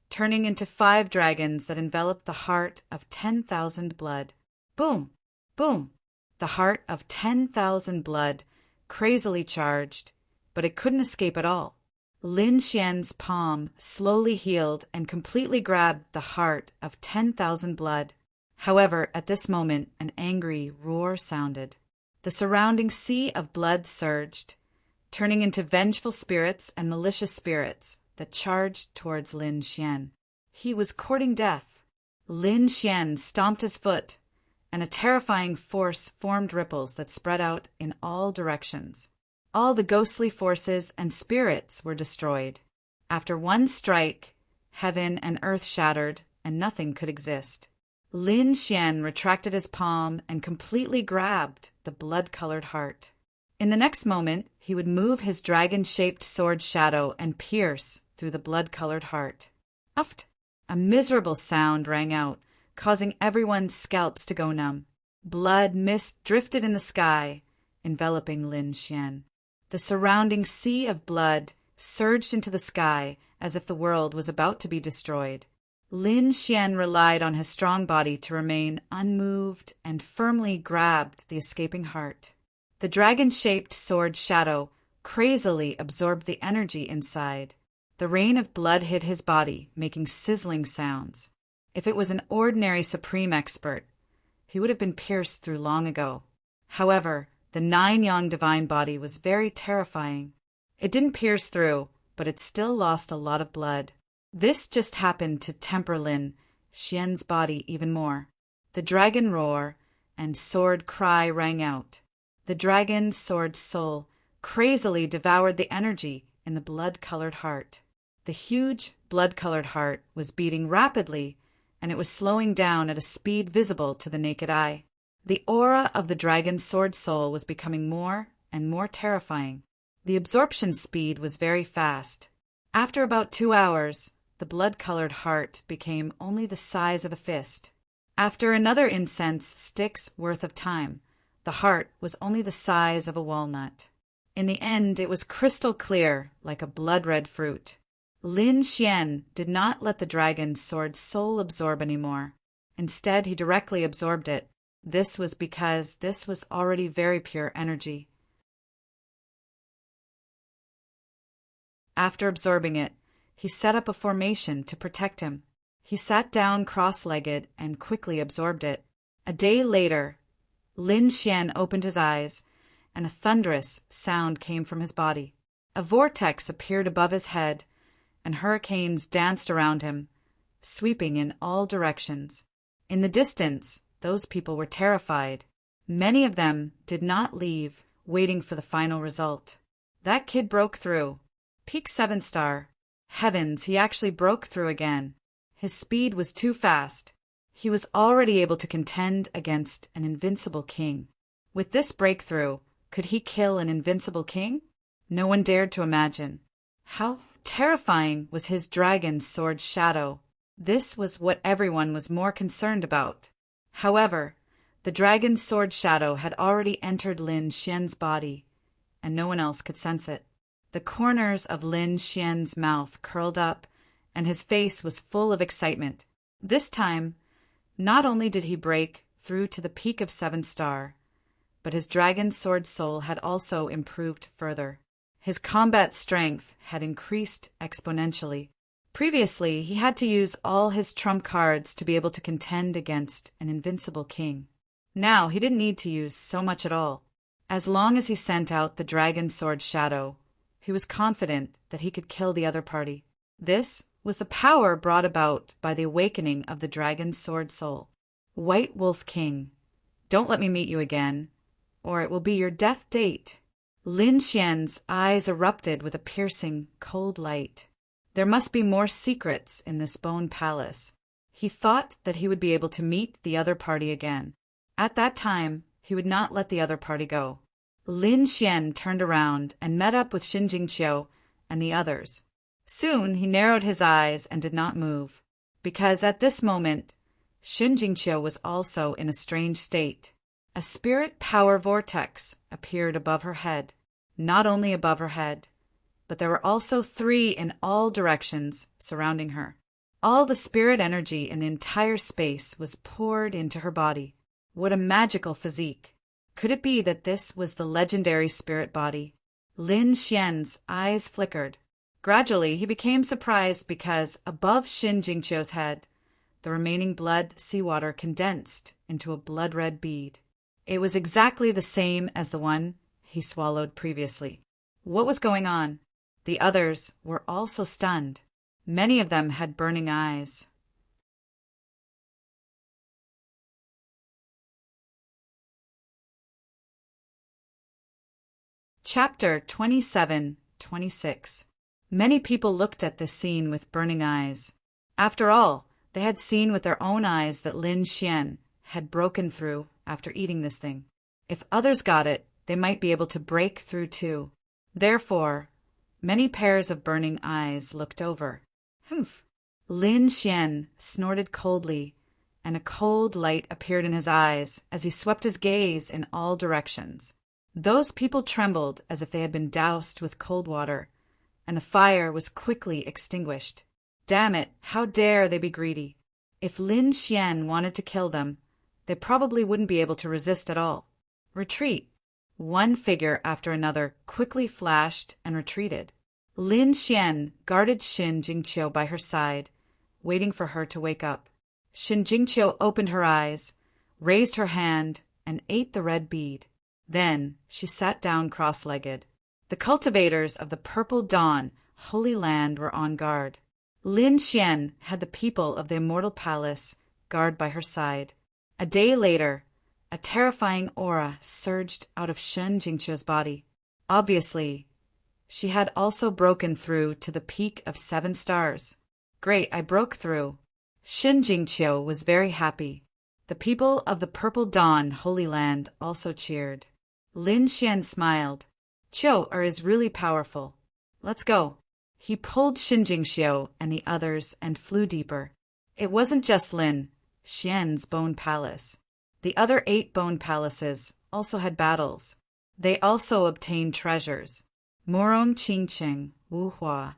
S1: turning into 5 dragons that enveloped the heart of 10,000 blood. Boom! Boom! The heart of 10,000 blood, crazily charged, but it couldn't escape at all. Lin Xian's palm slowly healed and completely grabbed the heart of 10,000 blood. However, at this moment, an angry roar sounded. The surrounding sea of blood surged, turning into vengeful spirits and malicious spirits that charged towards Lin Xian. He was courting death. Lin Xian stomped his foot, and a terrifying force formed ripples that spread out in all directions. All the ghostly forces and spirits were destroyed. After one strike, heaven and earth shattered, and nothing could exist. Lin Xian retracted his palm and completely grabbed the blood-colored heart. In the next moment, he would move his dragon-shaped sword shadow and pierce through the blood-colored heart. Uft! A miserable sound rang out, causing everyone's scalps to go numb. Blood mist drifted in the sky, enveloping Lin Xian. The surrounding sea of blood surged into the sky as if the world was about to be destroyed. Lin Xian relied on his strong body to remain unmoved and firmly grabbed the escaping heart. The dragon-shaped sword shadow crazily absorbed the energy inside. The rain of blood hit his body, making sizzling sounds. If it was an ordinary supreme expert, he would have been pierced through long ago. However, the 9-yang divine body was very terrifying. It didn't pierce through, but it still lost a lot of blood. This just happened to temper Lin Xian's body even more. The dragon roar and sword cry rang out. The dragon's sword soul crazily devoured the energy in the blood-colored heart. The huge blood-colored heart was beating rapidly, and it was slowing down at a speed visible to the naked eye. The aura of the dragon's sword soul was becoming more and more terrifying. The absorption speed was very fast. After about 2 hours, the blood-colored heart became only the size of a fist. After another incense stick's worth of time, the heart was only the size of a walnut. In the end, it was crystal clear, like a blood-red fruit. Lin Xian did not let the dragon's sword soul absorb anymore. Instead, he directly absorbed it. This was because this was already very pure energy. After absorbing it, he set up a formation to protect him. He sat down cross-legged and quickly absorbed it. A day later, Lin Xian opened his eyes, and a thunderous sound came from his body. A vortex appeared above his head, and hurricanes danced around him, sweeping in all directions. In the distance, those people were terrified. Many of them did not leave, waiting for the final result. That kid broke through. Peak 7-star. Heavens, he actually broke through again. His speed was too fast. He was already able to contend against an invincible king. With this breakthrough, could he kill an invincible king? No one dared to imagine. How terrifying was his dragon's sword shadow? This was what everyone was more concerned about. However, the dragon's sword shadow had already entered Lin Xian's body, and no one else could sense it. The corners of Lin Xian's mouth curled up, and his face was full of excitement. This time, not only did he break through to the peak of 7-star, but his dragon sword soul had also improved further. His combat strength had increased exponentially. Previously, he had to use all his trump cards to be able to contend against an invincible king. Now, he didn't need to use so much at all. As long as he sent out the dragon sword shadow, he was confident that he could kill the other party. This was the power brought about by the awakening of the dragon's sword soul. White Wolf King, don't let me meet you again, or it will be your death date. Lin Xian's eyes erupted with a piercing, cold light. There must be more secrets in this bone palace. He thought that he would be able to meet the other party again. At that time, he would not let the other party go. Lin Xian turned around and met up with Shin Jingqiu and the others. Soon he narrowed his eyes and did not move, because at this moment Shin Jingqiu was also in a strange state. A spirit power vortex appeared above her head. Not only above her head, but there were also 3 in all directions surrounding her. All the spirit energy in the entire space was poured into her body. What a magical physique! Could it be that this was the legendary spirit body? Lin Xian's eyes flickered. Gradually, he became surprised because above Shin Jingqiu's head, the remaining blood seawater condensed into a blood-red bead. It was exactly the same as the one he swallowed previously. What was going on? The others were also stunned. Many of them had burning eyes. Chapter 27-26. Many people looked at this scene with burning eyes. After all, they had seen with their own eyes that Lin Xian had broken through after eating this thing. If others got it, they might be able to break through too. Therefore, many pairs of burning eyes looked over. Humph! Lin Xian snorted coldly, and a cold light appeared in his eyes as he swept his gaze in all directions. Those people trembled as if they had been doused with cold water, and the fire was quickly extinguished. Damn it, how dare they be greedy! If Lin Xian wanted to kill them, they probably wouldn't be able to resist at all. Retreat! One figure after another quickly flashed and retreated. Lin Xian guarded Shin Jingqiu by her side, waiting for her to wake up. Shin Jingqiu opened her eyes, raised her hand, and ate the red bead. Then she sat down cross-legged. The cultivators of the Purple Dawn Holy Land were on guard. Lin Xian had the people of the Immortal Palace guard by her side. A day later, a terrifying aura surged out of Shin Jingqiu's body. Obviously, she had also broken through to the peak of 7 stars. Great, I broke through. Shin Jingqiu was very happy. The people of the Purple Dawn Holy Land also cheered. Lin Xian smiled. Qiu is really powerful. Let's go. He pulled Shin Jingqiu and the others and flew deeper. It wasn't just Lin Xian's bone palace. The other 8 bone palaces also had battles. They also obtained treasures. Murong Qingqing, Wu Hua,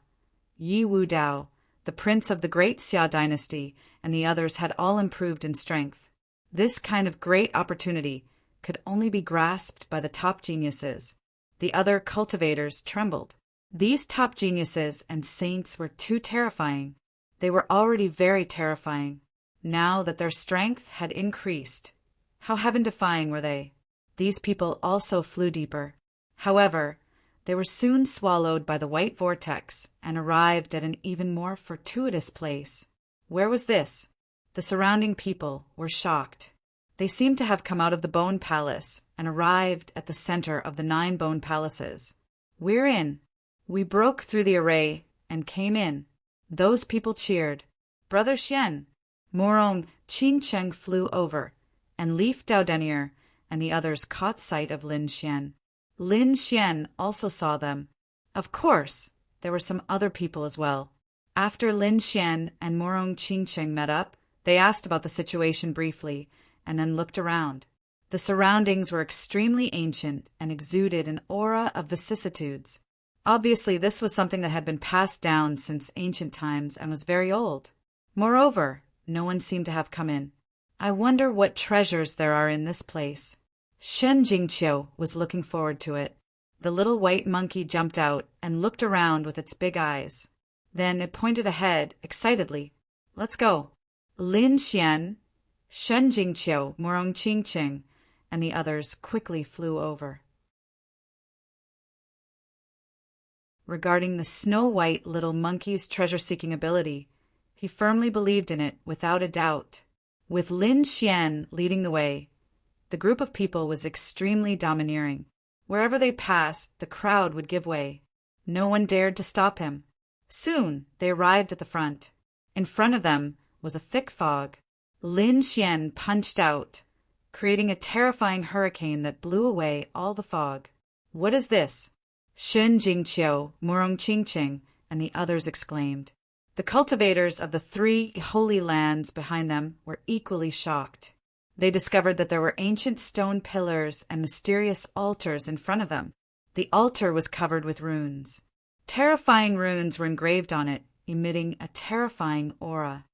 S1: Yi Wu Dao, the prince of the great Xia dynasty, and the others had all improved in strength. This kind of great opportunity could only be grasped by the top geniuses. The other cultivators trembled. These top geniuses and saints were too terrifying. They were already very terrifying. Now that their strength had increased, how heaven-defying were they? These people also flew deeper. However, they were soon swallowed by the white vortex and arrived at an even more fortuitous place. Where was this? The surrounding people were shocked. They seemed to have come out of the Bone Palace and arrived at the center of the 9 bone palaces. We're in. We broke through the array and came in. Those people cheered. Brother Xian. Murong Qingcheng flew over, and Leaf Daodenier and the others caught sight of Lin Xian. Lin Xian also saw them. Of course, there were some other people as well. After Lin Xian and Murong Qingcheng met up, they asked about the situation briefly, and then looked around. The surroundings were extremely ancient and exuded an aura of vicissitudes. Obviously, this was something that had been passed down since ancient times and was very old. Moreover, no one seemed to have come in. I wonder what treasures there are in this place. Shen Jingqiu was looking forward to it. The little white monkey jumped out and looked around with its big eyes. Then it pointed ahead excitedly. Let's go. Lin Xian, Shen Jingqiu, Murong Qingqing, and the others quickly flew over. Regarding the snow-white little monkey's treasure-seeking ability, he firmly believed in it without a doubt. With Lin Xian leading the way, the group of people was extremely domineering. Wherever they passed, the crowd would give way. No one dared to stop him. Soon they arrived at the front. In front of them was a thick fog. Lin Xian punched out, creating a terrifying hurricane that blew away all the fog. What is this? Shun Jingqiu, Murong Qingqing, and the others exclaimed. The cultivators of the 3 holy lands behind them were equally shocked. They discovered that there were ancient stone pillars and mysterious altars in front of them. The altar was covered with runes. Terrifying runes were engraved on it, emitting a terrifying aura.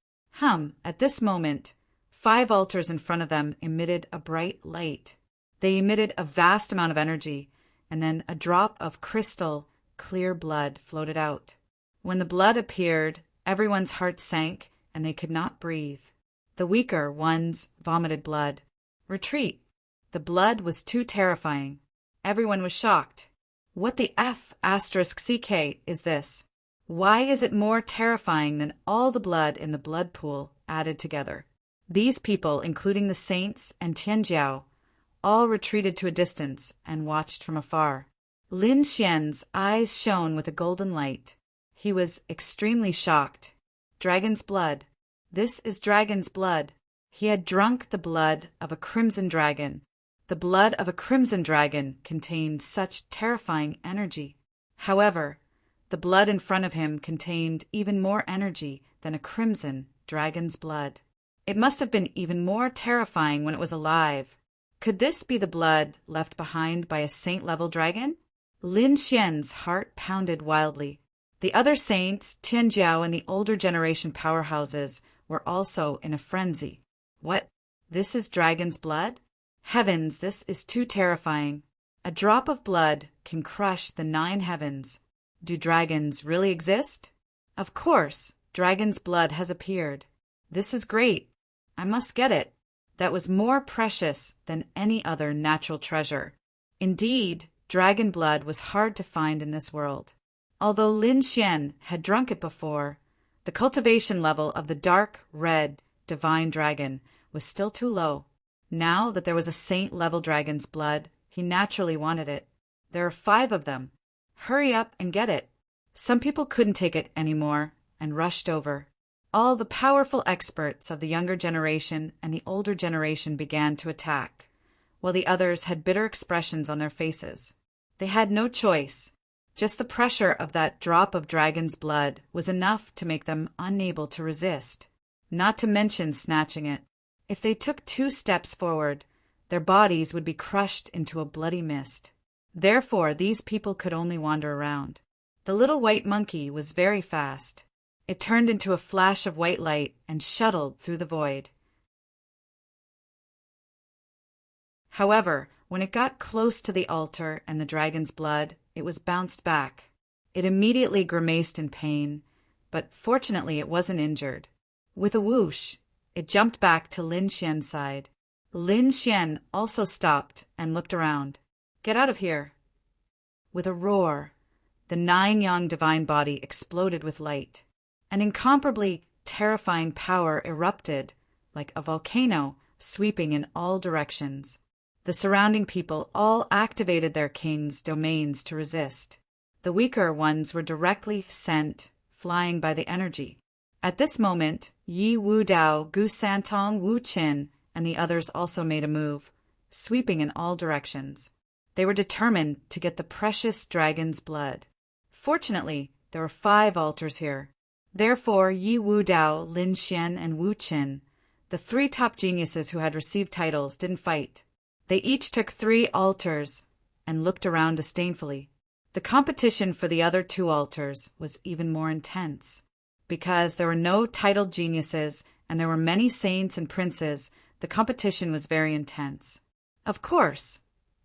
S1: At this moment, 5 altars in front of them emitted a bright light. They emitted a vast amount of energy, and then a drop of crystal, clear blood floated out. When the blood appeared, everyone's heart sank, and they could not breathe. The weaker ones vomited blood. Retreat! The blood was too terrifying. Everyone was shocked. What the F*CK is this? Why is it more terrifying than all the blood in the blood pool added together? These people, including the saints and Tianjiao, all retreated to a distance and watched from afar. Lin Xian's eyes shone with a golden light. He was extremely shocked. Dragon's blood. This is dragon's blood. He had drunk the blood of a crimson dragon. The blood of a crimson dragon contained such terrifying energy. However, the blood in front of him contained even more energy than a crimson dragon's blood. It must have been even more terrifying when it was alive. Could this be the blood left behind by a saint-level dragon? Lin Xian's heart pounded wildly. The other saints, Tianjiao, and the older generation powerhouses were also in a frenzy. What? This is dragon's blood? Heavens, this is too terrifying. A drop of blood can crush the 9 heavens. Do dragons really exist? Of course, dragon's blood has appeared. This is great. I must get it. That was more precious than any other natural treasure. Indeed, dragon blood was hard to find in this world. Although Lin Xian had drunk it before, the cultivation level of the dark red divine dragon was still too low. Now that there was a saint-level dragon's blood, he naturally wanted it. There are 5 of them. Hurry up and get it. Some people couldn't take it anymore and rushed over. All the powerful experts of the younger generation and the older generation began to attack, while the others had bitter expressions on their faces. They had no choice. Just the pressure of that drop of dragon's blood was enough to make them unable to resist, not to mention snatching it. If they took 2 steps forward, their bodies would be crushed into a bloody mist. Therefore, these people could only wander around. The little white monkey was very fast. It turned into a flash of white light and shuttled through the void. However, when it got close to the altar and the dragon's blood, it was bounced back. It immediately grimaced in pain, but fortunately it wasn't injured. With a whoosh, it jumped back to Lin Xian's side. Lin Xian also stopped and looked around. Get out of here! With a roar, the 9-yang divine body exploded with light. An incomparably terrifying power erupted, like a volcano, sweeping in all directions. The surrounding people all activated their king's domains to resist. The weaker ones were directly sent, flying by the energy. At this moment, Yi Wu Dao, Gu Santong, Wu Qin, and the others also made a move, sweeping in all directions. They were determined to get the precious dragon's blood. Fortunately, there were 5 altars here. Therefore, Yi Wu Dao, Lin Xian, and Wu Qin, the 3 top geniuses who had received titles, didn't fight. They each took 3 altars and looked around disdainfully. The competition for the other 2 altars was even more intense. Because there were no titled geniuses and there were many saints and princes, the competition was very intense. Of course,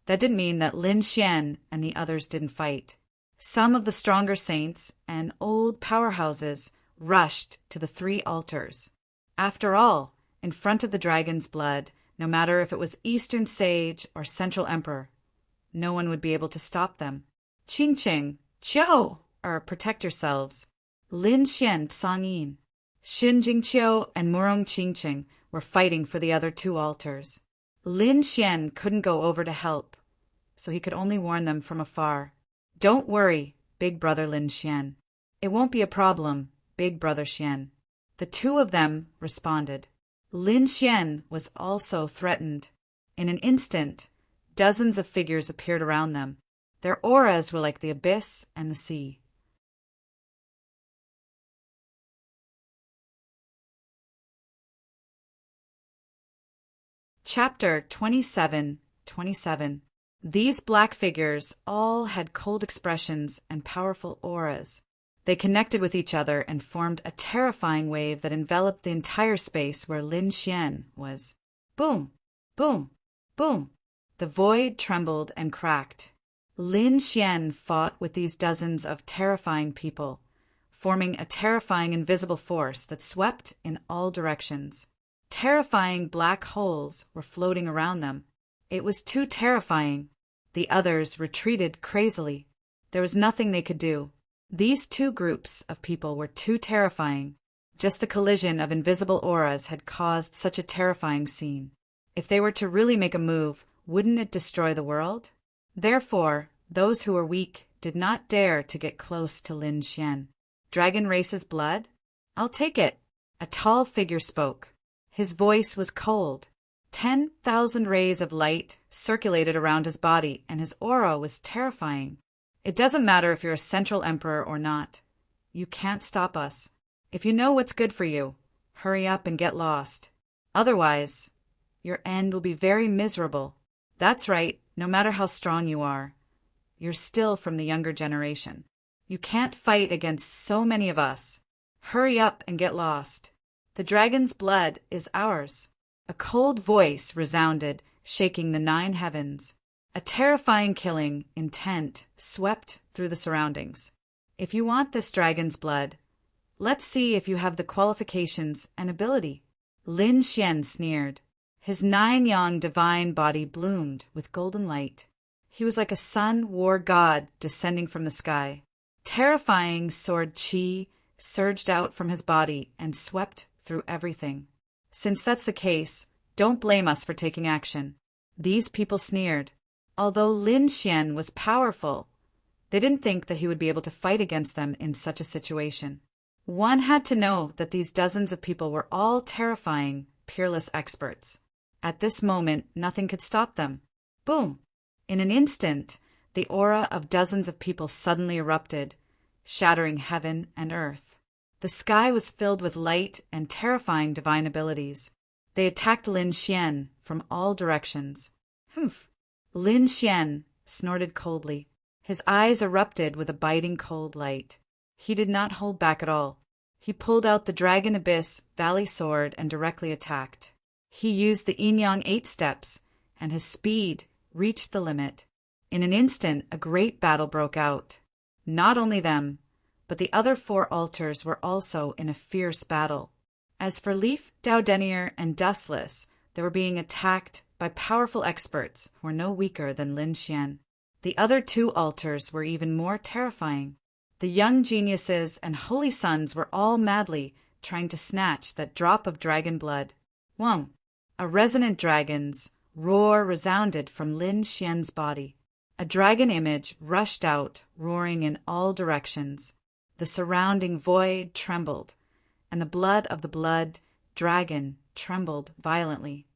S1: that didn't mean that Lin Xian and the others didn't fight. Some of the stronger saints and old powerhouses rushed to the 3 altars. After all, in front of the dragon's blood, no matter if it was Eastern Sage or Central Emperor, no one would be able to stop them. Qingqing, Qiao, or protect yourselves. Lin Xian, Sangyin, Xin Jingqiu, and Murong Qingqing were fighting for the other 2 altars. Lin Xian couldn't go over to help, so he could only warn them from afar. Don't worry, big brother Lin Xian. It won't be a problem, big brother Xian. The 2 of them responded. Lin Xian was also threatened. In an instant, dozens of figures appeared around them. Their auras were like the abyss and the sea. Chapter 27:27. These black figures all had cold expressions and powerful auras. They connected with each other and formed a terrifying wave that enveloped the entire space where Lin Xian was. Boom! Boom! Boom! The void trembled and cracked. Lin Xian fought with these dozens of terrifying people, forming a terrifying invisible force that swept in all directions. Terrifying black holes were floating around them. It was too terrifying. The others retreated crazily. There was nothing they could do. These two groups of people were too terrifying. Just the collision of invisible auras had caused such a terrifying scene. If they were to really make a move, wouldn't it destroy the world? Therefore, those who were weak did not dare to get close to Lin Xian. Dragon race's blood? I'll take it. A tall figure spoke. His voice was cold. 10,000 rays of light circulated around his body, and his aura was terrifying. It doesn't matter if you're a central emperor or not. You can't stop us. If you know what's good for you, hurry up and get lost. Otherwise, your end will be very miserable. That's right, no matter how strong you are. You're still from the younger generation. You can't fight against so many of us. Hurry up and get lost. The dragon's blood is ours. A cold voice resounded, shaking the 9 heavens. A terrifying killing intent swept through the surroundings. If you want this dragon's blood, let's see if you have the qualifications and ability. Lin Xian sneered. His 9-yang divine body bloomed with golden light. He was like a sun war god descending from the sky. Terrifying sword qi surged out from his body and swept through everything. Since that's the case, don't blame us for taking action. These people sneered. Although Lin Xian was powerful, they didn't think that he would be able to fight against them in such a situation. One had to know that these dozens of people were all terrifying, peerless experts. At this moment, nothing could stop them. Boom! In an instant, the aura of dozens of people suddenly erupted, shattering heaven and earth. The sky was filled with light and terrifying divine abilities. They attacked Lin Xian from all directions. Humph! Lin Xian snorted coldly. His eyes erupted with a biting cold light. He did not hold back at all. He pulled out the Dragon Abyss Valley Sword and directly attacked. He used the Yin-Yang 8 steps, and his speed reached the limit. In an instant, a great battle broke out. Not only them, but the other 4 altars were also in a fierce battle. As for Leaf, Dowdenier, and Dustless, they were being attacked by powerful experts who were no weaker than Lin Xian. The other 2 altars were even more terrifying. The young geniuses and holy sons were all madly trying to snatch that drop of dragon blood. Whoa! A resonant dragon's roar resounded from Lin Xian's body. A dragon image rushed out, roaring in all directions. The surrounding void trembled, and the blood of the blood dragon trembled violently.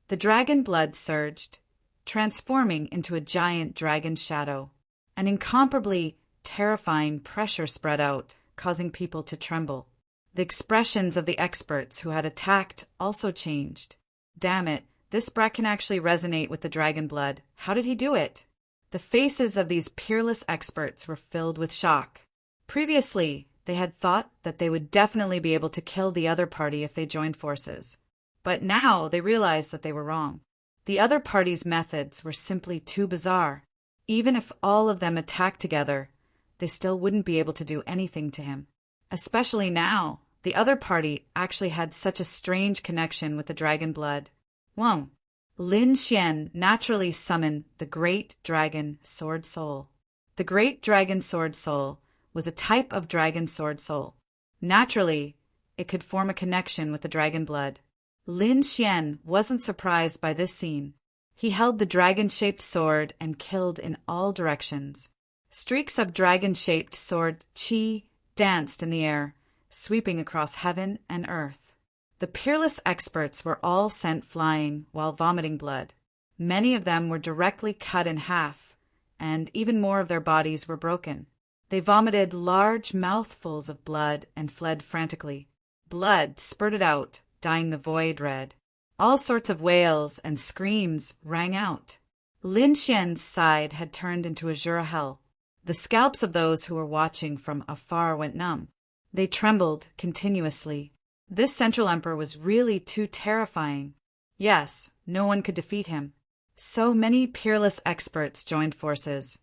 S1: The dragon blood surged, transforming into a giant dragon shadow. An incomparably terrifying pressure spread out, causing people to tremble. The expressions of the experts who had attacked also changed. Damn it, this brat can actually resonate with the dragon blood. How did he do it? The faces of these peerless experts were filled with shock. Previously, they had thought that they would definitely be able to kill the other party if they joined forces. But now they realized that they were wrong. The other party's methods were simply too bizarre. Even if all of them attacked together, they still wouldn't be able to do anything to him. Especially now, the other party actually had such a strange connection with the dragon blood. Whoa! Lin Xian naturally summoned the Great Dragon Sword Soul. The Great Dragon Sword Soul was a type of dragon sword soul. Naturally, it could form a connection with the dragon blood. Lin Xian wasn't surprised by this scene. He held the dragon-shaped sword and killed in all directions. Streaks of dragon-shaped sword qi danced in the air, sweeping across heaven and earth. The peerless experts were all sent flying while vomiting blood. Many of them were directly cut in half, and even more of their bodies were broken. They vomited large mouthfuls of blood and fled frantically. Blood spurted out, dyeing the void red. All sorts of wails and screams rang out. Lin Xian's side had turned into azure hell. The scalps of those who were watching from afar went numb. They trembled continuously. This Central Emperor was really too terrifying. Yes, no one could defeat him. So many peerless experts joined forces,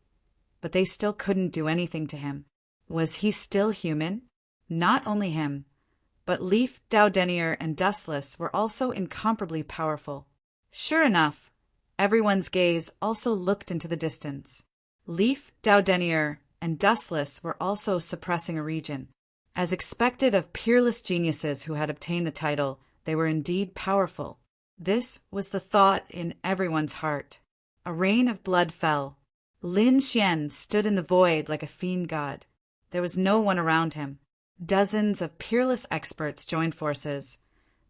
S1: but they still couldn't do anything to him. Was he still human? Not only him, but Leaf, Dowdenier, and Dustless were also incomparably powerful. Sure enough, everyone's gaze also looked into the distance. Leaf, Dowdenier, and Dustless were also suppressing a region. As expected of peerless geniuses who had obtained the title, they were indeed powerful. This was the thought in everyone's heart. A rain of blood fell. Lin Xian stood in the void like a fiend god. There was no one around him. Dozens of peerless experts joined forces,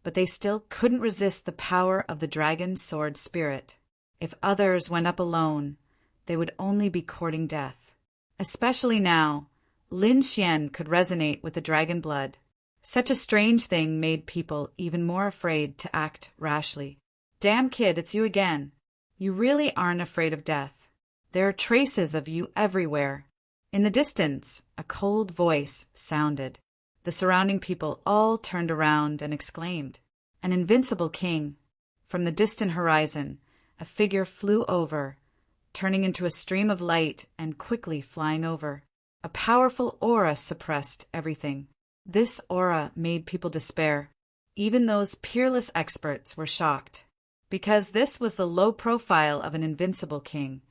S1: but they still couldn't resist the power of the dragon sword spirit. If others went up alone, they would only be courting death. Especially now, Lin Xian could resonate with the dragon blood. Such a strange thing made people even more afraid to act rashly. Damn kid, it's you again. You really aren't afraid of death. There are traces of you everywhere. In the distance, a cold voice sounded. The surrounding people all turned around and exclaimed, "An invincible king!" From the distant horizon, a figure flew over, turning into a stream of light and quickly flying over. A powerful aura suppressed everything. This aura made people despair. Even those peerless experts were shocked, because this was the low profile of an invincible king.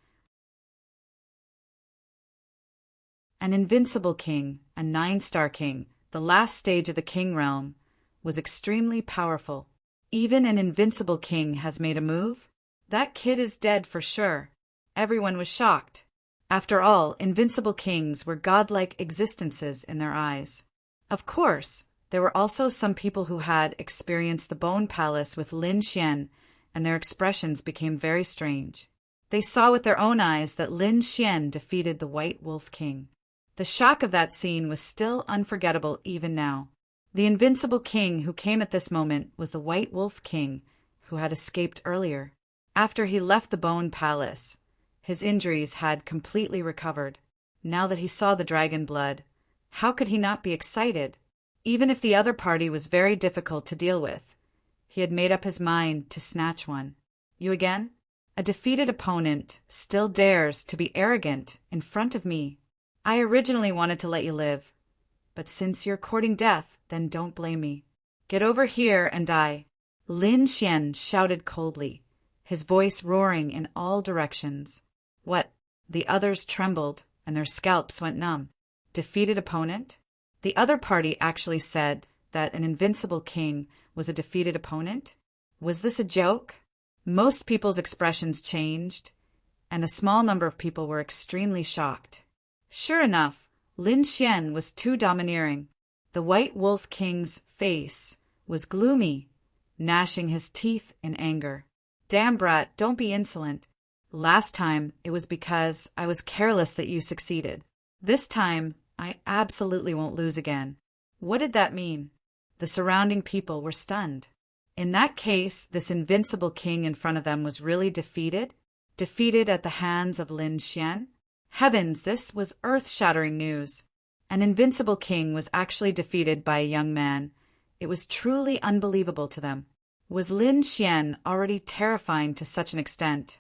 S1: An invincible king, a 9-star king, the last stage of the king realm, was extremely powerful. Even an invincible king has made a move? That kid is dead for sure. Everyone was shocked. After all, invincible kings were godlike existences in their eyes. Of course, there were also some people who had experienced the Bone Palace with Lin Xian, and their expressions became very strange. They saw with their own eyes that Lin Xian defeated the White Wolf King. The shock of that scene was still unforgettable even now. The invincible king who came at this moment was the White Wolf King, who had escaped earlier. After he left the Bone Palace, his injuries had completely recovered. Now that he saw the dragon blood, how could he not be excited? Even if the other party was very difficult to deal with, he had made up his mind to snatch one. You again? A defeated opponent still dares to be arrogant in front of me. I originally wanted to let you live, but since you're courting death, then don't blame me. Get over here and die. Lin Xian shouted coldly, his voice roaring in all directions. What? The others trembled, and their scalps went numb. Defeated opponent? The other party actually said that an invincible king was a defeated opponent? Was this a joke? Most people's expressions changed, and a small number of people were extremely shocked. Sure enough, Lin Xian was too domineering. The White Wolf King's face was gloomy, gnashing his teeth in anger. Damn brat, don't be insolent. Last time, it was because I was careless that you succeeded. This time, I absolutely won't lose again. What did that mean? The surrounding people were stunned. In that case, this invincible king in front of them was really defeated? Defeated at the hands of Lin Xian? Heavens, this was earth-shattering news. An invincible king was actually defeated by a young man. It was truly unbelievable to them. Was Lin Xian already terrifying to such an extent?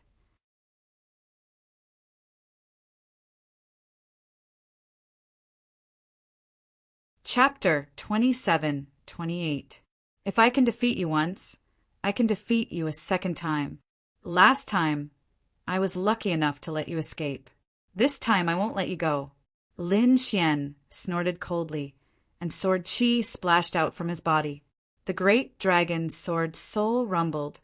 S1: Chapter 27-28. If I can defeat you once, I can defeat you a second time. Last time, I was lucky enough to let you escape. This time I won't let you go. Lin Xian snorted coldly, and sword chi splashed out from his body. The great dragon's sword soul rumbled,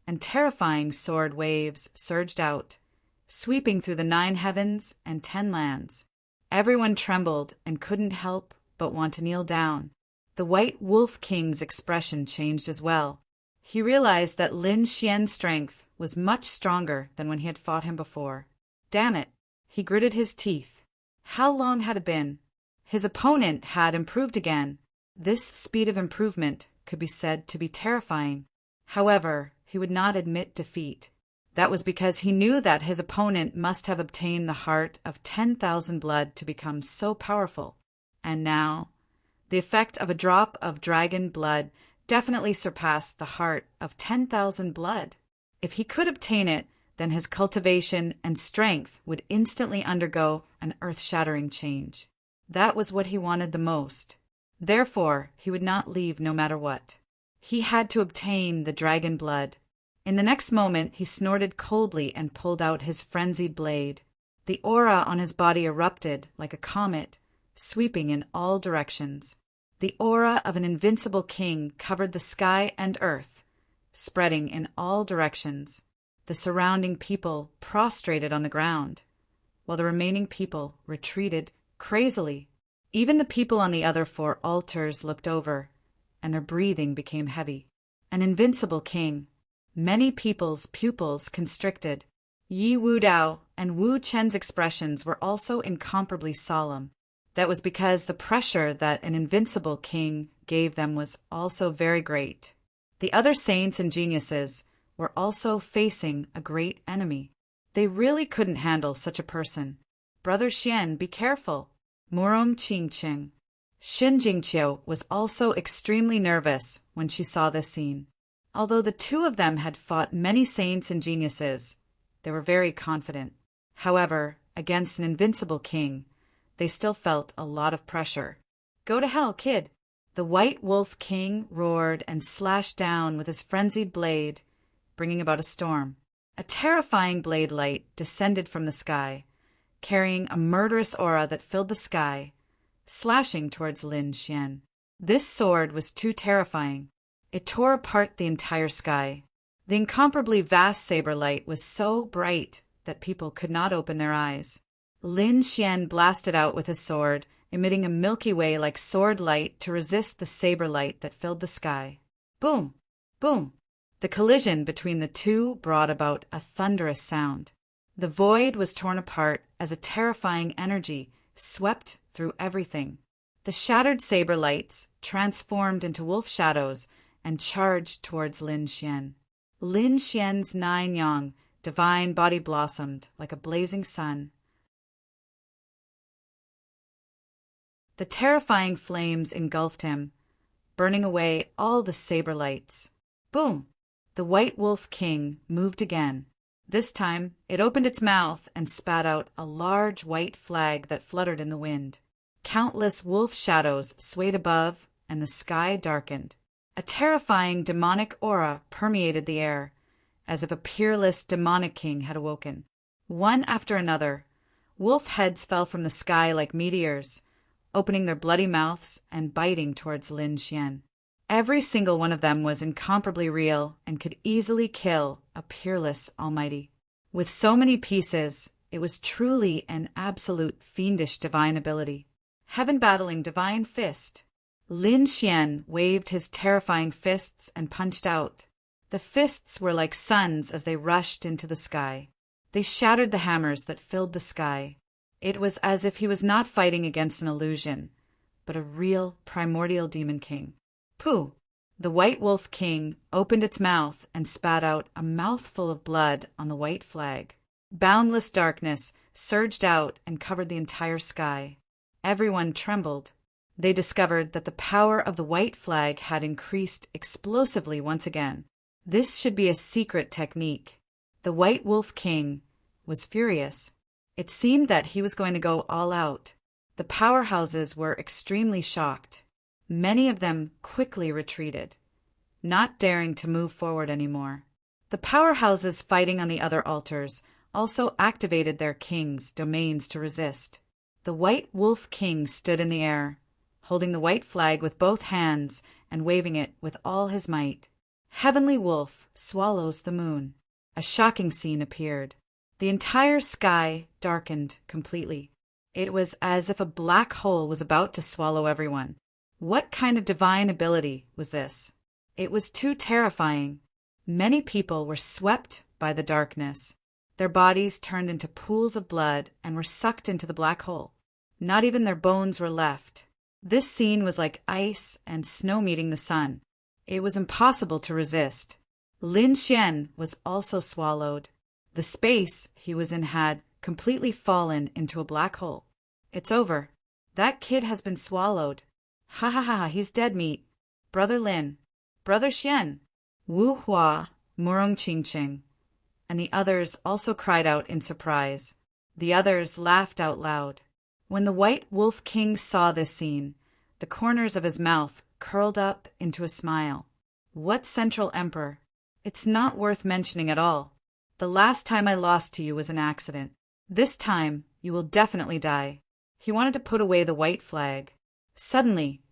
S1: and terrifying sword waves surged out, sweeping through the 9 heavens and 10 lands. Everyone trembled and couldn't help but want to kneel down. The White Wolf King's expression changed as well. He realized that Lin Xian's strength was much stronger than when he had fought him before. Damn it! He gritted his teeth. How long had it been? His opponent had improved again. This speed of improvement could be said to be terrifying. However, he would not admit defeat. That was because he knew that his opponent must have obtained the heart of 10,000 blood to become so powerful. And now, the effect of a drop of dragon blood definitely surpassed the heart of 10,000 blood. If he could obtain it, then his cultivation and strength would instantly undergo an earth-shattering change. That was what he wanted the most. Therefore, he would not leave no matter what. He had to obtain the dragon blood. In the next moment, he snorted coldly and pulled out his frenzied blade. The aura on his body erupted like a comet, sweeping in all directions. The aura of an invincible king covered the sky and earth, spreading in all directions. The surrounding people prostrated on the ground, while the remaining people retreated crazily. Even the people on the other 4 altars looked over, and their breathing became heavy. An invincible king. Many people's pupils constricted. Yi Wudao and Wu Chen's expressions were also incomparably solemn. That was because the pressure that an invincible king gave them was also very great. The other saints and geniuses were also facing a great enemy. They really couldn't handle such a person. Brother Xian, be careful. Murong Qingqing. Xin Jingqiu was also extremely nervous when she saw this scene. Although the 2 of them had fought many saints and geniuses, they were very confident. However, against an invincible king, they still felt a lot of pressure. Go to hell, kid! The White Wolf King roared and slashed down with his frenzied blade, bringing about a storm. A terrifying blade light descended from the sky, carrying a murderous aura that filled the sky, slashing towards Lin Xian. This sword was too terrifying. It tore apart the entire sky. The incomparably vast saber light was so bright that people could not open their eyes. Lin Xian blasted out with his sword, emitting a Milky Way like sword light to resist the saber light that filled the sky. Boom! Boom! The collision between the 2 brought about a thunderous sound. The void was torn apart as a terrifying energy swept through everything. The shattered saber lights transformed into wolf shadows and charged towards Lin Xian. Lin Xian's 9 yang, divine body blossomed like a blazing sun. The terrifying flames engulfed him, burning away all the saber lights. Boom! The White Wolf King moved again. This time, it opened its mouth and spat out a large white flag that fluttered in the wind. Countless wolf shadows swayed above, and the sky darkened. A terrifying demonic aura permeated the air, as if a peerless demonic king had awoken. One after another, wolf heads fell from the sky like meteors, opening their bloody mouths and biting towards Lin Xian. Every single one of them was incomparably real and could easily kill a peerless almighty. With so many pieces, it was truly an absolute fiendish divine ability. Heaven-battling divine fist. Lin Xian waved his terrifying fists and punched out. The fists were like suns as they rushed into the sky. They shattered the hammers that filled the sky. It was as if he was not fighting against an illusion, but a real primordial demon king. Pooh! The White Wolf King opened its mouth and spat out a mouthful of blood on the white flag. Boundless darkness surged out and covered the entire sky. Everyone trembled. They discovered that the power of the white flag had increased explosively once again. This should be a secret technique. The White Wolf King was furious. It seemed that he was going to go all out. The powerhouses were extremely shocked. Many of them quickly retreated, not daring to move forward anymore. The powerhouses fighting on the other altars also activated their kings' domains to resist. The White Wolf King stood in the air, holding the white flag with both hands and waving it with all his might. Heavenly Wolf swallows the moon. A shocking scene appeared. The entire sky darkened completely. It was as if a black hole was about to swallow everyone. What kind of divine ability was this? It was too terrifying. Many people were swept by the darkness. Their bodies turned into pools of blood and were sucked into the black hole. Not even their bones were left. This scene was like ice and snow meeting the sun. It was impossible to resist. Lin Xian was also swallowed. The space he was in had completely fallen into a black hole. It's over. That kid has been swallowed. Ha ha ha, he's dead meat. Brother Lin. Brother Xian. Wu Hua, Murong Qingqing. And the others also cried out in surprise. The others laughed out loud. When the White Wolf King saw this scene, the corners of his mouth curled up into a smile. What Central Emperor? It's not worth mentioning at all. The last time I lost to you was an accident. This time, you will definitely die. He wanted to put away the white flag. Suddenly,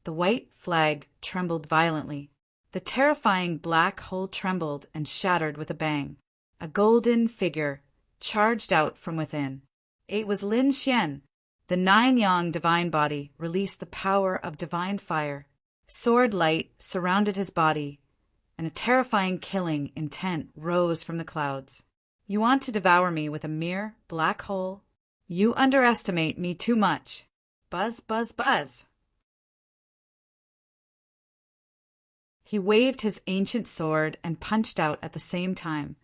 S1: the white flag trembled violently. The terrifying black hole trembled and shattered with a bang. A golden figure charged out from within. It was Lin Xian. The 9-yang divine body released the power of divine fire. Sword light surrounded his body, and a terrifying killing intent rose from the clouds. You want to devour me with a mere black hole? You underestimate me too much. Buzz, buzz, buzz. He waved his ancient sword and punched out at the same time,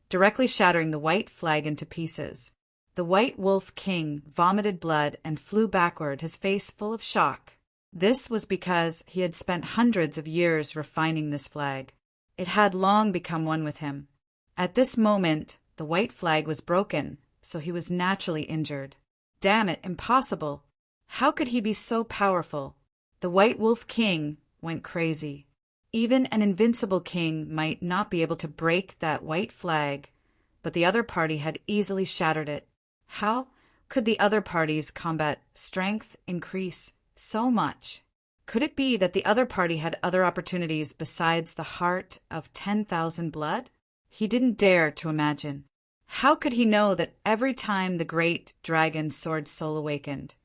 S1: directly shattering the white flag into pieces. The White Wolf King vomited blood and flew backward, his face full of shock. This was because he had spent hundreds of years refining this flag. It had long become one with him. At this moment, the white flag was broken, so he was naturally injured. Damn it, impossible! How could he be so powerful? The White Wolf King went crazy. Even an invincible king might not be able to break that white flag, but the other party had easily shattered it. How could the other party's combat strength increase so much? Could it be that the other party had other opportunities besides the heart of 10,000 blood? He didn't dare to imagine. How could he know that every time the great dragon sword soul awakened,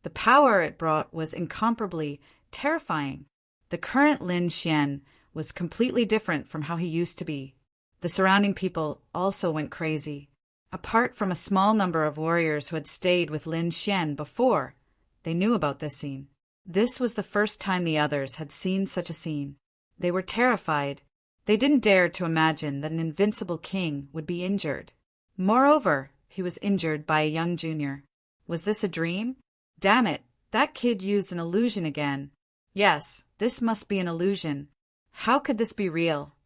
S1: the power it brought was incomparably terrifying? The current Lin Xian was completely different from how he used to be. The surrounding people also went crazy. Apart from a small number of warriors who had stayed with Lin Xian before, they knew about this scene. This was the first time the others had seen such a scene. They were terrified. They didn't dare to imagine that an invincible king would be injured. Moreover, he was injured by a young junior. Was this a dream? Damn it, that kid used an illusion again. Yes, this must be an illusion. How could this be real?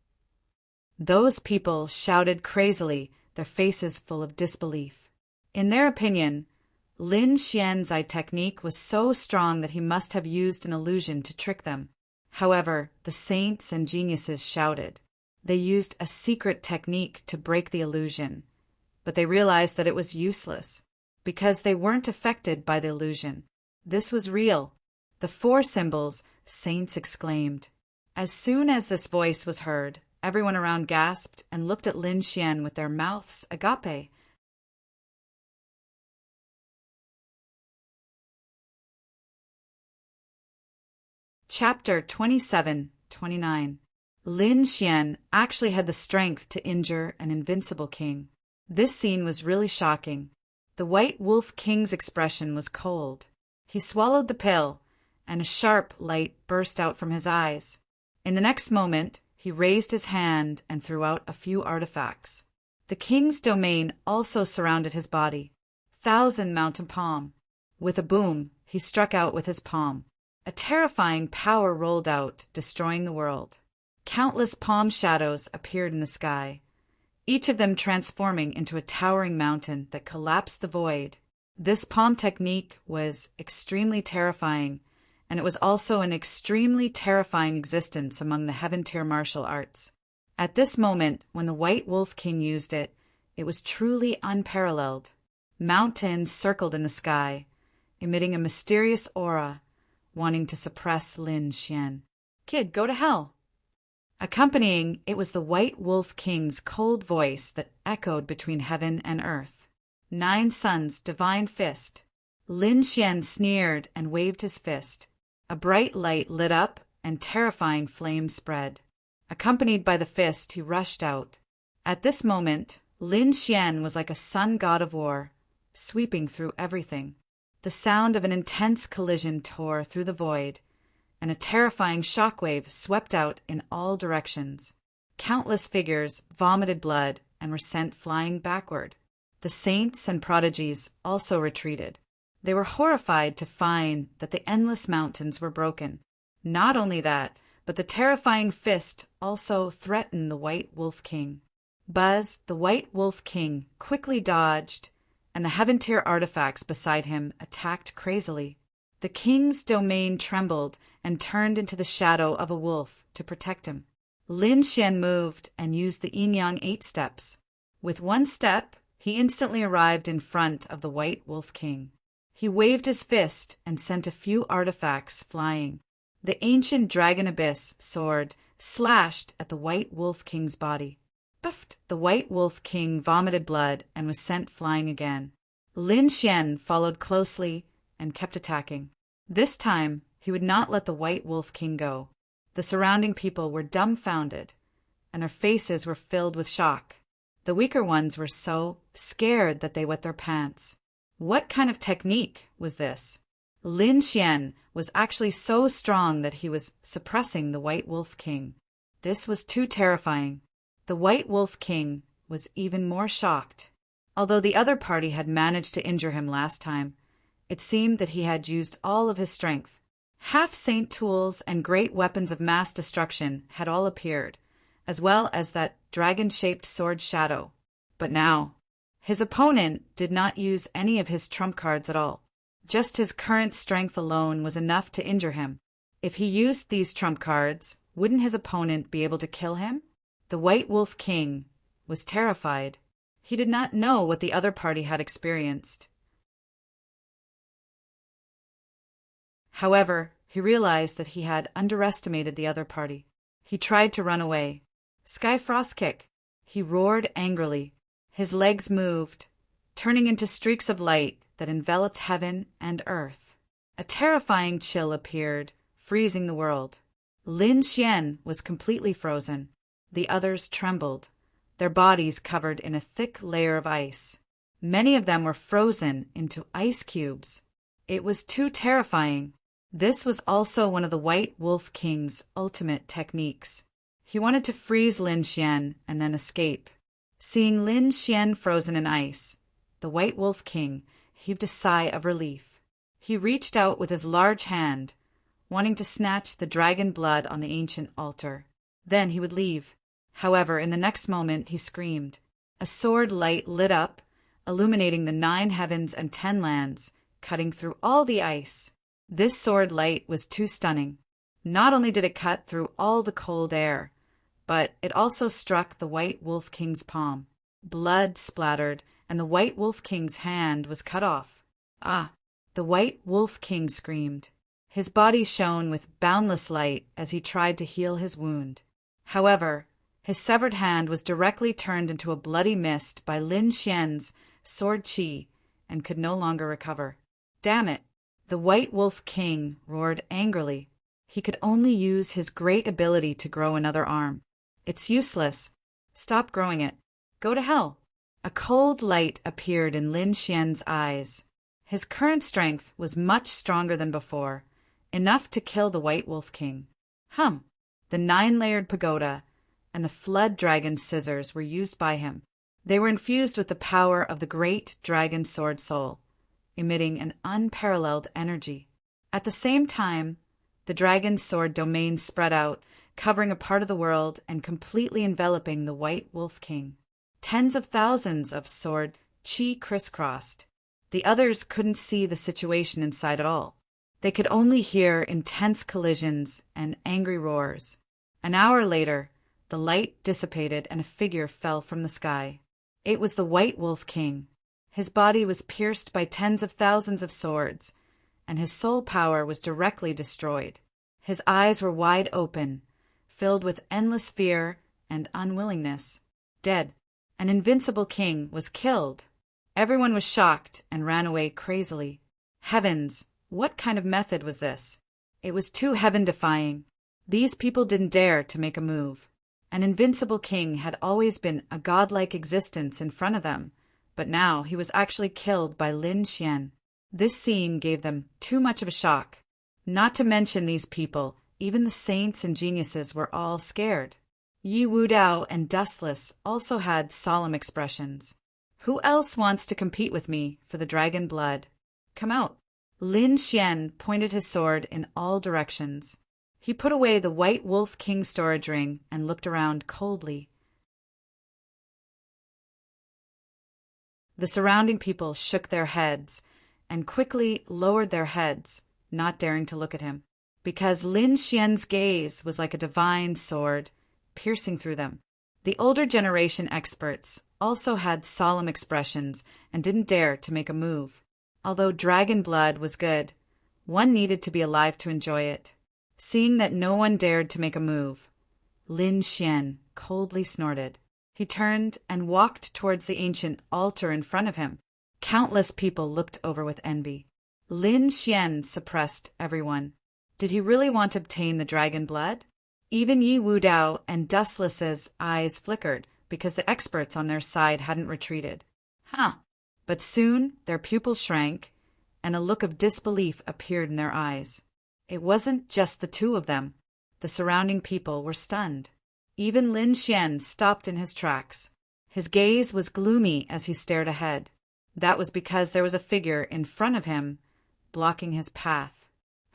S1: Those people shouted crazily, their faces full of disbelief. In their opinion, Lin Xian's eye technique was so strong that he must have used an illusion to trick them. However, the saints and geniuses shouted. They used a secret technique to break the illusion, but they realized that it was useless, because they weren't affected by the illusion. This was real. The 4 symbols, saints exclaimed. As soon as this voice was heard, everyone around gasped and looked at Lin Xian with their mouths agape. Chapter 27-29. Lin Xian actually had the strength to injure an invincible king. This scene was really shocking. The White Wolf King's expression was cold. He swallowed the pill, and a sharp light burst out from his eyes. In the next moment, he raised his hand and threw out a few artifacts. The king's domain also surrounded his body. 1,000 mountain palm. With a boom, he struck out with his palm. A terrifying power rolled out, destroying the world. Countless palm shadows appeared in the sky, each of them transforming into a towering mountain that collapsed the void. This palm technique was extremely terrifying, and it was also an extremely terrifying existence among the Heaven-tier martial arts. At this moment, when the White Wolf King used it, it was truly unparalleled. Mountains circled in the sky, emitting a mysterious aura, wanting to suppress Lin Xian. Kid, go to hell! Accompanying it was the White Wolf King's cold voice that echoed between heaven and earth. 9 suns, divine fist. Lin Xian sneered and waved his fist. A bright light lit up and terrifying flames spread. Accompanied by the fist, he rushed out. At this moment, Lin Xian was like a sun god of war, sweeping through everything. The sound of an intense collision tore through the void, and a terrifying shockwave swept out in all directions. Countless figures vomited blood and were sent flying backward. The saints and prodigies also retreated. They were horrified to find that the endless mountains were broken. Not only that, but the terrifying fist also threatened the White Wolf King. Buzz, the White Wolf King, quickly dodged, and the Heaven Tier artifacts beside him attacked crazily. The king's domain trembled and turned into the shadow of a wolf to protect him. Lin Xian moved and used the Yin Yang 8 steps. With one step, he instantly arrived in front of the White Wolf King. He waved his fist and sent a few artifacts flying. The ancient Dragon Abyss sword slashed at the White Wolf King's body. Buffed, the White Wolf King vomited blood and was sent flying again. Lin Xian followed closely and kept attacking. This time, he would not let the White Wolf King go. The surrounding people were dumbfounded, and their faces were filled with shock. The weaker ones were so scared that they wet their pants. What kind of technique was this? Lin Xian was actually so strong that he was suppressing the White Wolf King. This was too terrifying. The White Wolf King was even more shocked. Although the other party had managed to injure him last time, it seemed that he had used all of his strength. Half-saint tools and great weapons of mass destruction had all appeared, as well as that dragon-shaped sword shadow. But now, his opponent did not use any of his trump cards at all. Just his current strength alone was enough to injure him. If he used these trump cards, wouldn't his opponent be able to kill him? The White Wolf King was terrified. He did not know what the other party had experienced. However, he realized that he had underestimated the other party. He tried to run away. Sky Frost Kick! He roared angrily. His legs moved, turning into streaks of light that enveloped heaven and earth. A terrifying chill appeared, freezing the world. Lin Xian was completely frozen. The others trembled, their bodies covered in a thick layer of ice. Many of them were frozen into ice cubes. It was too terrifying. This was also one of the White Wolf King's ultimate techniques. He wanted to freeze Lin Xian and then escape. Seeing Lin Xian frozen in ice, the White Wolf King heaved a sigh of relief. He reached out with his large hand, wanting to snatch the dragon blood on the ancient altar. Then he would leave. However, in the next moment he screamed. A sword light lit up, illuminating the 9 heavens and 10 lands, cutting through all the ice. This sword light was too stunning. Not only did it cut through all the cold air, but it also struck the White Wolf King's palm. Blood splattered, and the White Wolf King's hand was cut off. Ah! The White Wolf King screamed. His body shone with boundless light as he tried to heal his wound. However, his severed hand was directly turned into a bloody mist by Lin Xian's sword chi and could no longer recover. Damn it! The White Wolf King roared angrily. He could only use his great ability to grow another arm. It's useless. Stop growing it. Go to hell. A cold light appeared in Lin Xian's eyes. His current strength was much stronger than before, enough to kill the White Wolf King. The 9-layered pagoda and the flood dragon scissors were used by him. They were infused with the power of the great dragon sword soul, emitting an unparalleled energy. At the same time, the dragon sword domain spread out, covering a part of the world and completely enveloping the White Wolf King. Tens of thousands of sword chi crisscrossed. The others couldn't see the situation inside at all. They could only hear intense collisions and angry roars. An hour later, the light dissipated and a figure fell from the sky. It was the White Wolf King. His body was pierced by tens of thousands of swords, and his soul power was directly destroyed. His eyes were wide open, filled with endless fear and unwillingness. Dead. An invincible king was killed. Everyone was shocked and ran away crazily. Heavens, what kind of method was this? It was too heaven-defying. These people didn't dare to make a move. An invincible king had always been a godlike existence in front of them, but now he was actually killed by Lin Xian. This scene gave them too much of a shock. Not to mention these people, even the saints and geniuses were all scared. Yi Wudao and Dustless also had solemn expressions. Who else wants to compete with me for the dragon blood? Come out. Lin Xian pointed his sword in all directions. He put away the White Wolf King storage ring and looked around coldly. The surrounding people shook their heads and quickly lowered their heads, not daring to look at him, because Lin Xian's gaze was like a divine sword, piercing through them. The older generation experts also had solemn expressions and didn't dare to make a move. Although dragon blood was good, one needed to be alive to enjoy it. Seeing that no one dared to make a move, Lin Xian coldly snorted. He turned and walked towards the ancient altar in front of him. Countless people looked over with envy. Lin Xian suppressed everyone. Did he really want to obtain the dragon blood? Even Yi Wudao and Dustless's eyes flickered because the experts on their side hadn't retreated. But soon their pupils shrank, and a look of disbelief appeared in their eyes. It wasn't just the two of them. The surrounding people were stunned. Even Lin Xian stopped in his tracks. His gaze was gloomy as he stared ahead. That was because there was a figure in front of him, blocking his path.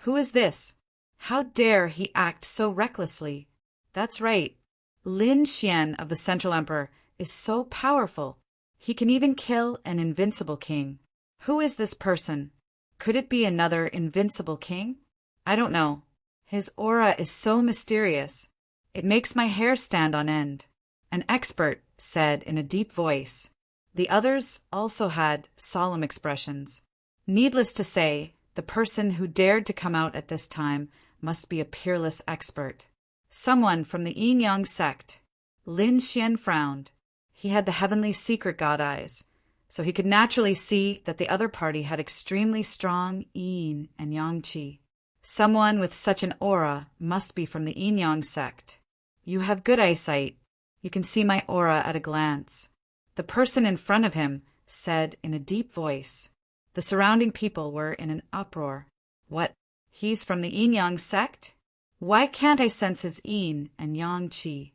S1: Who is this? How dare he act so recklessly? That's right. Lin Xian of the Central Emperor is so powerful. He can even kill an invincible king. Who is this person? Could it be another invincible king? I don't know. His aura is so mysterious. It makes my hair stand on end. An expert said in a deep voice. The others also had solemn expressions. Needless to say, the person who dared to come out at this time must be a peerless expert. Someone from the Yin Yang sect. Lin Xian frowned. He had the heavenly secret god eyes, so he could naturally see that the other party had extremely strong yin and yang qi. Someone with such an aura must be from the Yin Yang sect. You have good eyesight. You can see my aura at a glance. The person in front of him said in a deep voice. The surrounding people were in an uproar. What? He's from the Yin Yang sect? Why can't I sense his yin and yang qi?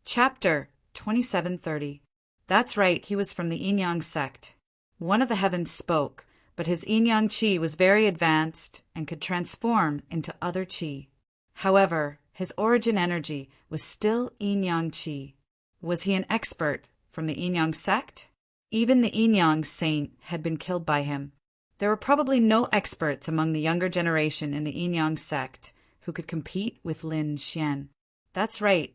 S1: Chapter 2730. That's right, he was from the Yin Yang sect. One of the heavens spoke, but his yin yang qi was very advanced and could transform into other qi. However, his origin energy was still yin yang qi. Was he an expert from the Yin Yang sect? Even the Yin Yang saint had been killed by him. There were probably no experts among the younger generation in the Yin Yang sect who could compete with Lin Xian. That's right.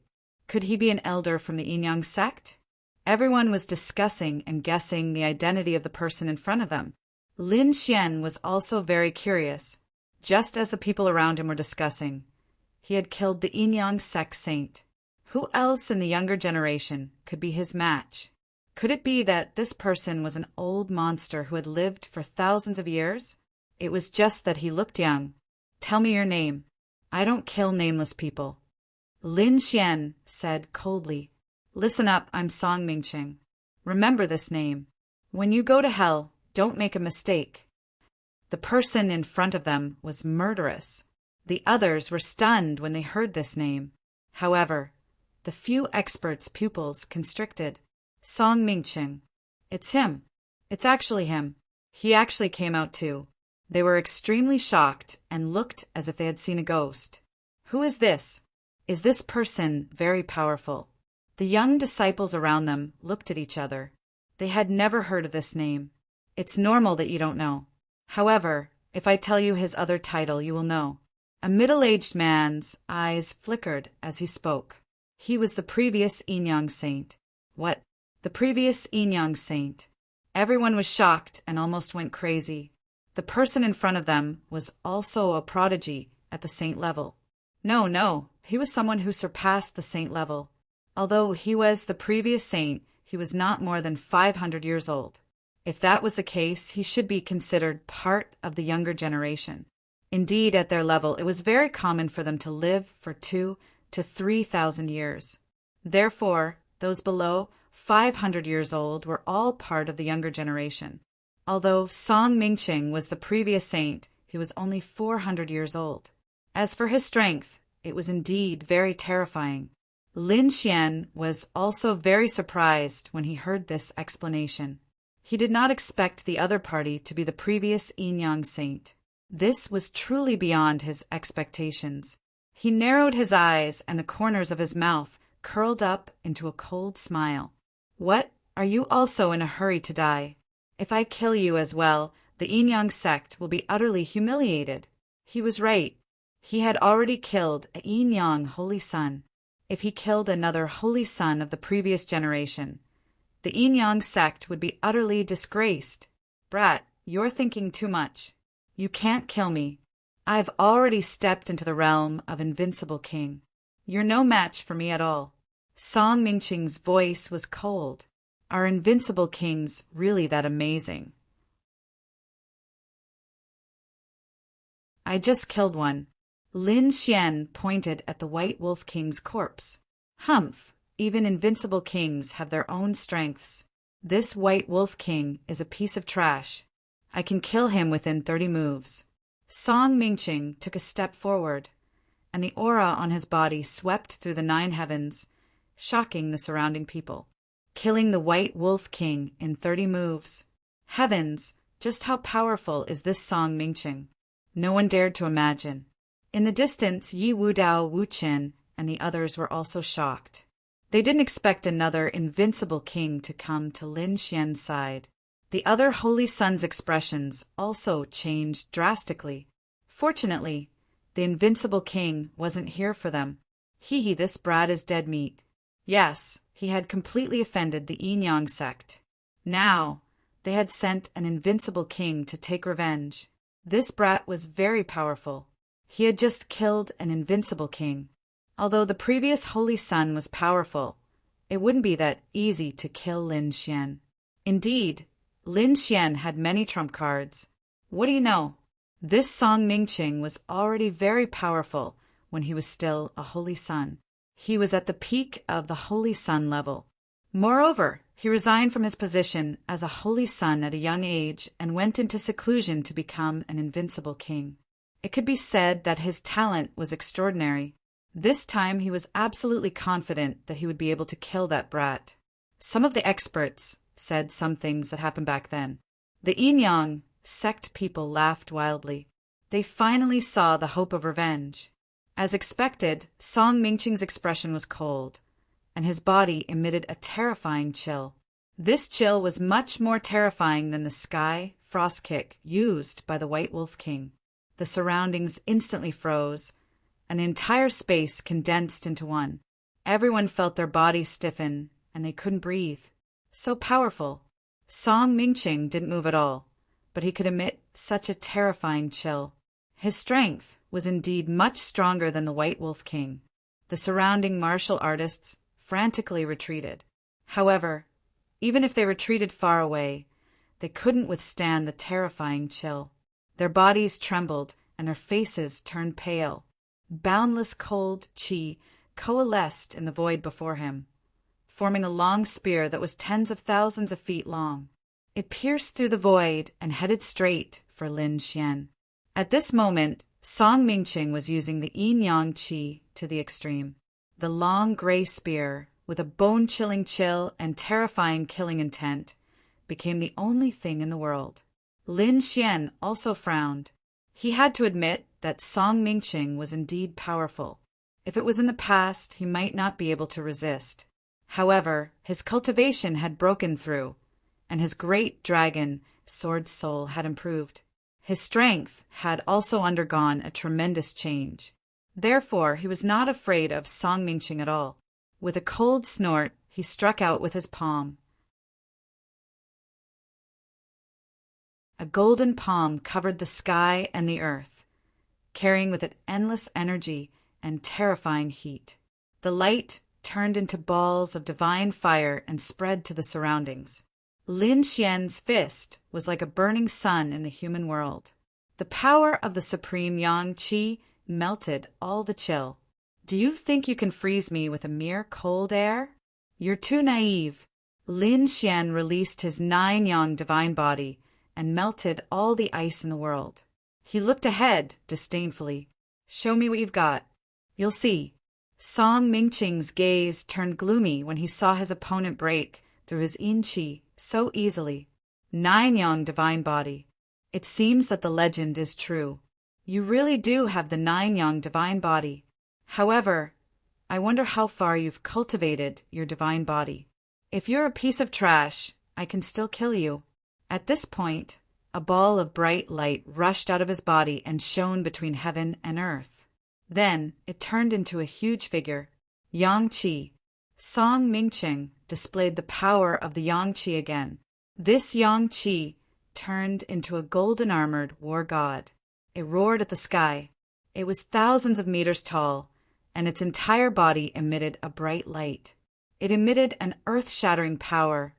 S1: Could he be an elder from the Yin Yang sect? Everyone was discussing and guessing the identity of the person in front of them. Lin Xian was also very curious. Just as the people around him were discussing, he had killed the Yin Yang sect saint. Who else in the younger generation could be his match? Could it be that this person was an old monster who had lived for thousands of years? It was just that he looked young. Tell me your name. I don't kill nameless people. Lin Xian said coldly. Listen up, I'm Song Mingqing. Remember this name. When you go to hell, don't make a mistake. The person in front of them was murderous. The others were stunned when they heard this name. However, the few experts' pupils constricted. Song Mingqing. It's him. It's actually him. He actually came out too. They were extremely shocked and looked as if they had seen a ghost. Who is this? Is this person very powerful? The young disciples around them looked at each other. They had never heard of this name. It's normal that you don't know. However, if I tell you his other title, you will know. A middle-aged man's eyes flickered as he spoke. He was the previous Yin Yang saint. What? The previous Yin Yang saint. Everyone was shocked and almost went crazy. The person in front of them was also a prodigy at the saint level. No, he was someone who surpassed the saint level. Although he was the previous saint, he was not more than 500 years old. If that was the case, he should be considered part of the younger generation. Indeed, at their level, it was very common for them to live for 2,000 to 3,000 years. Therefore, those below 500 years old were all part of the younger generation. Although Song Mingqing was the previous saint, he was only 400 years old. As for his strength, it was indeed very terrifying. Lin Xian was also very surprised when he heard this explanation. He did not expect the other party to be the previous Yin Yang saint. This was truly beyond his expectations. He narrowed his eyes and the corners of his mouth curled up into a cold smile. What? Are you also in a hurry to die? If I kill you as well, the Yin Yang sect will be utterly humiliated. He was right. He had already killed a Yin Yang holy son. If he killed another holy son of the previous generation, the Yin Yang sect would be utterly disgraced. Brat, you're thinking too much. You can't kill me. I've already stepped into the realm of Invincible King. You're no match for me at all. Song Mingqing's voice was cold. Are Invincible Kings really that amazing? I just killed one. Lin Xian pointed at the White Wolf King's corpse. Humph, even Invincible Kings have their own strengths. This White Wolf King is a piece of trash. I can kill him within 30 moves. Song Mingqing took a step forward, and the aura on his body swept through the 9 heavens, shocking the surrounding people. Killing the White Wolf King in 30 moves. Heavens, just how powerful is this Song Mingqing? No one dared to imagine. In the distance, Yi Wudao, Wu Qin, and the others were also shocked. They didn't expect another Invincible King to come to Lin Xian's side. The other Holy Son's expressions also changed drastically. Fortunately, the Invincible King wasn't here for them. Hee, this brat is dead meat. Yes, he had completely offended the Yin Yang sect. Now, they had sent an Invincible King to take revenge. This brat was very powerful. He had just killed an Invincible King. Although the previous Holy Son was powerful, it wouldn't be that easy to kill Lin Xian. Indeed, Lin Xian had many trump cards. What do you know? This Song Mingqing was already very powerful when he was still a Holy Son. He was at the peak of the Holy Son level. Moreover, he resigned from his position as a Holy Son at a young age and went into seclusion to become an Invincible King. It could be said that his talent was extraordinary. This time he was absolutely confident that he would be able to kill that brat. Some of the experts said some things that happened back then. The Yin Yang sect people laughed wildly. They finally saw the hope of revenge. As expected, Song Mingqing's expression was cold, and his body emitted a terrifying chill. This chill was much more terrifying than the sky frost kick used by the White Wolf King. The surroundings instantly froze, and the entire space condensed into one. Everyone felt their bodies stiffen, and they couldn't breathe. So powerful. Song Mingqing didn't move at all, but he could emit such a terrifying chill. His strength was indeed much stronger than the White Wolf King. The surrounding martial artists frantically retreated. However, even if they retreated far away, they couldn't withstand the terrifying chill. Their bodies trembled and their faces turned pale. Boundless cold qi coalesced in the void before him, forming a long spear that was tens of thousands of feet long. It pierced through the void and headed straight for Lin Xian. At this moment, Song Mingqing was using the Yin Yang qi to the extreme. The long gray spear, with a bone-chilling chill and terrifying killing intent, became the only thing in the world. Lin Xian also frowned. He had to admit that Song Mingqing was indeed powerful. If it was in the past, he might not be able to resist. However, his cultivation had broken through, and his great dragon sword soul had improved. His strength had also undergone a tremendous change. Therefore, he was not afraid of Song Mingqing at all. With a cold snort, he struck out with his palm. A golden palm covered the sky and the earth, carrying with it endless energy and terrifying heat. The light turned into balls of divine fire and spread to the surroundings. Lin Xian's fist was like a burning sun in the human world. The power of the supreme yang qi melted all the chill. Do you think you can freeze me with a mere cold air? You're too naive. Lin Xian released his 9 yang divine body and melted all the ice in the world. He looked ahead disdainfully. Show me what you've got. You'll see. Song Mingqing's gaze turned gloomy when he saw his opponent break through his yin qi so easily. 9 yang divine body. It seems that the legend is true. You really do have the 9 yang divine body. However, I wonder how far you've cultivated your divine body. If you're a piece of trash, I can still kill you. At this point, a ball of bright light rushed out of his body and shone between heaven and earth. Then it turned into a huge figure, Yang Qi. Song Mingqing displayed the power of the Yang Qi again. This Yang Qi turned into a golden-armored war god. It roared at the sky. It was thousands of meters tall, and its entire body emitted a bright light. It emitted an earth-shattering power,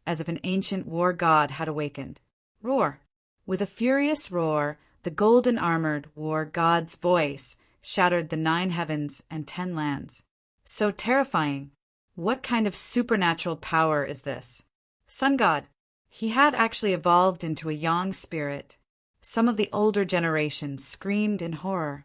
S1: as if an ancient war god had awakened. Roar! With a furious roar, the golden-armored war god's voice shattered the 9 heavens and 10 lands. So terrifying! What kind of supernatural power is this? Sun God. He had actually evolved into a yang spirit. Some of the older generation screamed in horror.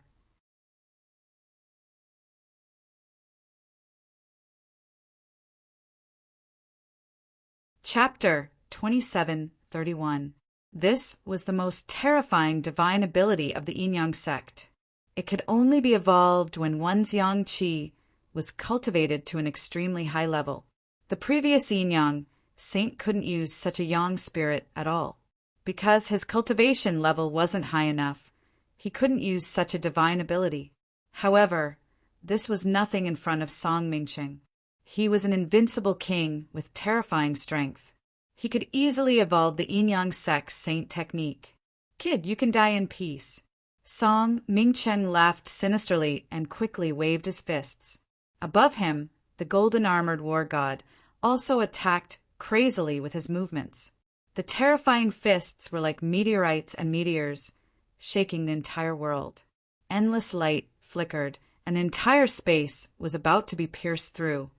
S1: Chapter 27:31. This was the most terrifying divine ability of the Yin-Yang sect. It could only be evolved when one's yang qi was cultivated to an extremely high level. The previous Yin-Yang saint couldn't use such a yang spirit at all. Because his cultivation level wasn't high enough, he couldn't use such a divine ability. However, this was nothing in front of Song Mingqing. He was an invincible king with terrifying strength. He could easily evolve the Yin-Yang sect's saint technique. Kid, you can die in peace. Song Mingqing laughed sinisterly and quickly waved his fists. Above him, the golden-armored war god also attacked crazily with his movements. The terrifying fists were like meteorites and meteors, shaking the entire world. Endless light flickered, and the entire space was about to be pierced through.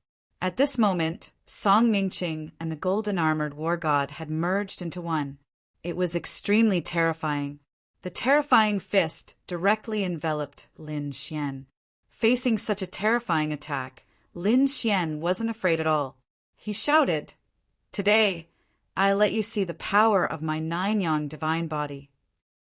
S1: At this moment, Song Mingqing and the golden-armored war god had merged into one. It was extremely terrifying. The terrifying fist directly enveloped Lin Xian. Facing such a terrifying attack, Lin Xian wasn't afraid at all. He shouted, "Today, I let you see the power of my 9 yang divine body."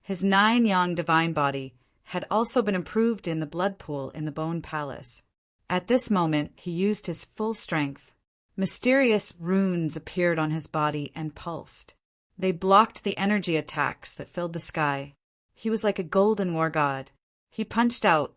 S1: His 9 yang divine body had also been improved in the blood pool in the Bone Palace. At this moment, he used his full strength. Mysterious runes appeared on his body and pulsed. They blocked the energy attacks that filled the sky. He was like a golden war god. He punched out.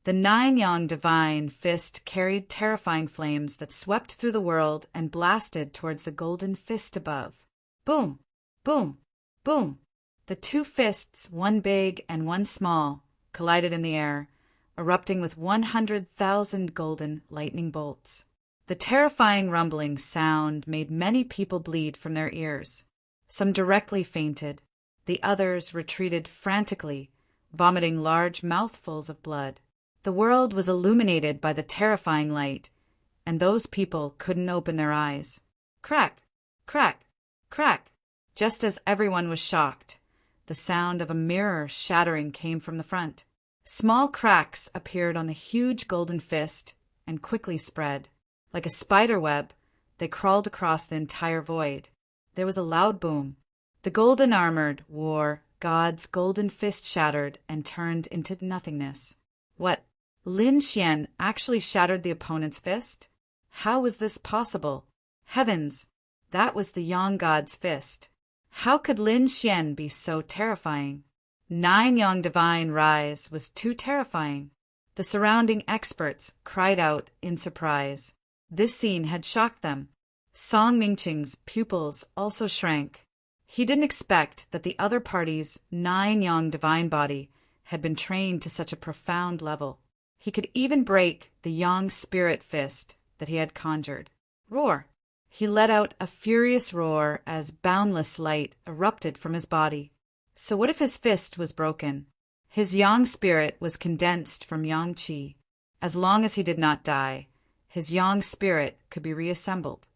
S1: The 9 yang divine fist carried terrifying flames that swept through the world and blasted towards the golden fist above. Boom! Boom! Boom! The 2 fists, one big and one small, collided in the air, erupting with 100,000 golden lightning bolts. The terrifying rumbling sound made many people bleed from their ears. Some directly fainted. The others retreated frantically, vomiting large mouthfuls of blood. The world was illuminated by the terrifying light, and those people couldn't open their eyes. Crack! Crack! Crack! Just as everyone was shocked, the sound of a mirror shattering came from the front. Small cracks appeared on the huge golden fist and quickly spread. Like a spider web, they crawled across the entire void. There was a loud boom. The golden-armored war god's golden fist shattered and turned into nothingness. What? Lin Xian actually shattered the opponent's fist? How was this possible? Heavens! That was the Yang god's fist. How could Lin Xian be so terrifying? 9 yang divine rise was too terrifying. The surrounding experts cried out in surprise. This scene had shocked them. Song Mingqing's pupils also shrank. He didn't expect that the other party's 9 yang divine body had been trained to such a profound level. He could even break the yang spirit fist that he had conjured. Roar! He let out a furious roar as boundless light erupted from his body. So what if his fist was broken? His yang spirit was condensed from yang qi. As long as he did not die, his yang spirit could be reassembled.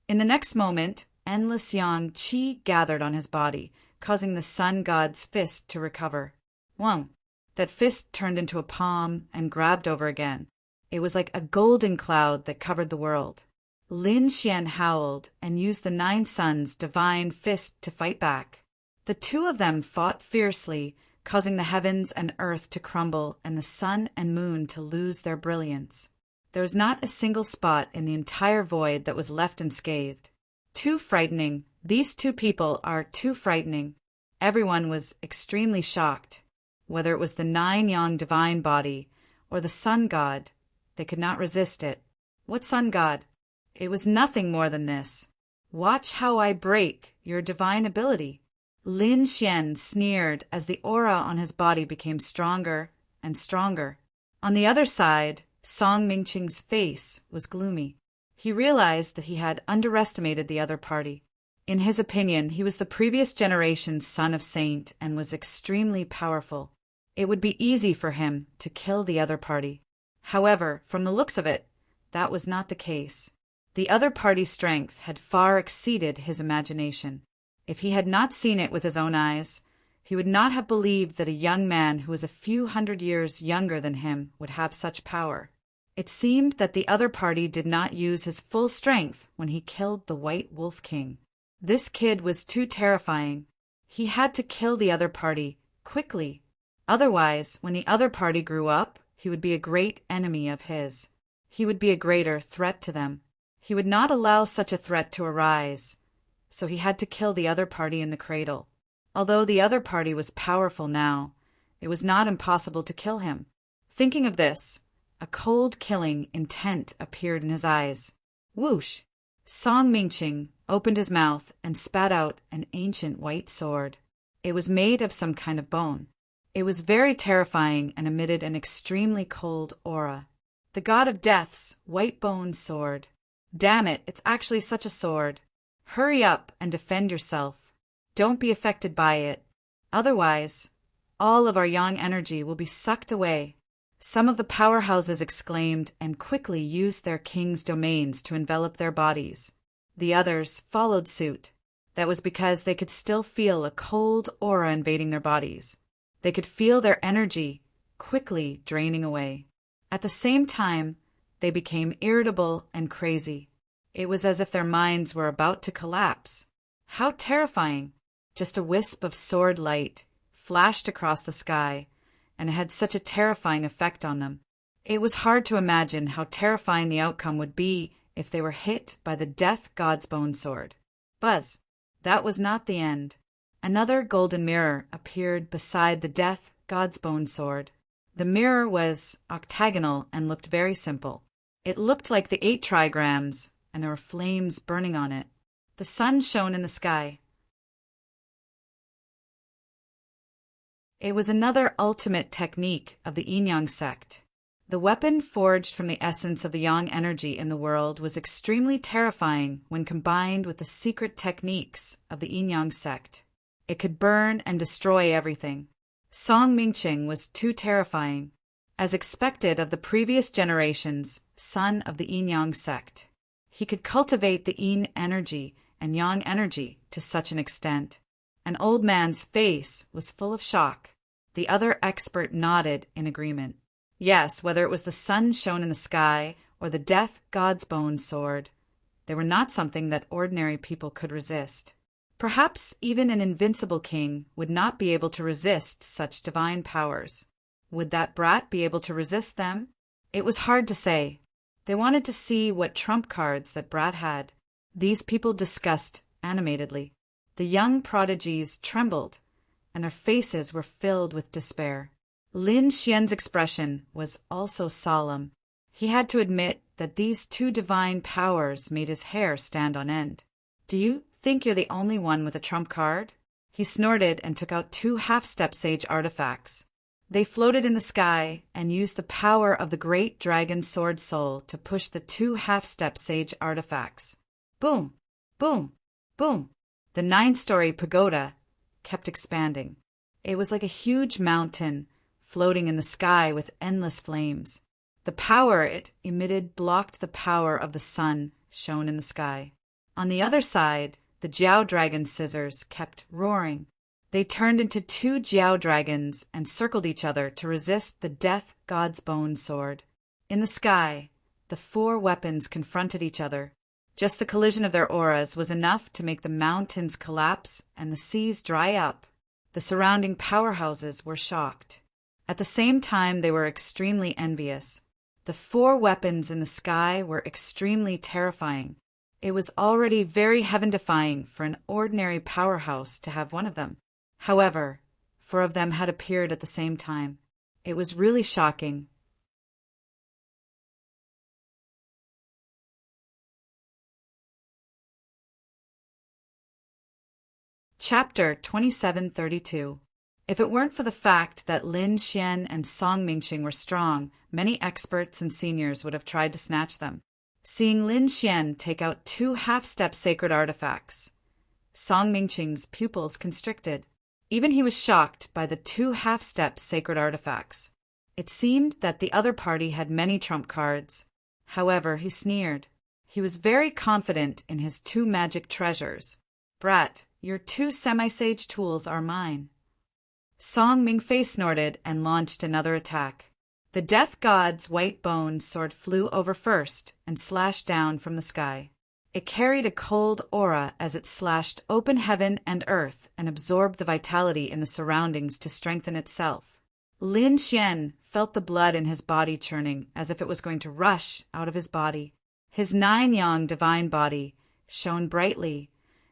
S1: In the next moment, endless yang qi gathered on his body, causing the sun god's fist to recover. Whoa! That fist turned into a palm and grabbed over again. It was like a golden cloud that covered the world. Lin Xian howled and used the 9 suns' divine fist to fight back. The two of them fought fiercely, causing the heavens and earth to crumble and the sun and moon to lose their brilliance. There was not a single spot in the entire void that was left unscathed. Too frightening. These two people are too frightening. Everyone was extremely shocked. Whether it was the 9 yang divine body or the sun god, they could not resist it. What sun god? It was nothing more than this. Watch how I break your divine ability. Lin Xian sneered as the aura on his body became stronger and stronger. On the other side, Song Mingqing's face was gloomy. He realized that he had underestimated the other party. In his opinion, he was the previous generation's son of saint and was extremely powerful. It would be easy for him to kill the other party. However, from the looks of it, that was not the case. The other party's strength had far exceeded his imagination. If he had not seen it with his own eyes, he would not have believed that a young man who was a few hundred years younger than him would have such power. It seemed that the other party did not use his full strength when he killed the White Wolf King. This kid was too terrifying. He had to kill the other party quickly. Otherwise, when the other party grew up, he would be a great enemy of his. He would be a greater threat to them. He would not allow such a threat to arise, so he had to kill the other party in the cradle. Although the other party was powerful now, it was not impossible to kill him. Thinking of this, a cold killing intent appeared in his eyes. Whoosh! Song Mingqing opened his mouth and spat out an ancient white sword. It was made of some kind of bone. It was very terrifying and emitted an extremely cold aura. The god of death's white bone sword. Damn it, it's actually such a sword. Hurry up and defend yourself. Don't be affected by it. Otherwise, all of our yang energy will be sucked away. Some of the powerhouses exclaimed and quickly used their king's domains to envelop their bodies. The others followed suit. That was because they could still feel a cold aura invading their bodies. They could feel their energy quickly draining away. At the same time, they became irritable and crazy. It was as if their minds were about to collapse. How terrifying! Just a wisp of sword light flashed across the sky, and it had such a terrifying effect on them. It was hard to imagine how terrifying the outcome would be if they were hit by the death god's bone sword. Buzz! That was not the end. Another golden mirror appeared beside the death god's bone sword. The mirror was octagonal and looked very simple. It looked like the 8 trigrams, and there were flames burning on it. The sun shone in the sky. It was another ultimate technique of the Yin-Yang sect. The weapon forged from the essence of the yang energy in the world was extremely terrifying when combined with the secret techniques of the Yin-Yang sect. It could burn and destroy everything. Song Mingqing was too terrifying. As expected of the previous generations, son of the Yin-Yang sect, he could cultivate the yin energy and yang energy to such an extent. An old man's face was full of shock. The other expert nodded in agreement. Yes, whether it was the sun shone in the sky or the death god's bone sword, they were not something that ordinary people could resist. Perhaps even an invincible king would not be able to resist such divine powers. Would that brat be able to resist them? It was hard to say. They wanted to see what trump cards that brat had. These people discussed animatedly. The young prodigies trembled, and their faces were filled with despair. Lin Xian's expression was also solemn. He had to admit that these two divine powers made his hair stand on end. Do you think you're the only one with a trump card? He snorted and took out 2 half-step sage artifacts. They floated in the sky and used the power of the great dragon sword soul to push the two half-step sage artifacts. Boom, boom, boom. The 9-story pagoda kept expanding. It was like a huge mountain floating in the sky with endless flames. The power it emitted blocked the power of the sun shone in the sky. On the other side, the Jiao dragon scissors kept roaring. They turned into 2 Jiao dragons and circled each other to resist the death god's bone sword. In the sky, the 4 weapons confronted each other. Just the collision of their auras was enough to make the mountains collapse and the seas dry up. The surrounding powerhouses were shocked. At the same time, they were extremely envious. The 4 weapons in the sky were extremely terrifying. It was already very heaven-defying for an ordinary powerhouse to have one of them. However, 4 of them had appeared at the same time. It was really shocking. Chapter 2732. If it weren't for the fact that Lin Xian and Song Mingqing were strong, many experts and seniors would have tried to snatch them. Seeing Lin Xian take out 2 half-step sacred artifacts, Song Mingqing's pupils constricted. Even he was shocked by the 2 half-step sacred artifacts. It seemed that the other party had many trump cards. However, he sneered. He was very confident in his 2 magic treasures. Brat, your 2 semi-sage tools are mine. Song Mingfei snorted and launched another attack. The death god's white bone sword flew over first and slashed down from the sky. It carried a cold aura as it slashed open heaven and earth and absorbed the vitality in the surroundings to strengthen itself. Lin Xian felt the blood in his body churning as if it was going to rush out of his body. His 9-yang divine body shone brightly,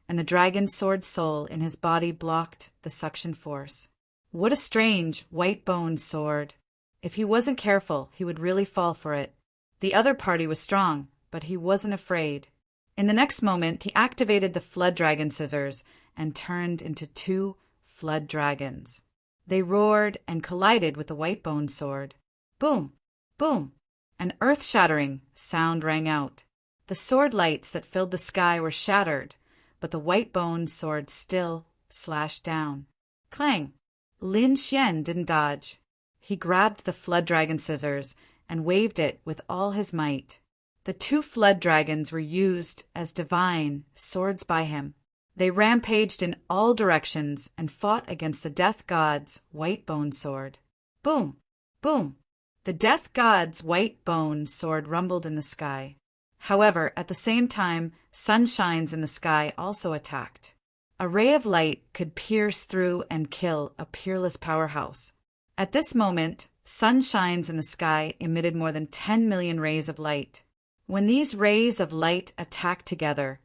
S1: and the dragon sword soul in his body blocked the suction force. What a strange white bone sword! If he wasn't careful, he would really fall for it. The other party was strong, but he wasn't afraid. In the next moment, he activated the flood dragon scissors and turned into 2 flood dragons. They roared and collided with the white bone sword. Boom! Boom! An earth-shattering sound rang out. The sword lights that filled the sky were shattered, but the white bone sword still slashed down. Clang! Lin Xian didn't dodge. He grabbed the flood dragon scissors and waved it with all his might. The 2 flood dragons were used as divine swords by him. They rampaged in all directions and fought against the death god's white bone sword. Boom! Boom! The death god's white bone sword rumbled in the sky. However, at the same time, sunshines in the sky also attacked. A ray of light could pierce through and kill a peerless powerhouse. At this moment, sunshines in the sky emitted more than 10 million rays of light. When these rays of light attacked together,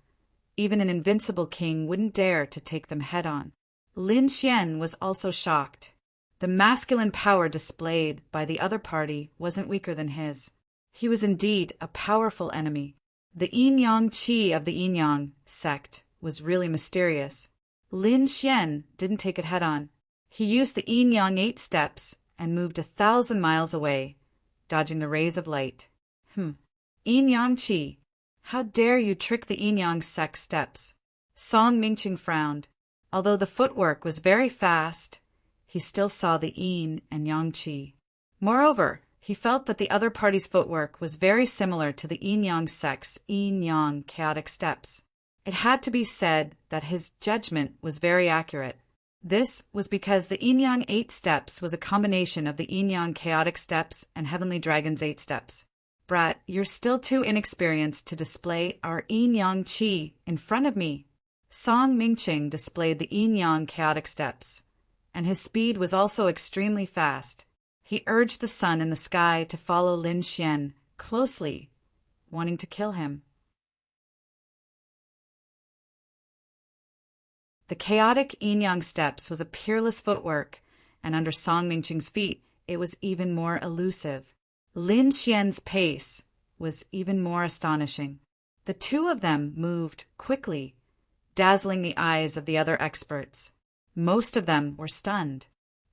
S1: even an invincible king wouldn't dare to take them head-on. Lin Xian was also shocked. The masculine power displayed by the other party wasn't weaker than his. He was indeed a powerful enemy. The yin-yang qi of the yin-yang sect was really mysterious. Lin Xian didn't take it head-on. He used the yin-yang 8 steps and moved 1,000 miles away, dodging the rays of light. Yin-yang qi, how dare you trick the yin-yang sect steps? Song Mingqing frowned. Although the footwork was very fast, he still saw the yin and yang qi. Moreover, he felt that the other party's footwork was very similar to the yin-yang sect's yin-yang chaotic steps. It had to be said that his judgment was very accurate. This was because the yin-yang 8 steps was a combination of the yin-yang chaotic steps and Heavenly Dragon's 8 steps. Brat, you're still too inexperienced to display our yin-yang qi in front of me. Song Mingqing displayed the yin-yang chaotic steps, and his speed was also extremely fast. He urged the sun in the sky to follow Lin Xian closely, wanting to kill him. The chaotic yin-yang steps was a peerless footwork, and under Song Mingqing's feet, it was even more elusive. Lin Xian's pace was even more astonishing. The 2 of them moved quickly, dazzling the eyes of the other experts. Most of them were stunned.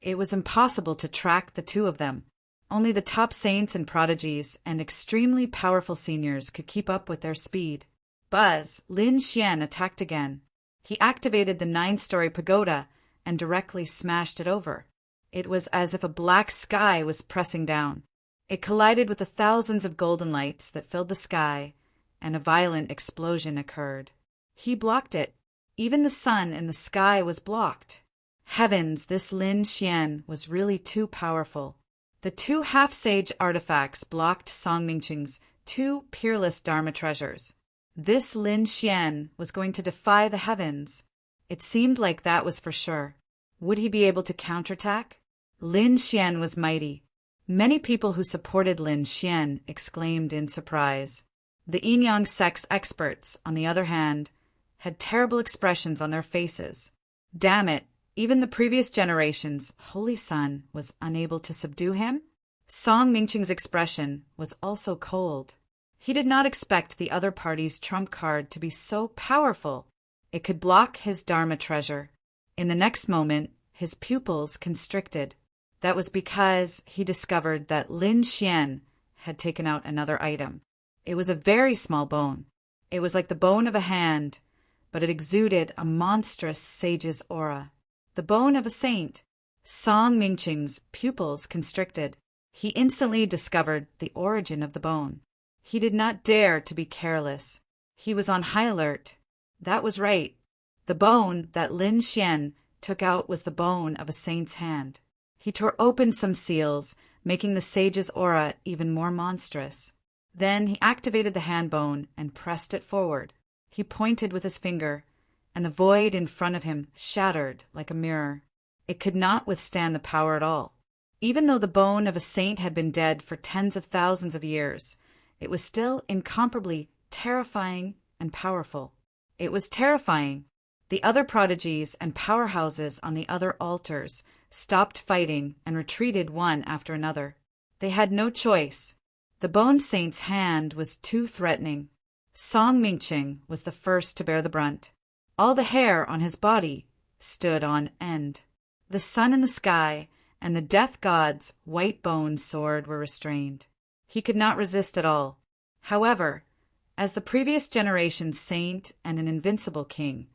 S1: It was impossible to track the two of them. Only the top saints and prodigies and extremely powerful seniors could keep up with their speed. Buzz, Lin Xian attacked again. He activated the 9-story pagoda and directly smashed it over. It was as if a black sky was pressing down. It collided with the thousands of golden lights that filled the sky, and a violent explosion occurred. He blocked it. Even the sun in the sky was blocked. Heavens, this Lin Xian was really too powerful. The two half-sage artifacts blocked Song Mingqing's two peerless Dharma treasures. This Lin Xian was going to defy the heavens. It seemed like that was for sure. Would he be able to counterattack? Lin Xian was mighty. Many people who supported Lin Xian exclaimed in surprise. The yin-yang sect's experts, on the other hand, had terrible expressions on their faces. Damn it, even the previous generation's holy son was unable to subdue him? Song Mingqing's expression was also cold. He did not expect the other party's trump card to be so powerful. It could block his Dharma treasure. In the next moment, his pupils constricted. That was because he discovered that Lin Xian had taken out another item. It was a very small bone. It was like the bone of a hand, but it exuded a monstrous sage's aura. The bone of a saint. Song Mingqing's pupils constricted. He instantly discovered the origin of the bone. He did not dare to be careless. He was on high alert. That was right. The bone that Lin Xian took out was the bone of a saint's hand. He tore open some seals, making the sage's aura even more monstrous. Then he activated the hand bone and pressed it forward. He pointed with his finger, and the void in front of him shattered like a mirror. It could not withstand the power at all. Even though the bone of a saint had been dead for tens of thousands of years, it was still incomparably terrifying and powerful. It was terrifying. The other prodigies and powerhouses on the other altars stopped fighting and retreated one after another. They had no choice. The bone saint's hand was too threatening. Song Mingqing was the first to bear the brunt. All the hair on his body stood on end. The sun in the sky and the death god's white bone sword were restrained. He could not resist at all. However, as the previous generation's saint and an invincible king,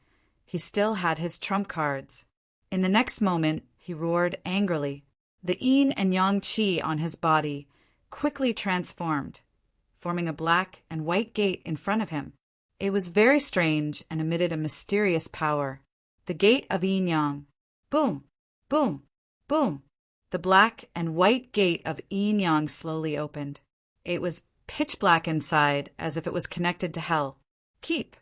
S1: he still had his trump cards. In the next moment, he roared angrily. The yin and yang qi on his body quickly transformed, forming a black and white gate in front of him. It was very strange and emitted a mysterious power. The gate of yin-yang. Boom, boom, boom. The black and white gate of yin-yang slowly opened. It was pitch black inside, as if it was connected to hell. Keep.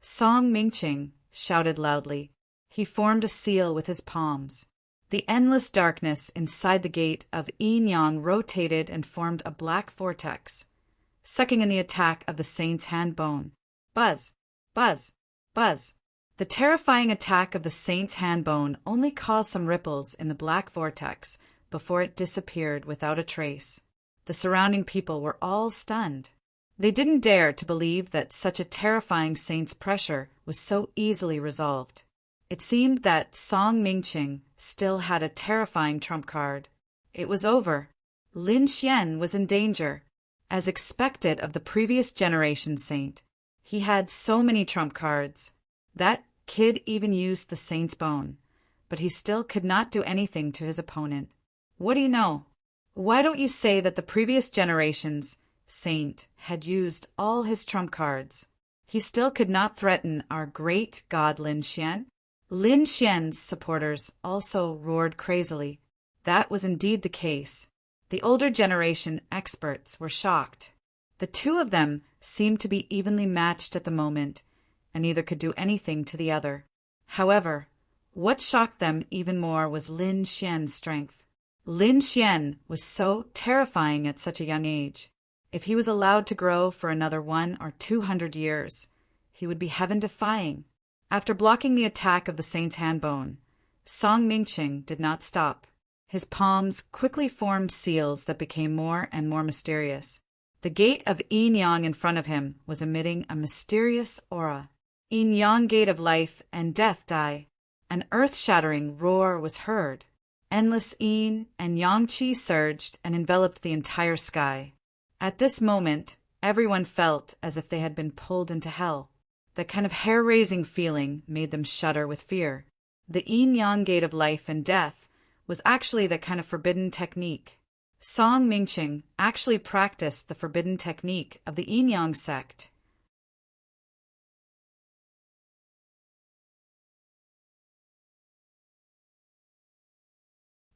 S1: Song Mingqing shouted loudly. He formed a seal with his palms. The endless darkness inside the gate of yin-yang rotated and formed a black vortex, sucking in the attack of the saint's hand bone. Buzz, buzz, buzz. The terrifying attack of the saint's hand bone only caused some ripples in the black vortex before it disappeared without a trace. The surrounding people were all stunned. They didn't dare to believe that such a terrifying saint's pressure was so easily resolved. It seemed that Song Mingqing still had a terrifying trump card. It was over. Lin Xian was in danger. As expected of the previous generation saint, he had so many trump cards. That kid even used the saint's bone, but he still could not do anything to his opponent. What do you know? Why don't you say that the previous generation's saint had used all his trump cards? He still could not threaten our great god Lin Xian. Lin Xian's supporters also roared crazily. That was indeed the case. The older generation experts were shocked. The two of them seemed to be evenly matched at the moment, and neither could do anything to the other. However, what shocked them even more was Lin Xian's strength. Lin Xian was so terrifying at such a young age. If he was allowed to grow for another 100 or 200 years, he would be heaven-defying. After blocking the attack of the saint's hand bone, Song Mingqing did not stop. His palms quickly formed seals that became more and more mysterious. The gate of yin-yang in front of him was emitting a mysterious aura. Yin yang gate of life and death die. An earth-shattering roar was heard. Endless yin and yang qi surged and enveloped the entire sky. At this moment, everyone felt as if they had been pulled into hell. That kind of hair-raising feeling made them shudder with fear. The yin-yang gate of life and death was actually that kind of forbidden technique. Song Mingqing actually practiced the forbidden technique of the yin-yang sect.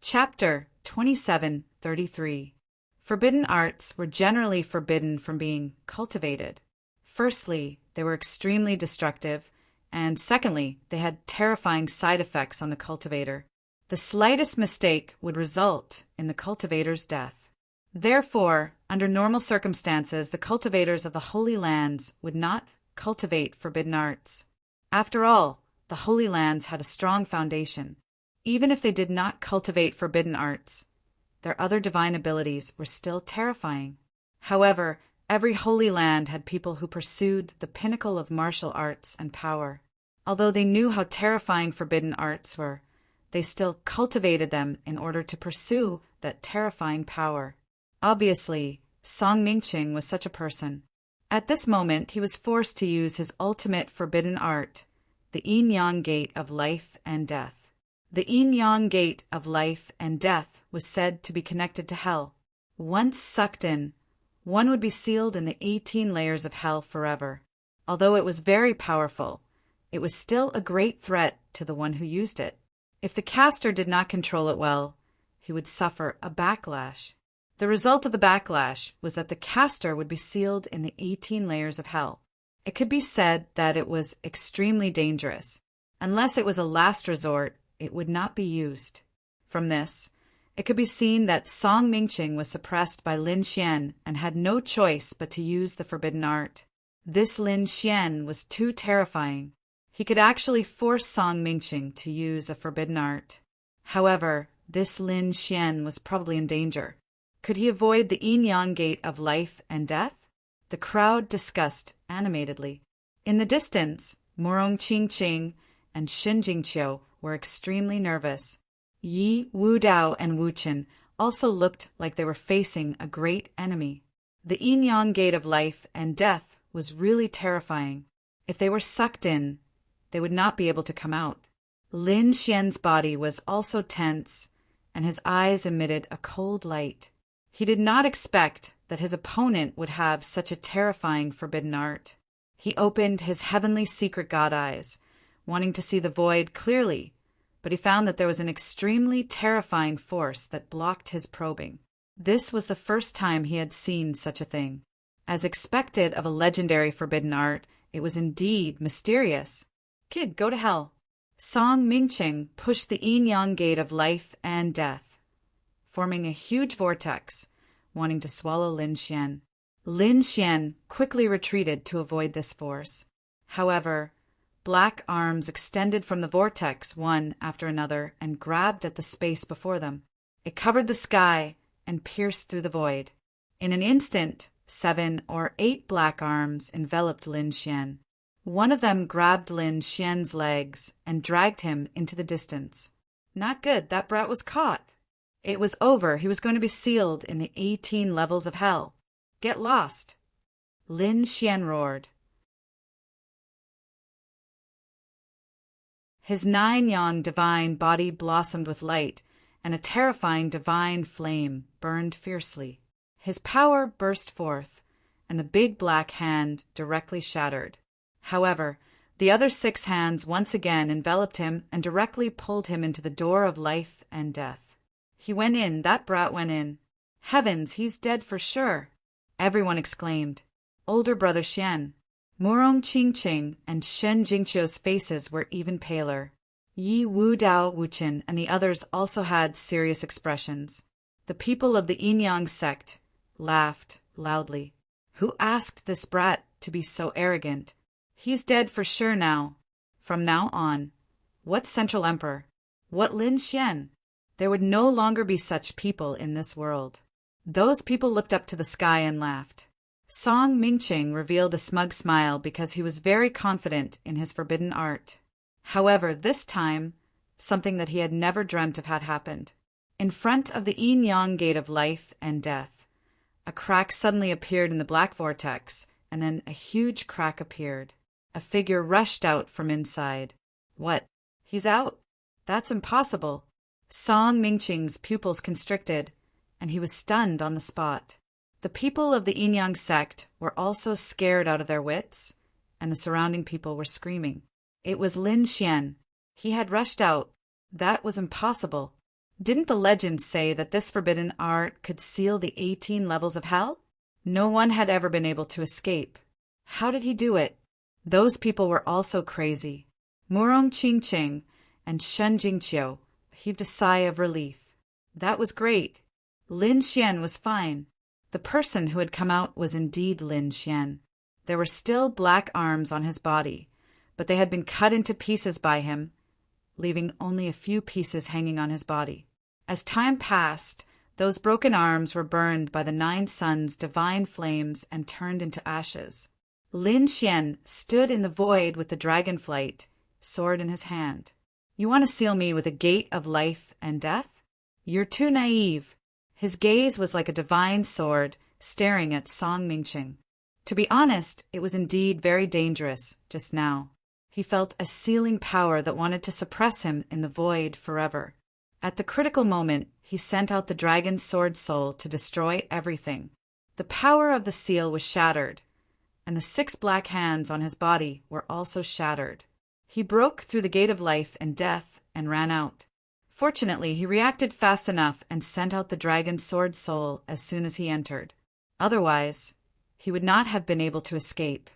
S1: Chapter 2733. Forbidden arts were generally forbidden from being cultivated. Firstly, they were extremely destructive, and secondly, they had terrifying side effects on the cultivator. The slightest mistake would result in the cultivator's death. Therefore, under normal circumstances, the cultivators of the Holy Lands would not cultivate forbidden arts. After all, the Holy Lands had a strong foundation. Even if they did not cultivate forbidden arts, their other divine abilities were still terrifying. However, every holy land had people who pursued the pinnacle of martial arts and power. Although they knew how terrifying forbidden arts were, they still cultivated them in order to pursue that terrifying power. Obviously, Song Mingqing was such a person. At this moment, he was forced to use his ultimate forbidden art, the yin-yang gate of life and death. The yin-yang gate of life and death was said to be connected to hell. Once sucked in, one would be sealed in the 18 layers of hell forever. Although it was very powerful, it was still a great threat to the one who used it. If the caster did not control it well, he would suffer a backlash. The result of the backlash was that the caster would be sealed in the 18 layers of hell. It could be said that it was extremely dangerous. Unless it was a last resort, it would not be used. From this, it could be seen that Song Mingqing was suppressed by Lin Xian and had no choice but to use the forbidden art. This Lin Xian was too terrifying. He could actually force Song Mingqing to use a forbidden art. However, this Lin Xian was probably in danger. Could he avoid the yin-yang gate of life and death? The crowd discussed animatedly. In the distance, Murong Qingqing and Shen Jingqiu were extremely nervous. Yi, Wu Dao, and Wu Chen also looked like they were facing a great enemy. The yin-yang gate of life and death was really terrifying. If they were sucked in, they would not be able to come out. Lin Xian's body was also tense, and his eyes emitted a cold light. He did not expect that his opponent would have such a terrifying forbidden art. He opened his heavenly secret god eyes, wanting to see the void clearly, but he found that there was an extremely terrifying force that blocked his probing. This was the first time he had seen such a thing. As expected of a legendary forbidden art, it was indeed mysterious. Kid, go to hell. Song Mingqing pushed the yin-yang gate of life and death, forming a huge vortex, wanting to swallow Lin Xian. Lin Xian quickly retreated to avoid this force. However, black arms extended from the vortex one after another and grabbed at the space before them. It covered the sky and pierced through the void. In an instant, 7 or 8 black arms enveloped Lin Xian. One of them grabbed Lin Xian's legs and dragged him into the distance. Not good, that brat was caught. It was over, he was going to be sealed in the 18 levels of hell. Get lost. Lin Xian roared. His 9-yang divine body blossomed with light, and a terrifying divine flame burned fiercely. His power burst forth, and the big black hand directly shattered. However, the other 6 hands once again enveloped him and directly pulled him into the door of life and death. He went in, that brat went in. Heavens, he's dead for sure. Everyone exclaimed. Older brother Xian, Murong Qingqing, and Shen Jingqiu's faces were even paler. Yi, Wu Dao, Wu Chen, and the others also had serious expressions. The people of the yin-yang sect laughed loudly. Who asked this brat to be so arrogant? He's dead for sure now. From now on, what Central Emperor? What Lin Xian? There would no longer be such people in this world. Those people looked up to the sky and laughed. Song Mingqing revealed a smug smile because he was very confident in his forbidden art. However, this time, something that he had never dreamt of had happened. In front of the yin-yang gate of life and death, a crack suddenly appeared in the black vortex, and then a huge crack appeared. A figure rushed out from inside. What? He's out? That's impossible. Song Mingqing's pupils constricted, and he was stunned on the spot. The people of the yin-yang sect were also scared out of their wits, and the surrounding people were screaming. It was Lin Xian. He had rushed out. That was impossible. Didn't the legends say that this forbidden art could seal the 18 levels of hell? No one had ever been able to escape. How did he do it? Those people were also crazy. Murong Qingqing and Shen Jingqiu heaved a sigh of relief. That was great. Lin Xian was fine. The person who had come out was indeed Lin Xian. There were still black arms on his body, but they had been cut into pieces by him, leaving only a few pieces hanging on his body. As time passed, those broken arms were burned by the 9 suns' divine flames and turned into ashes. Lin Xian stood in the void with the dragonflight, sword in his hand. You want to seal me with a gate of life and death? You're too naive. His gaze was like a divine sword staring at Song Mingqing. To be honest, it was indeed very dangerous just now. He felt a sealing power that wanted to suppress him in the void forever. At the critical moment, he sent out the dragon's sword soul to destroy everything. The power of the seal was shattered, and the 6 black hands on his body were also shattered. He broke through the gate of life and death and ran out. Fortunately, he reacted fast enough and sent out the dragon's sword soul as soon as he entered. Otherwise, he would not have been able to escape.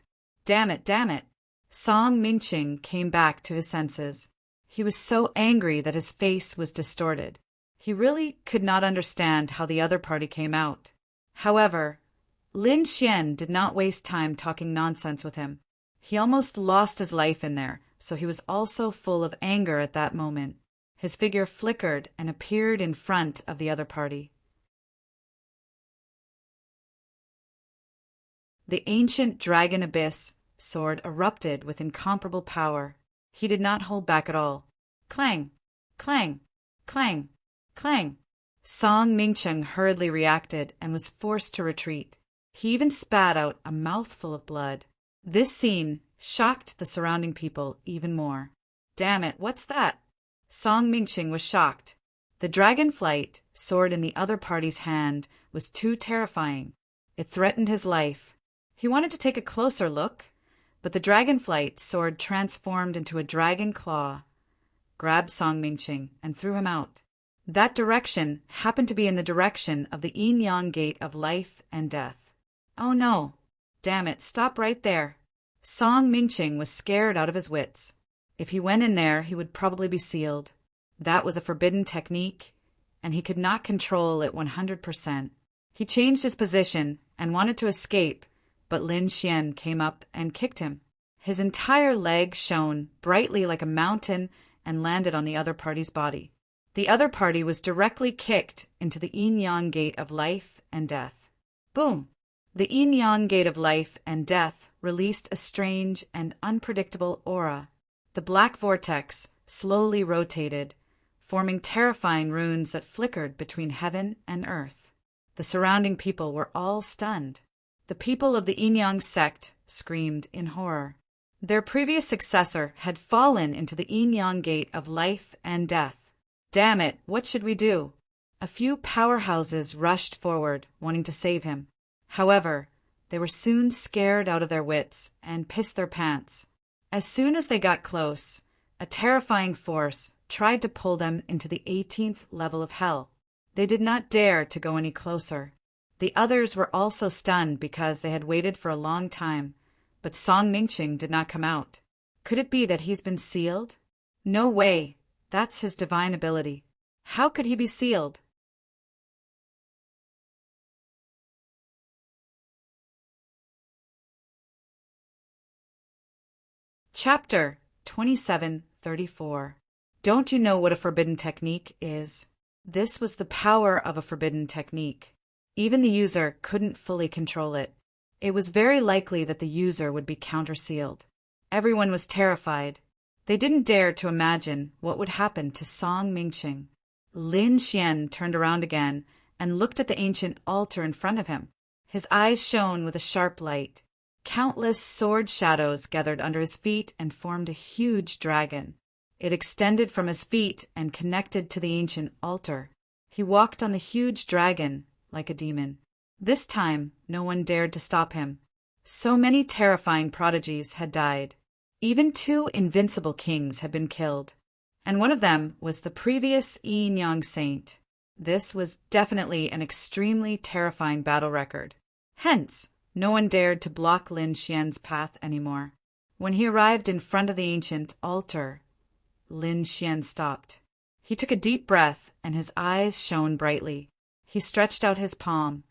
S1: Damn it, damn it! Song Mingqing came back to his senses. He was so angry that his face was distorted. He really could not understand how the other party came out. However, Lin Xian did not waste time talking nonsense with him. He almost lost his life in there, so he was also full of anger at that moment. His figure flickered and appeared in front of the other party. The ancient dragon abyss sword erupted with incomparable power. He did not hold back at all. Clang! Clang! Clang! Clang! Song Mingqing hurriedly reacted and was forced to retreat. He even spat out a mouthful of blood. This scene shocked the surrounding people even more. Damn it, what's that? Song Mingqing was shocked. The dragonflight, sword in the other party's hand, was too terrifying. It threatened his life. He wanted to take a closer look, but the dragonflight sword transformed into a dragon claw, grabbed Song Mingqing, and threw him out. That direction happened to be in the direction of the yin-yang gate of life and death. Oh no! Damn it, stop right there! Song Mingqing was scared out of his wits. If he went in there, he would probably be sealed. That was a forbidden technique, and he could not control it 100%. He changed his position and wanted to escape, but Lin Xian came up and kicked him. His entire leg shone brightly like a mountain and landed on the other party's body. The other party was directly kicked into the yin-yang gate of life and death. Boom! The yin-yang gate of life and death released a strange and unpredictable aura. The black vortex slowly rotated, forming terrifying runes that flickered between heaven and earth. The surrounding people were all stunned. The people of the yin-yang sect screamed in horror. Their previous successor had fallen into the yin-yang gate of life and death. Damn it, what should we do? A few powerhouses rushed forward, wanting to save him. However, they were soon scared out of their wits and pissed their pants. As soon as they got close, a terrifying force tried to pull them into the 18th level of hell. They did not dare to go any closer. The others were also stunned because they had waited for a long time, but Song Mingqing did not come out. Could it be that he's been sealed? No way. That's his divine ability. How could he be sealed? Chapter 2734. Don't you know what a forbidden technique is? This was the power of a forbidden technique. Even the user couldn't fully control it. It was very likely that the user would be countersealed. Everyone was terrified. They didn't dare to imagine what would happen to Song Mingqing. Lin Xian turned around again and looked at the ancient altar in front of him. His eyes shone with a sharp light. Countless sword shadows gathered under his feet and formed a huge dragon. It extended from his feet and connected to the ancient altar. He walked on the huge dragon like a demon. This time, no one dared to stop him. So many terrifying prodigies had died. Even 2 invincible kings had been killed, and one of them was the previous Yin Yang saint. This was definitely an extremely terrifying battle record. Hence, no one dared to block Lin Xian's path anymore. When he arrived in front of the ancient altar, Lin Xian stopped. He took a deep breath, and his eyes shone brightly. He stretched out his palm,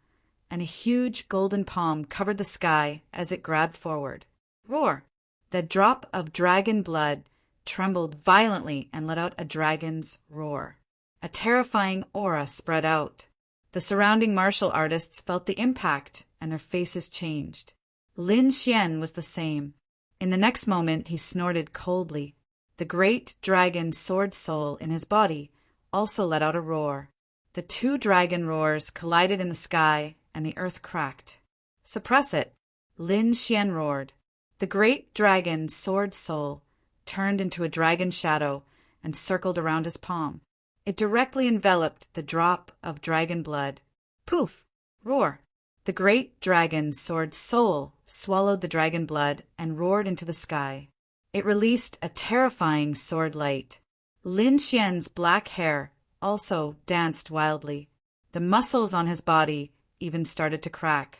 S1: and a huge golden palm covered the sky as it grabbed forward. Roar! The drop of dragon blood trembled violently and let out a dragon's roar. A terrifying aura spread out. The surrounding martial artists felt the impact, and their faces changed. Lin Xian was the same. In the next moment, he snorted coldly. The great dragon sword soul in his body also let out a roar. The 2 dragon roars collided in the sky, and the earth cracked. Suppress it, Lin Xian roared. The great dragon sword soul turned into a dragon shadow and circled around his palm. It directly enveloped the drop of dragon blood. Poof! Roar! The great dragon sword soul swallowed the dragon blood and roared into the sky. It released a terrifying sword light. Lin Xian's black hair also danced wildly. The muscles on his body even started to crack.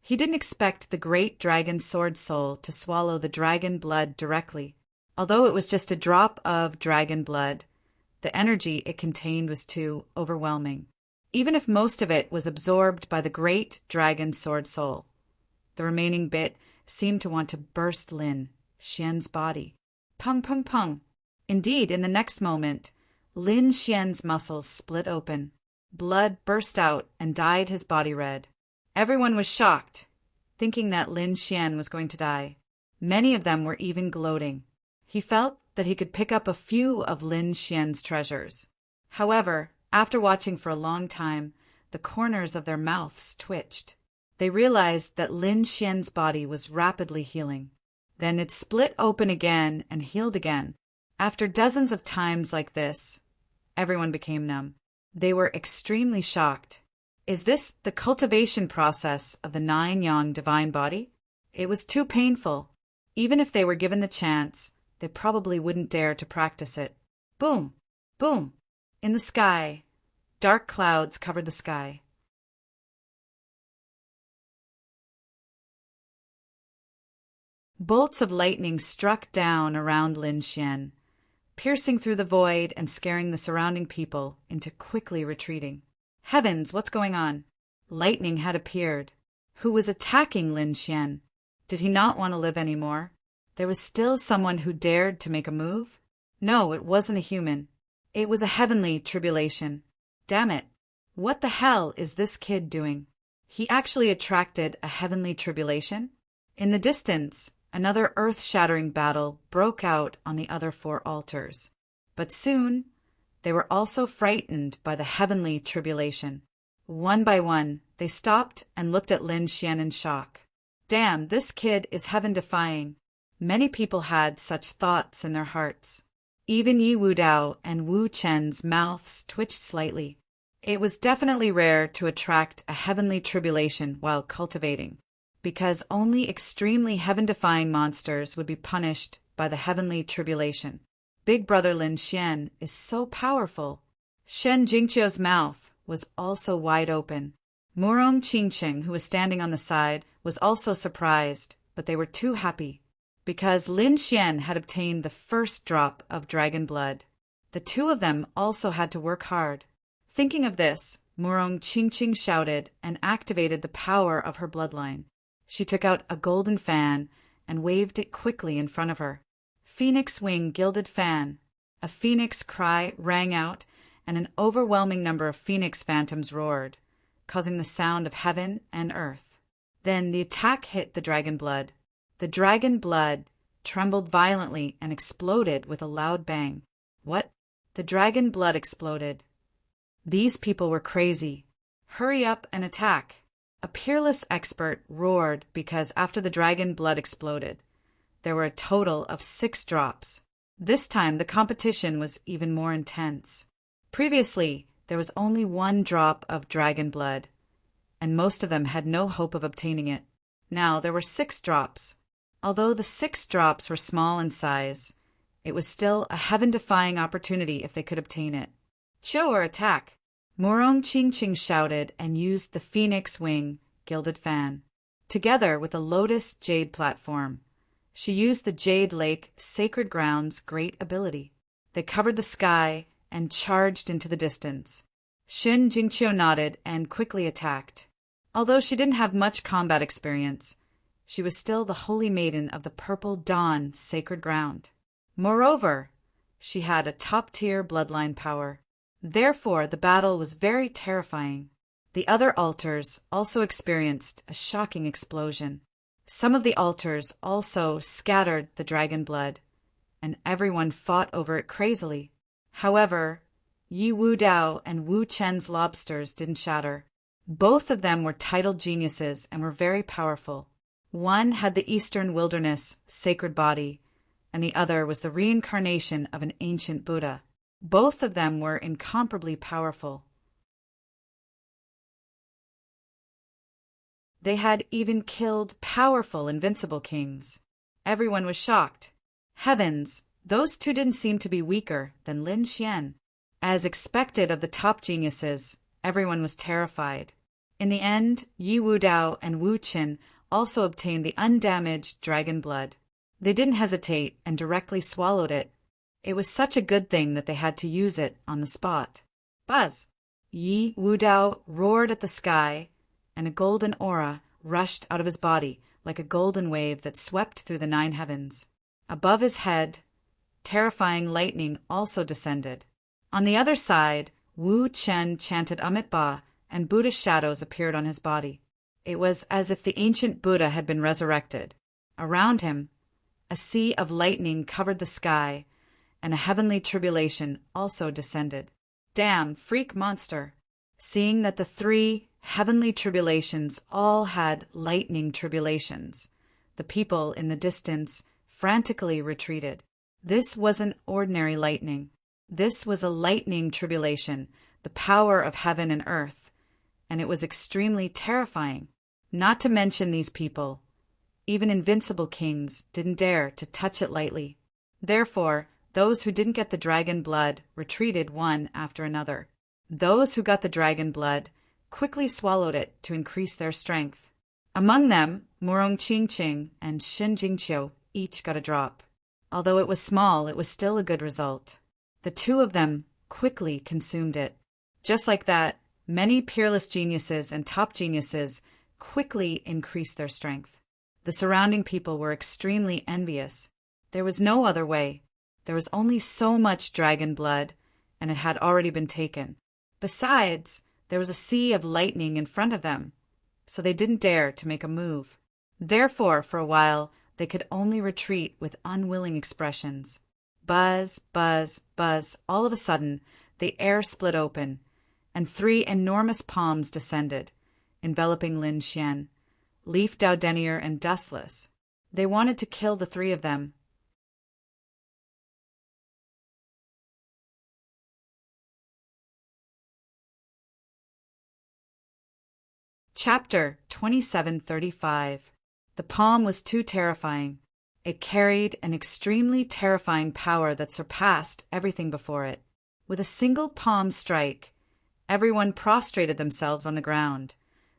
S1: He didn't expect the great dragon sword soul to swallow the dragon blood directly. Although it was just a drop of dragon blood, the energy it contained was too overwhelming. Even if most of it was absorbed by the great dragon sword soul, the remaining bit seemed to want to burst Lin Xian's body. Pung, pung, pung. Indeed, in the next moment, Lin Xian's muscles split open. Blood burst out and dyed his body red. Everyone was shocked, thinking that Lin Xian was going to die. Many of them were even gloating. He felt that he could pick up a few of Lin Xian's treasures. However, after watching for a long time, the corners of their mouths twitched. They realized that Lin Xian's body was rapidly healing. Then it split open again and healed again. After dozens of times like this, everyone became numb. They were extremely shocked. Is this the cultivation process of the 9 yang divine body? It was too painful. Even if they were given the chance, they probably wouldn't dare to practice it. Boom! Boom! In the sky, dark clouds covered the sky. Bolts of lightning struck down around Lin Xian, piercing through the void and scaring the surrounding people into quickly retreating. Heavens, what's going on? Lightning had appeared. Who was attacking Lin Xian? Did he not want to live anymore? There was still someone who dared to make a move? No, it wasn't a human. It was a heavenly tribulation. Damn it. What the hell is this kid doing? He actually attracted a heavenly tribulation? In the distance, another earth-shattering battle broke out on the other 4 altars. But soon, they were also frightened by the heavenly tribulation. One by one, they stopped and looked at Lin Xian in shock. Damn, this kid is heaven-defying. Many people had such thoughts in their hearts. Even Yi Wudao and Wu Chen's mouths twitched slightly. It was definitely rare to attract a heavenly tribulation while cultivating, because only extremely heaven-defying monsters would be punished by the heavenly tribulation. Big Brother Lin Xian is so powerful. Shen Jingqiu's mouth was also wide open. Murong Qingqing, who was standing on the side, was also surprised, but they were too happy, because Lin Xian had obtained the first drop of dragon blood. The 2 of them also had to work hard. Thinking of this, Murong Qingqing shouted and activated the power of her bloodline. She took out a golden fan and waved it quickly in front of her. Phoenix wing gilded fan. A phoenix cry rang out, and an overwhelming number of phoenix phantoms roared, causing the sound of heaven and earth. Then the attack hit the dragon blood. The dragon blood trembled violently and exploded with a loud bang. What? The dragon blood exploded. These people were crazy. Hurry up and attack. A peerless expert roared because after the dragon blood exploded, there were a total of 6 drops. This time the competition was even more intense. Previously, there was only 1 drop of dragon blood, and most of them had no hope of obtaining it. Now there were 6 drops. Although the 6 drops were small in size, it was still a heaven-defying opportunity if they could obtain it. Show or attack! Morong Ching shouted and used the phoenix wing gilded fan, together with a lotus jade platform. She used the Jade Lake Sacred Ground's great ability. They covered the sky and charged into the distance. Shin Jingqiu nodded and quickly attacked. Although she didn't have much combat experience, she was still the holy maiden of the Purple Dawn Sacred Ground. Moreover, she had a top-tier bloodline power. Therefore, the battle was very terrifying. The other altars also experienced a shocking explosion. Some of the altars also scattered the dragon blood, and everyone fought over it crazily. However, Yi Wu Dao and Wu Chen's lobsters didn't shatter. Both of them were titled geniuses and were very powerful. One had the Eastern Wilderness sacred body, and the other was the reincarnation of an ancient Buddha. Both of them were incomparably powerful. They had even killed powerful, invincible kings. Everyone was shocked. Heavens, those 2 didn't seem to be weaker than Lin Xian. As expected of the top geniuses, everyone was terrified. In the end, Yi Wu Dao and Wu Qin also obtained the undamaged dragon blood. They didn't hesitate and directly swallowed it. It was such a good thing that they had to use it on the spot. Buzz! Yi Wu Dao roared at the sky, and a golden aura rushed out of his body like a golden wave that swept through the 9 heavens. Above his head, terrifying lightning also descended. On the other side, Wu Chen chanted Amit Ba, and Buddha's shadows appeared on his body. It was as if the ancient Buddha had been resurrected. Around him, a sea of lightning covered the sky, and a heavenly tribulation also descended. Damn, freak monster! Seeing that the 3 heavenly tribulations all had lightning tribulations, the people in the distance frantically retreated. This wasn't ordinary lightning. This was a lightning tribulation, the power of heaven and earth, and it was extremely terrifying. Not to mention these people, even invincible kings, didn't dare to touch it lightly. Therefore, those who didn't get the dragon blood retreated one after another. Those who got the dragon blood quickly swallowed it to increase their strength. Among them, Murong Qingqing and Shin Jingqiu each got a drop. Although it was small, it was still a good result. The 2 of them quickly consumed it. Just like that, many peerless geniuses and top geniuses quickly increased their strength. The surrounding people were extremely envious. There was no other way. There was only so much dragon blood, and it had already been taken. Besides, there was a sea of lightning in front of them, so they didn't dare to make a move. Therefore, for a while, they could only retreat with unwilling expressions. Buzz, buzz, buzz. All of a sudden, the air split open, and 3 enormous palms descended, enveloping Lin Xian, Leaf Dao Denier, and Dustless. They wanted to kill the 3 of them. Chapter 2735. The palm was too terrifying. It carried an extremely terrifying power that surpassed everything before it. With a single palm strike, everyone prostrated themselves on the ground,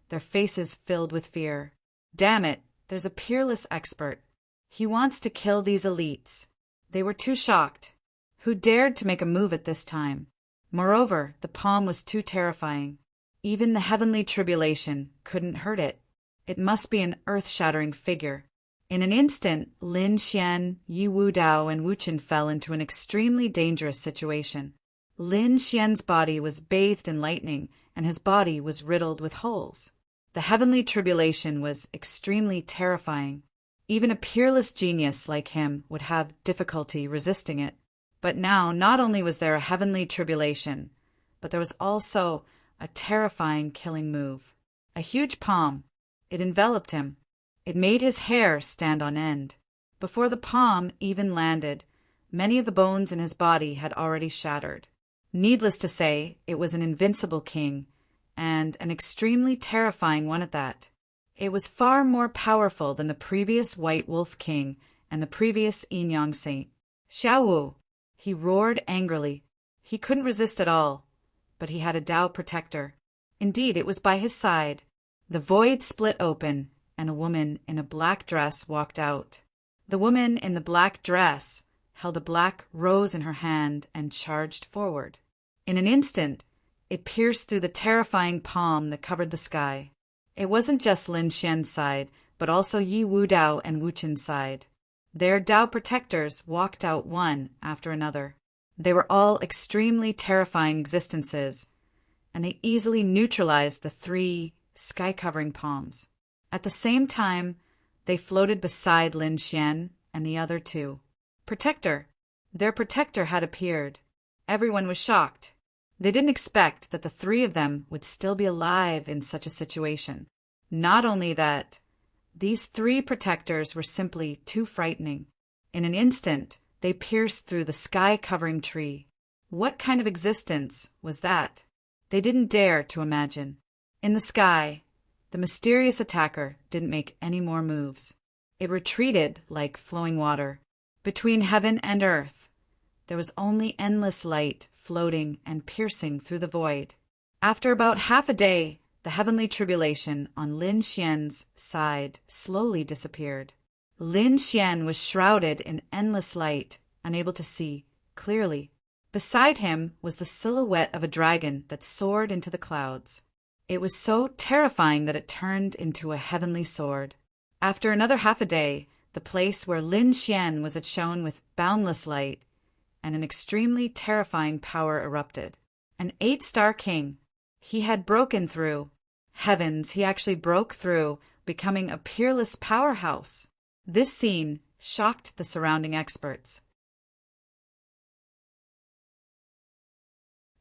S1: their faces filled with fear. Damn it, there's a peerless expert. He wants to kill these elites. They were too shocked. Who dared to make a move at this time? Moreover, the palm was too terrifying. Even the heavenly tribulation couldn't hurt it. It must be an earth-shattering figure. In an instant, Lin Xian, Yi Wu Dao, and Wu Qin fell into an extremely dangerous situation. Lin Xian's body was bathed in lightning, and his body was riddled with holes. The heavenly tribulation was extremely terrifying. Even a peerless genius like him would have difficulty resisting it. But now not only was there a heavenly tribulation, but there was also a terrifying killing move. A huge palm. It enveloped him. It made his hair stand on end. Before the palm even landed, many of the bones in his body had already shattered. Needless to say, it was an invincible king, and an extremely terrifying one at that. It was far more powerful than the previous White Wolf King and the previous Yin Yang Saint. Xiaowu! He roared angrily. He couldn't resist at all, but he had a Tao protector. Indeed, it was by his side. The void split open, and a woman in a black dress walked out. The woman in the black dress held a black rose in her hand and charged forward. In an instant, it pierced through the terrifying palm that covered the sky. It wasn't just Lin Xian's side, but also Yi Wudao and Wu Qin's side. Their Tao protectors walked out one after another. They were all extremely terrifying existences, and they easily neutralized the 3 sky-covering palms. At the same time, they floated beside Lin Xian and the other 2. Protector. Their protector had appeared. Everyone was shocked. They didn't expect that the 3 of them would still be alive in such a situation. Not only that, these 3 protectors were simply too frightening. In an instant, they pierced through the sky-covering tree. What kind of existence was that? They didn't dare to imagine. In the sky, the mysterious attacker didn't make any more moves. It retreated like flowing water. Between heaven and earth, there was only endless light floating and piercing through the void. After about half a day, the heavenly tribulation on Lin Xian's side slowly disappeared. Lin Xian was shrouded in endless light, unable to see clearly. Beside him was the silhouette of a dragon that soared into the clouds. It was so terrifying that it turned into a heavenly sword. After another half a day, the place where Lin Xian was shone with boundless light, and an extremely terrifying power erupted. An 8-star king. He had broken through. Heavens, he actually broke through, becoming a peerless powerhouse. This scene shocked the surrounding experts.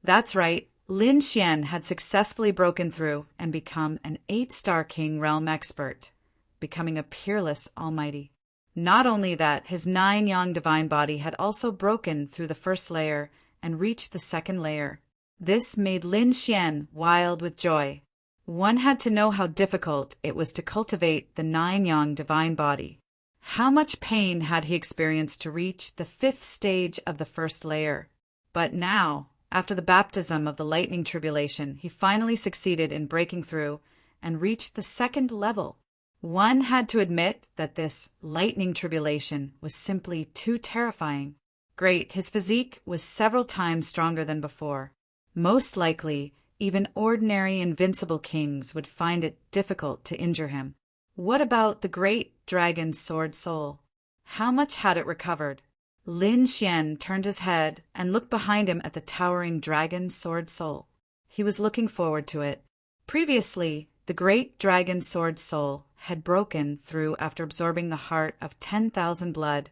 S1: That's right, Lin Xian had successfully broken through and become an 8-star king realm expert, becoming a peerless almighty. Not only that, his 9-yang divine body had also broken through the first layer and reached the second layer. This made Lin Xian wild with joy. One had to know how difficult it was to cultivate the 9-yang divine body. How much pain had he experienced to reach the 5th stage of the first layer? But now, after the baptism of the lightning tribulation, he finally succeeded in breaking through and reached the 2nd level. One had to admit that this lightning tribulation was simply too terrifying. Great, his physique was several times stronger than before. Most likely, even ordinary invincible kings would find it difficult to injure him. What about the great dragon sword soul? How much had it recovered? Lin Xian turned his head and looked behind him at the towering dragon sword soul. He was looking forward to it. Previously, the great dragon sword soul had broken through after absorbing the heart of 10,000 blood,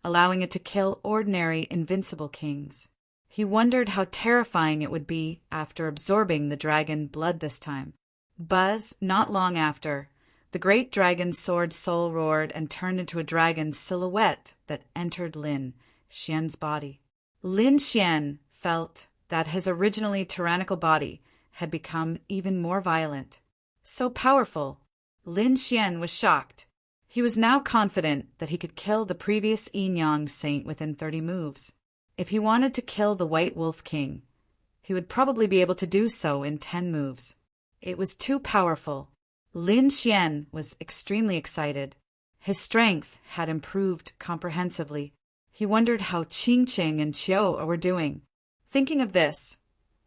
S1: allowing it to kill ordinary invincible kings. He wondered how terrifying it would be after absorbing the dragon blood this time. Buzz, not long after, the great dragon sword soul roared and turned into a dragon silhouette that entered Lin Xian's body. Lin Xian felt that his originally tyrannical body had become even more violent. So powerful. Lin Xian was shocked. He was now confident that he could kill the previous Yin Yang saint within 30 moves. If he wanted to kill the White Wolf King, he would probably be able to do so in 10 moves. It was too powerful. Lin Xian was extremely excited. His strength had improved comprehensively. He wondered how Qing Qing and Qiu were doing. Thinking of this,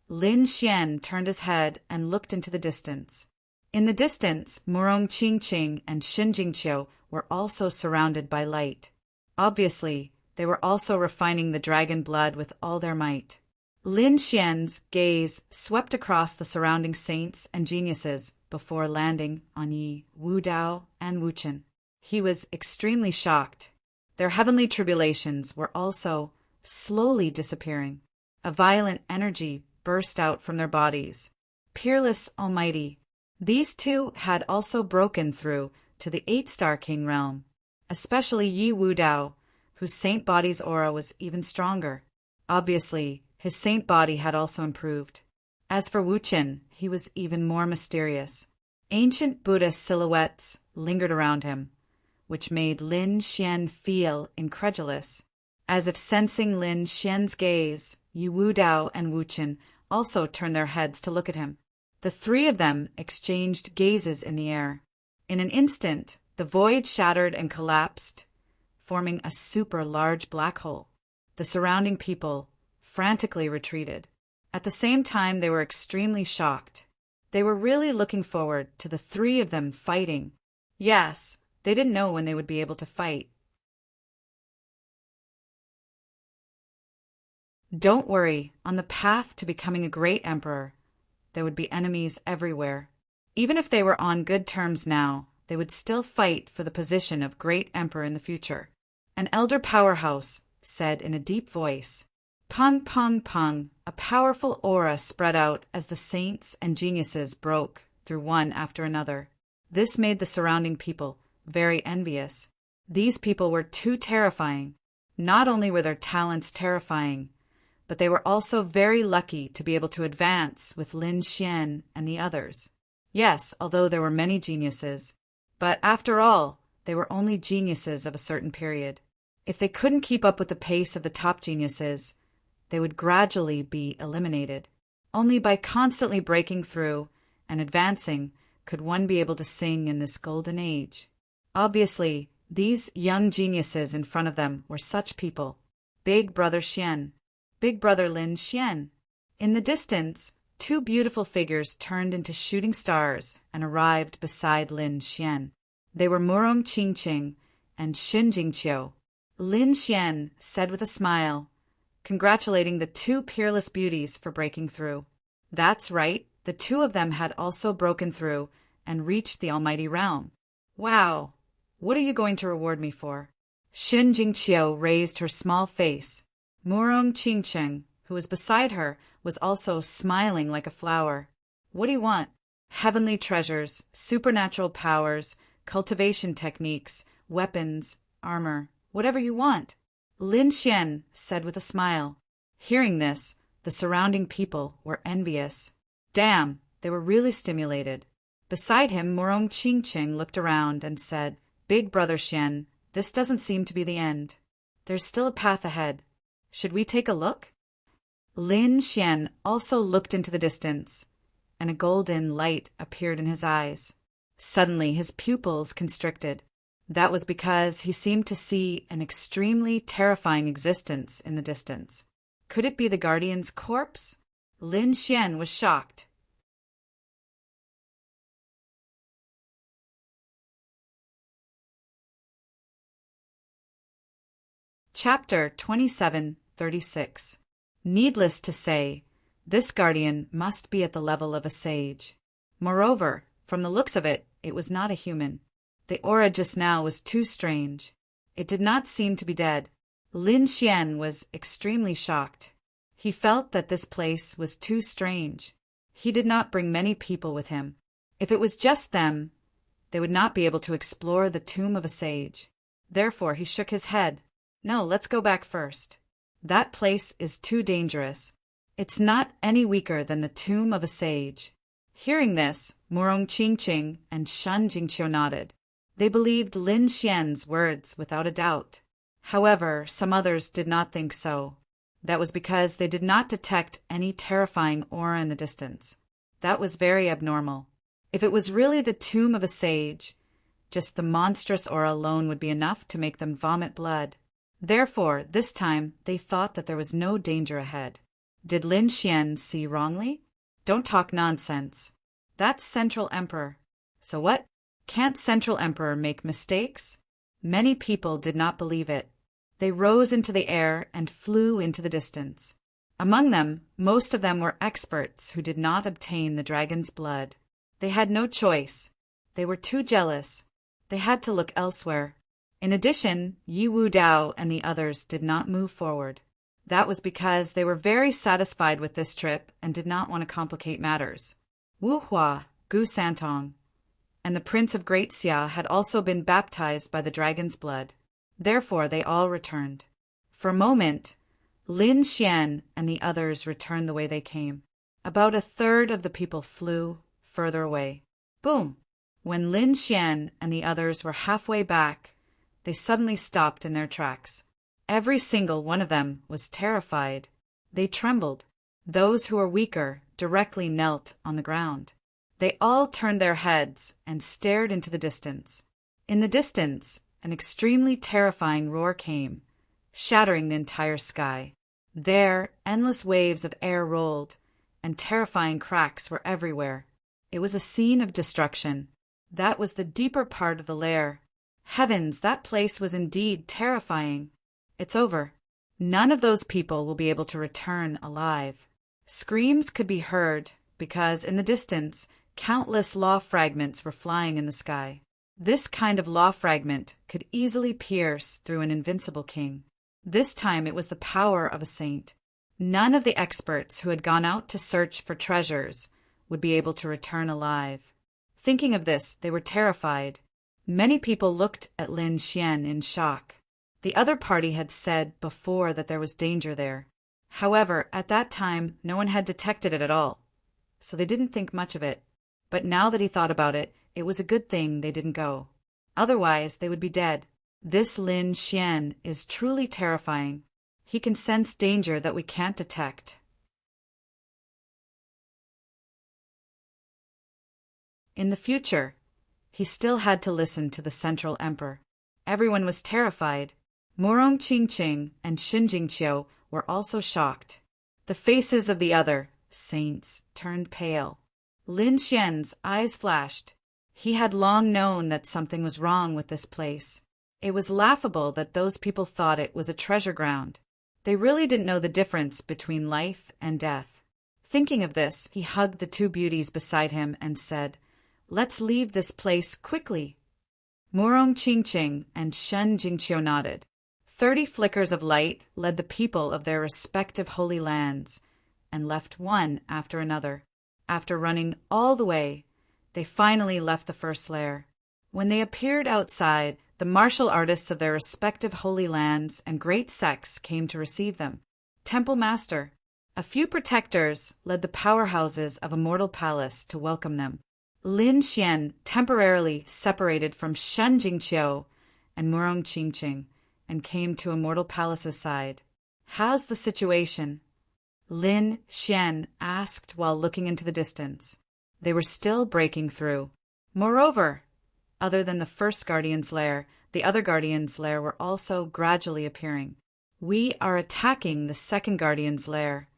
S1: Lin Xian turned his head and looked into the distance. In the distance, Murong Qing Qing and Xin Jingqiu were also surrounded by light. Obviously, they were also refining the dragon blood with all their might. Lin Xian's gaze swept across the surrounding saints and geniuses before landing on Yi, Wu Dao, and Wu Chen. He was extremely shocked. Their heavenly tribulations were also slowly disappearing. A violent energy burst out from their bodies. Peerless Almighty. These two had also broken through to the 8-star king realm, especially Yi Wu Dao, whose saint body's aura was even stronger. Obviously, his saint body had also improved. As for Wu Chen, he was even more mysterious. Ancient Buddhist silhouettes lingered around him, which made Lin Xian feel incredulous. As if sensing Lin Xian's gaze, Yi Wu Dao and Wu Chen also turned their heads to look at him. The three of them exchanged gazes in the air. In an instant, the void shattered and collapsed, forming a super large black hole. The surrounding people frantically retreated. At the same time, they were extremely shocked. They were really looking forward to the three of them fighting. Yes, they didn't know when they would be able to fight. Don't worry, on the path to becoming a great emperor, there would be enemies everywhere. Even if they were on good terms now, they would still fight for the position of great emperor in the future. An elder powerhouse said in a deep voice. Pung, pung, pung. A powerful aura spread out as the saints and geniuses broke through one after another. This made the surrounding people very envious. These people were too terrifying. Not only were their talents terrifying, but they were also very lucky to be able to advance with Lin Xian and the others. Yes, although there were many geniuses, but after all, they were only geniuses of a certain period. If they couldn't keep up with the pace of the top geniuses, they would gradually be eliminated. Only by constantly breaking through and advancing could one be able to sing in this golden age. Obviously, these young geniuses in front of them were such people. Big Brother Xian, Big Brother Lin Xian. In the distance, two beautiful figures turned into shooting stars and arrived beside Lin Xian. They were Murong Qingqing and Xin Jingqiu. Lin Xian said with a smile, congratulating the two peerless beauties for breaking through. That's right, the two of them had also broken through and reached the almighty realm. Wow, what are you going to reward me for? Xin Jingqiu raised her small face. Murong Qingqing, who was beside her, was also smiling like a flower. What do you want? Heavenly treasures, supernatural powers, cultivation techniques, weapons, armor, whatever you want. Lin Xian said with a smile. Hearing this, the surrounding people were envious. Damn, they were really stimulated. Beside him, Murong Qingqing looked around and said, Big Brother Xian, this doesn't seem to be the end. There's still a path ahead. Should we take a look? Lin Xian also looked into the distance, and a golden light appeared in his eyes. Suddenly, his pupils constricted. That was because he seemed to see an extremely terrifying existence in the distance. Could it be the guardian's corpse? Lin Xian was shocked. Chapter 2736. Needless to say, this guardian must be at the level of a sage. Moreover, from the looks of it, it was not a human. The aura just now was too strange. It did not seem to be dead. Lin Xian was extremely shocked. He felt that this place was too strange. He did not bring many people with him. If it was just them, they would not be able to explore the tomb of a sage. Therefore, he shook his head. No, let's go back first. That place is too dangerous. It's not any weaker than the tomb of a sage. Hearing this, Murong Qingqing and Xin Jingqiu nodded. They believed Lin Xian's words without a doubt. However, some others did not think so. That was because they did not detect any terrifying aura in the distance. That was very abnormal. If it was really the tomb of a sage, just the monstrous aura alone would be enough to make them vomit blood. Therefore, this time, they thought that there was no danger ahead. Did Lin Xian see wrongly? Don't talk nonsense. That's Central Emperor. So what? Can't Central Emperor make mistakes? Many people did not believe it. They rose into the air and flew into the distance. Among them, most of them were experts who did not obtain the dragon's blood. They had no choice. They were too jealous. They had to look elsewhere. In addition, Yi Wu Dao and the others did not move forward. That was because they were very satisfied with this trip and did not want to complicate matters. Wu Hua, Gu Santong, and the Prince of Great Xia had also been baptized by the dragon's blood. Therefore, they all returned. For a moment, Lin Xian and the others returned the way they came. About a third of the people flew further away. Boom! When Lin Xian and the others were halfway back, they suddenly stopped in their tracks. Every single one of them was terrified. They trembled. Those who were weaker directly knelt on the ground. They all turned their heads and stared into the distance. In the distance, an extremely terrifying roar came, shattering the entire sky. There, endless waves of air rolled, and terrifying cracks were everywhere. It was a scene of destruction. That was the deeper part of the lair. Heavens, that place was indeed terrifying. It's over. None of those people will be able to return alive. Screams could be heard because, in the distance, countless law fragments were flying in the sky. This kind of law fragment could easily pierce through an invincible king. This time it was the power of a saint. None of the experts who had gone out to search for treasures would be able to return alive. Thinking of this, they were terrified. Many people looked at Lin Xian in shock. The other party had said before that there was danger there. However, at that time, no one had detected it at all, so they didn't think much of it. But now that he thought about it, it was a good thing they didn't go. Otherwise, they would be dead. This Lin Xian is truly terrifying. He can sense danger that we can't detect. In the future, he still had to listen to the Central Emperor. Everyone was terrified. Morong Qingqing and Shen Jingqiu were also shocked. The faces of the other saints turned pale. Lin Xian's eyes flashed. He had long known that something was wrong with this place. It was laughable that those people thought it was a treasure ground. They really didn't know the difference between life and death. Thinking of this, he hugged the two beauties beside him and said, "Let's leave this place quickly." Morong Qingqing and Shen Jingqiu nodded. 30 flickers of light led the people of their respective holy lands and left one after another. After running all the way, they finally left the first lair. When they appeared outside, the martial artists of their respective holy lands and great sects came to receive them. Temple Master. A few protectors led the powerhouses of Immortal Palace to welcome them. Lin Xian temporarily separated from Shen Jingqiu and Murong Qingqing and came to Immortal Palace's side. "How's the situation?" Lin Xian asked while looking into the distance. They were still breaking through. Moreover, other than the first Guardian's lair, the other Guardian's lair were also gradually appearing. "We are attacking the second Guardian's lair.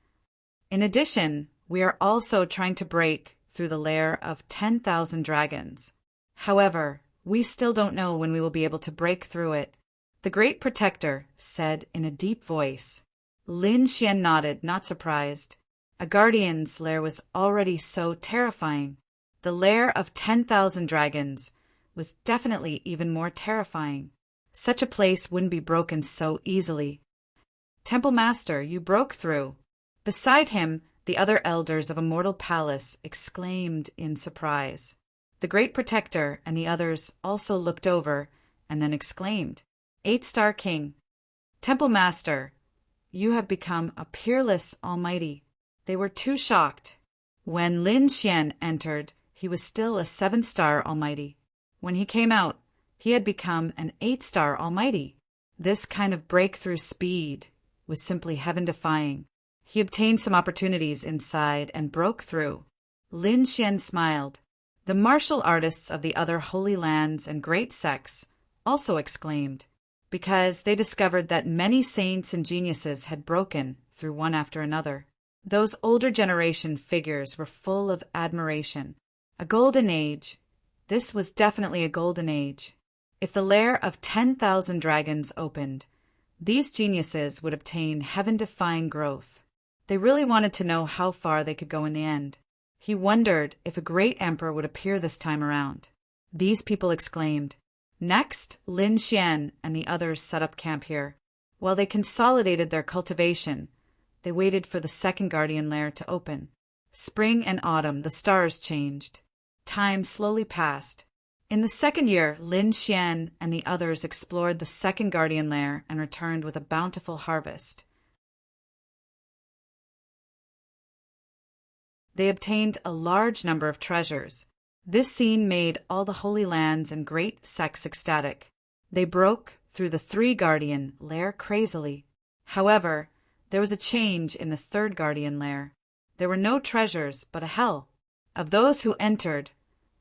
S1: In addition, we are also trying to break through the lair of 10,000 dragons. However, we still don't know when we will be able to break through it," the Great Protector said in a deep voice. Lin Xian nodded, not surprised. A Guardian's lair was already so terrifying. The lair of 10,000 dragons was definitely even more terrifying. Such a place wouldn't be broken so easily. "Temple Master, you broke through." Beside him, the other elders of Immortal Palace exclaimed in surprise. The Great Protector and the others also looked over and then exclaimed, "Eight-Star King, Temple Master, you have become a peerless almighty." They were too shocked. When Lin Xian entered, he was still a 7-star almighty. When he came out, he had become an 8-star almighty. This kind of breakthrough speed was simply heaven-defying. He obtained some opportunities inside and broke through. Lin Xian smiled. The martial artists of the other holy lands and great sects also exclaimed, because they discovered that many saints and geniuses had broken through one after another. Those older generation figures were full of admiration. A golden age. This was definitely a golden age. If the lair of 10,000 dragons opened, these geniuses would obtain heaven-defying growth. They really wanted to know how far they could go in the end. He wondered if a great emperor would appear this time around. These people exclaimed. Next, Lin Xian and the others set up camp here. While they consolidated their cultivation, they waited for the second guardian lair to open. Spring and autumn, the stars changed. Time slowly passed. In the second year, Lin Xian and the others explored the second guardian lair and returned with a bountiful harvest. They obtained a large number of treasures. This scene made all the holy lands and great sects ecstatic. They broke through the three guardian lair crazily. However, there was a change in the third guardian lair. There were no treasures, but a hell. Of those who entered,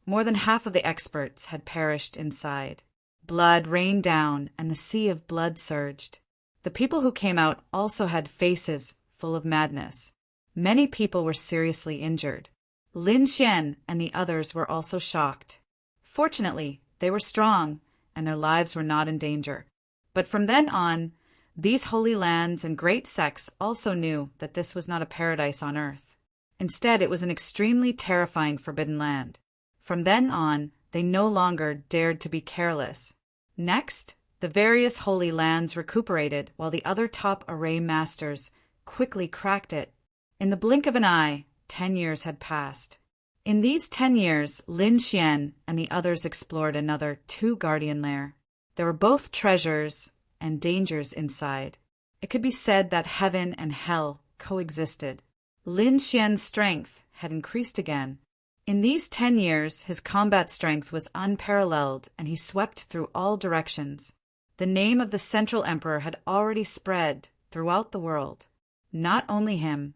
S1: more than half of the experts had perished inside. Blood rained down, and the sea of blood surged. The people who came out also had faces full of madness. Many people were seriously injured. Lin Xian and the others were also shocked. Fortunately, they were strong, and their lives were not in danger. But from then on, these holy lands and great sects also knew that this was not a paradise on earth. Instead, it was an extremely terrifying forbidden land. From then on, they no longer dared to be careless. Next, the various holy lands recuperated while the other top array masters quickly cracked it. In the blink of an eye, 10 years had passed. In these 10 years, Lin Xian and the others explored another 2 guardian lair. There were both treasures and dangers inside. It could be said that heaven and hell coexisted. Lin Xian's strength had increased again. In these 10 years, his combat strength was unparalleled, and he swept through all directions. The name of the Central Emperor had already spread throughout the world. Not only him,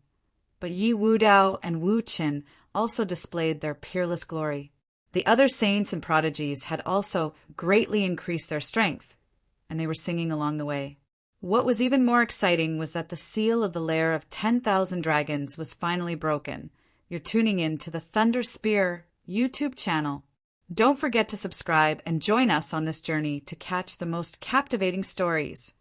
S1: but Yi Wudao and Wu Qin also displayed their peerless glory. The other saints and prodigies had also greatly increased their strength, and they were singing along the way. What was even more exciting was that the seal of the lair of 10,000 dragons was finally broken. You're tuning in to the Thunder Spear YouTube channel. Don't forget to subscribe and join us on this journey to catch the most captivating stories.